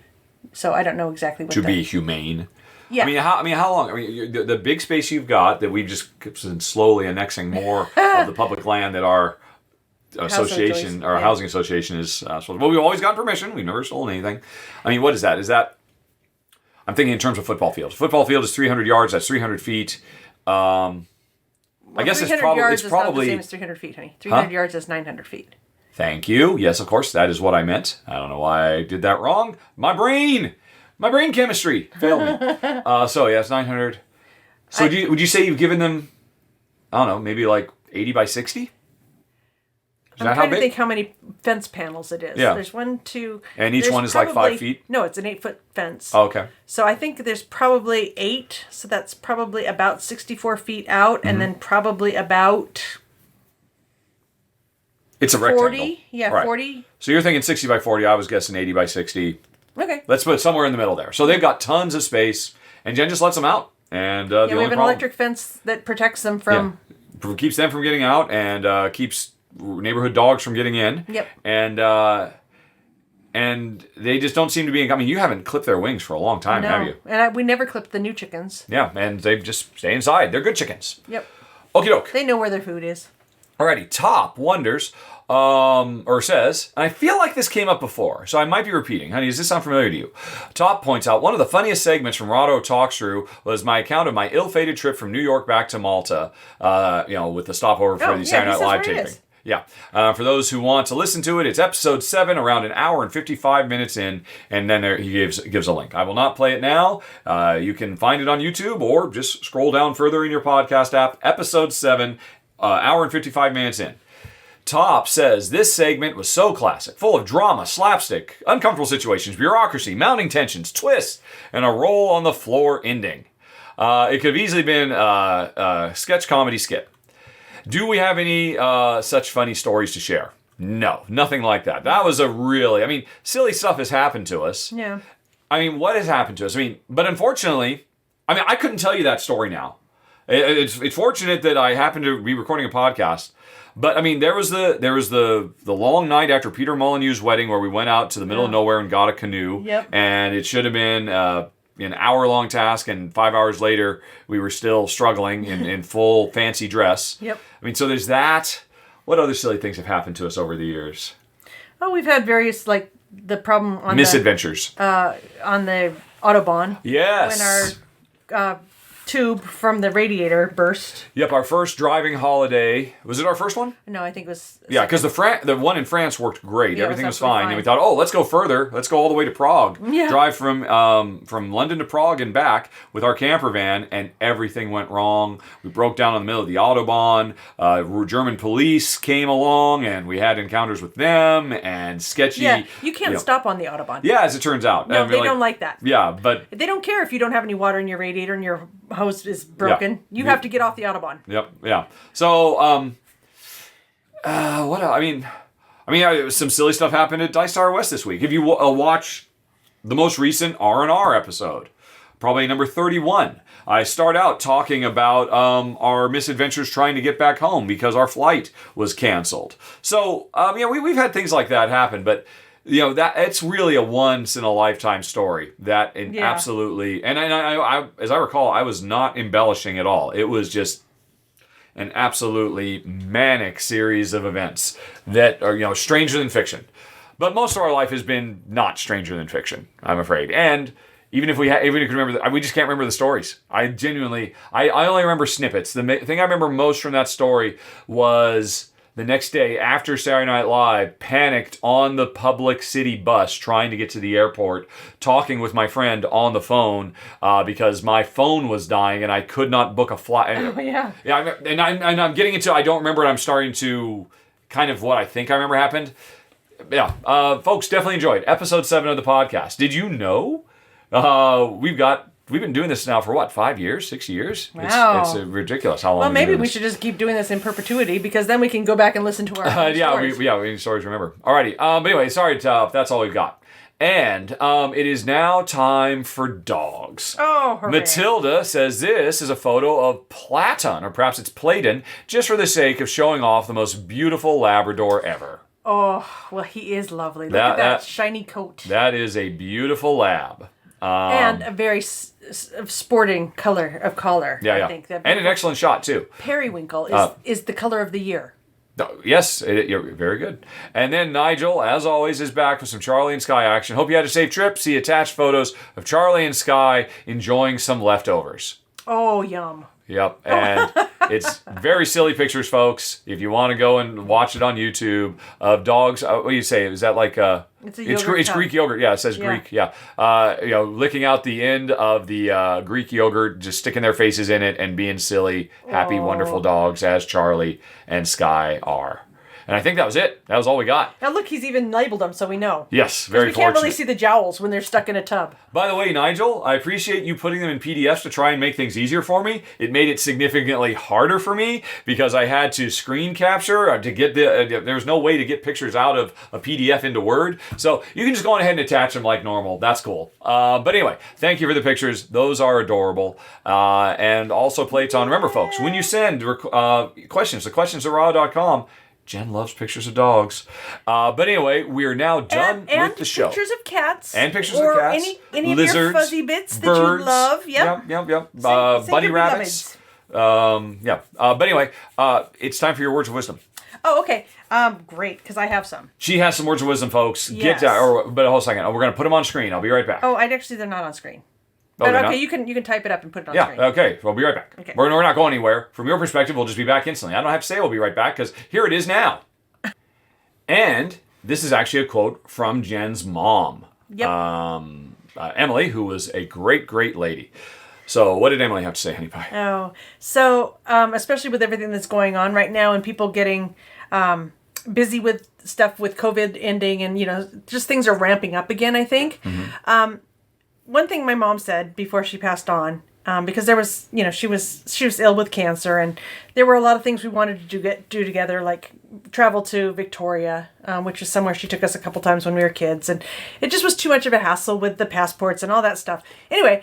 So I don't know exactly what to be humane. Yeah. How long? The big space you've got that we've just been slowly annexing more of the public land that our association, our housing association is. Well, we've always gotten permission. We've never stolen anything. What is that? Is that? I'm thinking in terms of football fields. Football field is 300 yards. That's 300 feet. I guess it's probably... yards is not the same as 300 feet, honey. 300 yards is 900 feet. Thank you. Yes, of course, that is what I meant. I don't know why I did that wrong. My brain chemistry failed me. So, yeah, it's 900. So would you say you've given them, I don't know, maybe like 80 by 60? I'm trying to think how many fence panels it is. Yeah. There's 1, 2... And each one is like 5 feet? No, it's an 8-foot fence. Oh, okay. So I think there's probably 8. So that's probably about 64 feet out. And then probably about... It's a 40? rectangle. Yeah, right. 40. So you're thinking 60 by 40. I was guessing 80 by 60. Okay. Let's put it somewhere in the middle there. So they've got tons of space. And Jen just lets them out. And the we only have an electric fence that protects them from... Yeah. Keeps them from getting out and keeps neighborhood dogs from getting in. Yep. And they just don't seem to be... I mean, you haven't clipped their wings for a long time, have you? And we never clipped the new chickens. Yeah, and they just stay inside. They're good chickens. Yep. Okie doke. They know where their food is. Alrighty, Top wonders, or says, and I feel like this came up before, so I might be repeating. Honey, does this sound familiar to you? Top points out, one of the funniest segments from Rahdo Talks Through was my account of my ill-fated trip from New York back to Malta, with the stopover for the Saturday Night Live taping. Yeah. For those who want to listen to it, it's episode 7, around an hour and 55 minutes in, and then he gives a link. I will not play it now. You can find it on YouTube or just scroll down further in your podcast app. Episode 7, hour and 55 minutes in. Top says, this segment was so classic, full of drama, slapstick, uncomfortable situations, bureaucracy, mounting tensions, twists, and a roll on the floor ending. It could have easily been a sketch comedy skit. Do we have any such funny stories to share? No, nothing like that. That was silly stuff has happened to us. Yeah. I mean, what has happened to us? But unfortunately, I couldn't tell you that story now. It's fortunate that I happened to be recording a podcast. But there was the long night after Peter Molyneux's wedding where we went out to the middle of nowhere and got a canoe. Yep. And it should have been an hour-long task, and 5 hours later, we were still struggling in full fancy dress. Yep. So there's that. What other silly things have happened to us over the years? Oh, we've had various, the problem on misadventures. On the Autobahn. Yes. When our tube from the radiator burst. Yep, our first driving holiday. Was it our first one? No, I think it was... Yeah, because the one in France worked great. Yeah, everything was fine. And we thought, let's go further. Let's go all the way to Prague. Yeah. Drive from London to Prague and back with our camper van, and everything went wrong. We broke down in the middle of the Autobahn. German police came along, and we had encounters with them, and sketchy... Yeah, you can't stop on the Autobahn. Yeah, as it turns out. No, they don't like that. Yeah, but... They don't care if you don't have any water in your radiator and your hose is broken. You have to get off the Autobahn. Yep, yeah. So, what else? Some silly stuff happened at Dice Tower West this week. If you watch the most recent R&R episode, probably number 31, I start out talking about our misadventures trying to get back home because our flight was canceled. So, we've had things like that happen, but that it's really a once in a lifetime story. Absolutely, and I, as I recall, I was not embellishing at all. It was just an absolutely manic series of events that are stranger than fiction. But most of our life has been not stranger than fiction, I'm afraid. And even if we could remember, we just can't remember the stories. I genuinely, I only remember snippets. The thing I remember most from that story was the next day after Saturday Night Live, panicked on the public city bus trying to get to the airport, talking with my friend on the phone because my phone was dying and I could not book a flight. Oh, yeah. Yeah, and I'm getting into, I don't remember, I'm starting to kind of what I think I remember happened. Yeah, folks, definitely enjoyed episode 7 of the podcast. Did you know we've been doing this now for 5 years, 6 years? Wow. It's ridiculous how long Well, maybe we should just keep doing this in perpetuity because then we can go back and listen to our stories. We need stories to remember. Alrighty. But anyway, sorry, that's all we've got. And it is now time for dogs. Oh, hooray. Matilda says this is a photo of Platon, or perhaps it's Platon, just for the sake of showing off the most beautiful Labrador ever. Oh, well, he is lovely. Look at that shiny coat. That is a beautiful lab. And a very sporting color. Yeah, I yeah. think. And an excellent shot, too. Periwinkle is the color of the year. Yes, you're very good. And then Nigel, as always, is back with some Charlie and Sky action. Hope you had a safe trip. See attached photos of Charlie and Sky enjoying some leftovers. Oh, yum. Yep, and it's very silly pictures, folks. If you want to go and watch it on YouTube of dogs, what do you say? Is that like it's Greek yogurt? Yeah, it says Greek. Yeah, licking out the end of the Greek yogurt, just sticking their faces in it and being silly, happy, wonderful dogs as Charlie and Sky are. And I think that was it. That was all we got. Now look, he's even labeled them, so we know. Yes, very fortunate. We can't really see the jowls when they're stuck in a tub. By the way, Nigel, I appreciate you putting them in PDFs to try and make things easier for me. It made it significantly harder for me because I had to screen capture to get there's no way to get pictures out of a PDF into Word. So you can just go on ahead and attach them like normal. That's cool. But anyway, thank you for the pictures. Those are adorable. And also plates on. Remember, folks, when you send questions to questions@rahdo.com, Jen loves pictures of dogs. But anyway, we're now done with the show. And pictures of cats. And pictures of cats. Or any lizards, of your fuzzy bits birds, that you love. Yep. Bunny rabbits. But anyway, it's time for your words of wisdom. Oh, okay. Great, because I have some. She has some words of wisdom, folks. Yes. But hold on a second. We're going to put them on screen. I'll be right back. Oh, they're not on screen. Oh, but okay, you can type it up and put it on screen. Yeah, okay. We'll be right back. Okay. We're not going anywhere. From your perspective, we'll just be back instantly. I don't have to say we'll be right back because here it is now. And this is actually a quote from Jen's mom. Yep. Emily, who was a great, great lady. So what did Emily have to say, honey pie? Oh, so especially with everything that's going on right now and people getting busy with stuff with COVID ending and, just things are ramping up again, I think. Mm-hmm. One thing my mom said before she passed on, because there was, she was ill with cancer and there were a lot of things we wanted to do together, like travel to Victoria, which is somewhere she took us a couple times when we were kids. And it just was too much of a hassle with the passports and all that stuff. Anyway,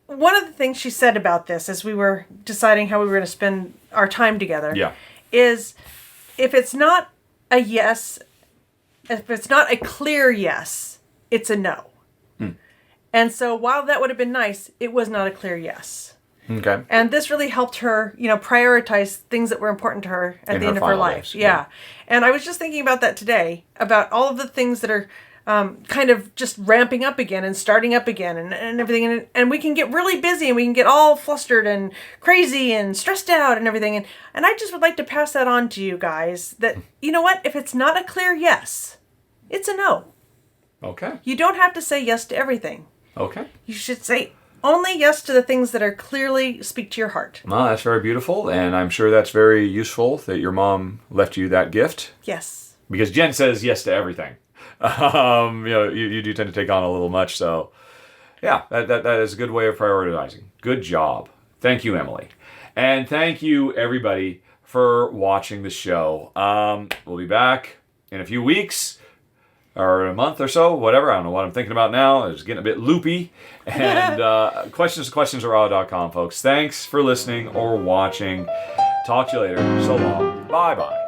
one of the things she said about this as we were deciding how we were going to spend our time together is if it's not a yes, if it's not a clear yes, it's a no. And so while that would have been nice, it was not a clear yes. Okay. And this really helped her, prioritize things that were important to her at the end of her life. Yeah. And I was just thinking about that today, about all of the things that are kind of just ramping up again and starting up again and everything. And we can get really busy and we can get all flustered and crazy and stressed out and everything. And I just would like to pass that on to you guys that, you know what? If it's not a clear yes, it's a no. Okay. You don't have to say yes to everything. Okay. You should say only yes to the things that are clearly speak to your heart. Well, that's very beautiful, and I'm sure that's very useful that your mom left you that gift. Yes. Because Jen says yes to everything. You do tend to take on a little much, so yeah, that is a good way of prioritizing. Good job. Thank you, Emily. And thank you, everybody, for watching the show. We'll be back in a few weeks. Or a month or so, whatever. I don't know what I'm thinking about now. It's getting a bit loopy. And questions@rahdo.com, folks. Thanks for listening or watching. Talk to you later. So long. Bye-bye.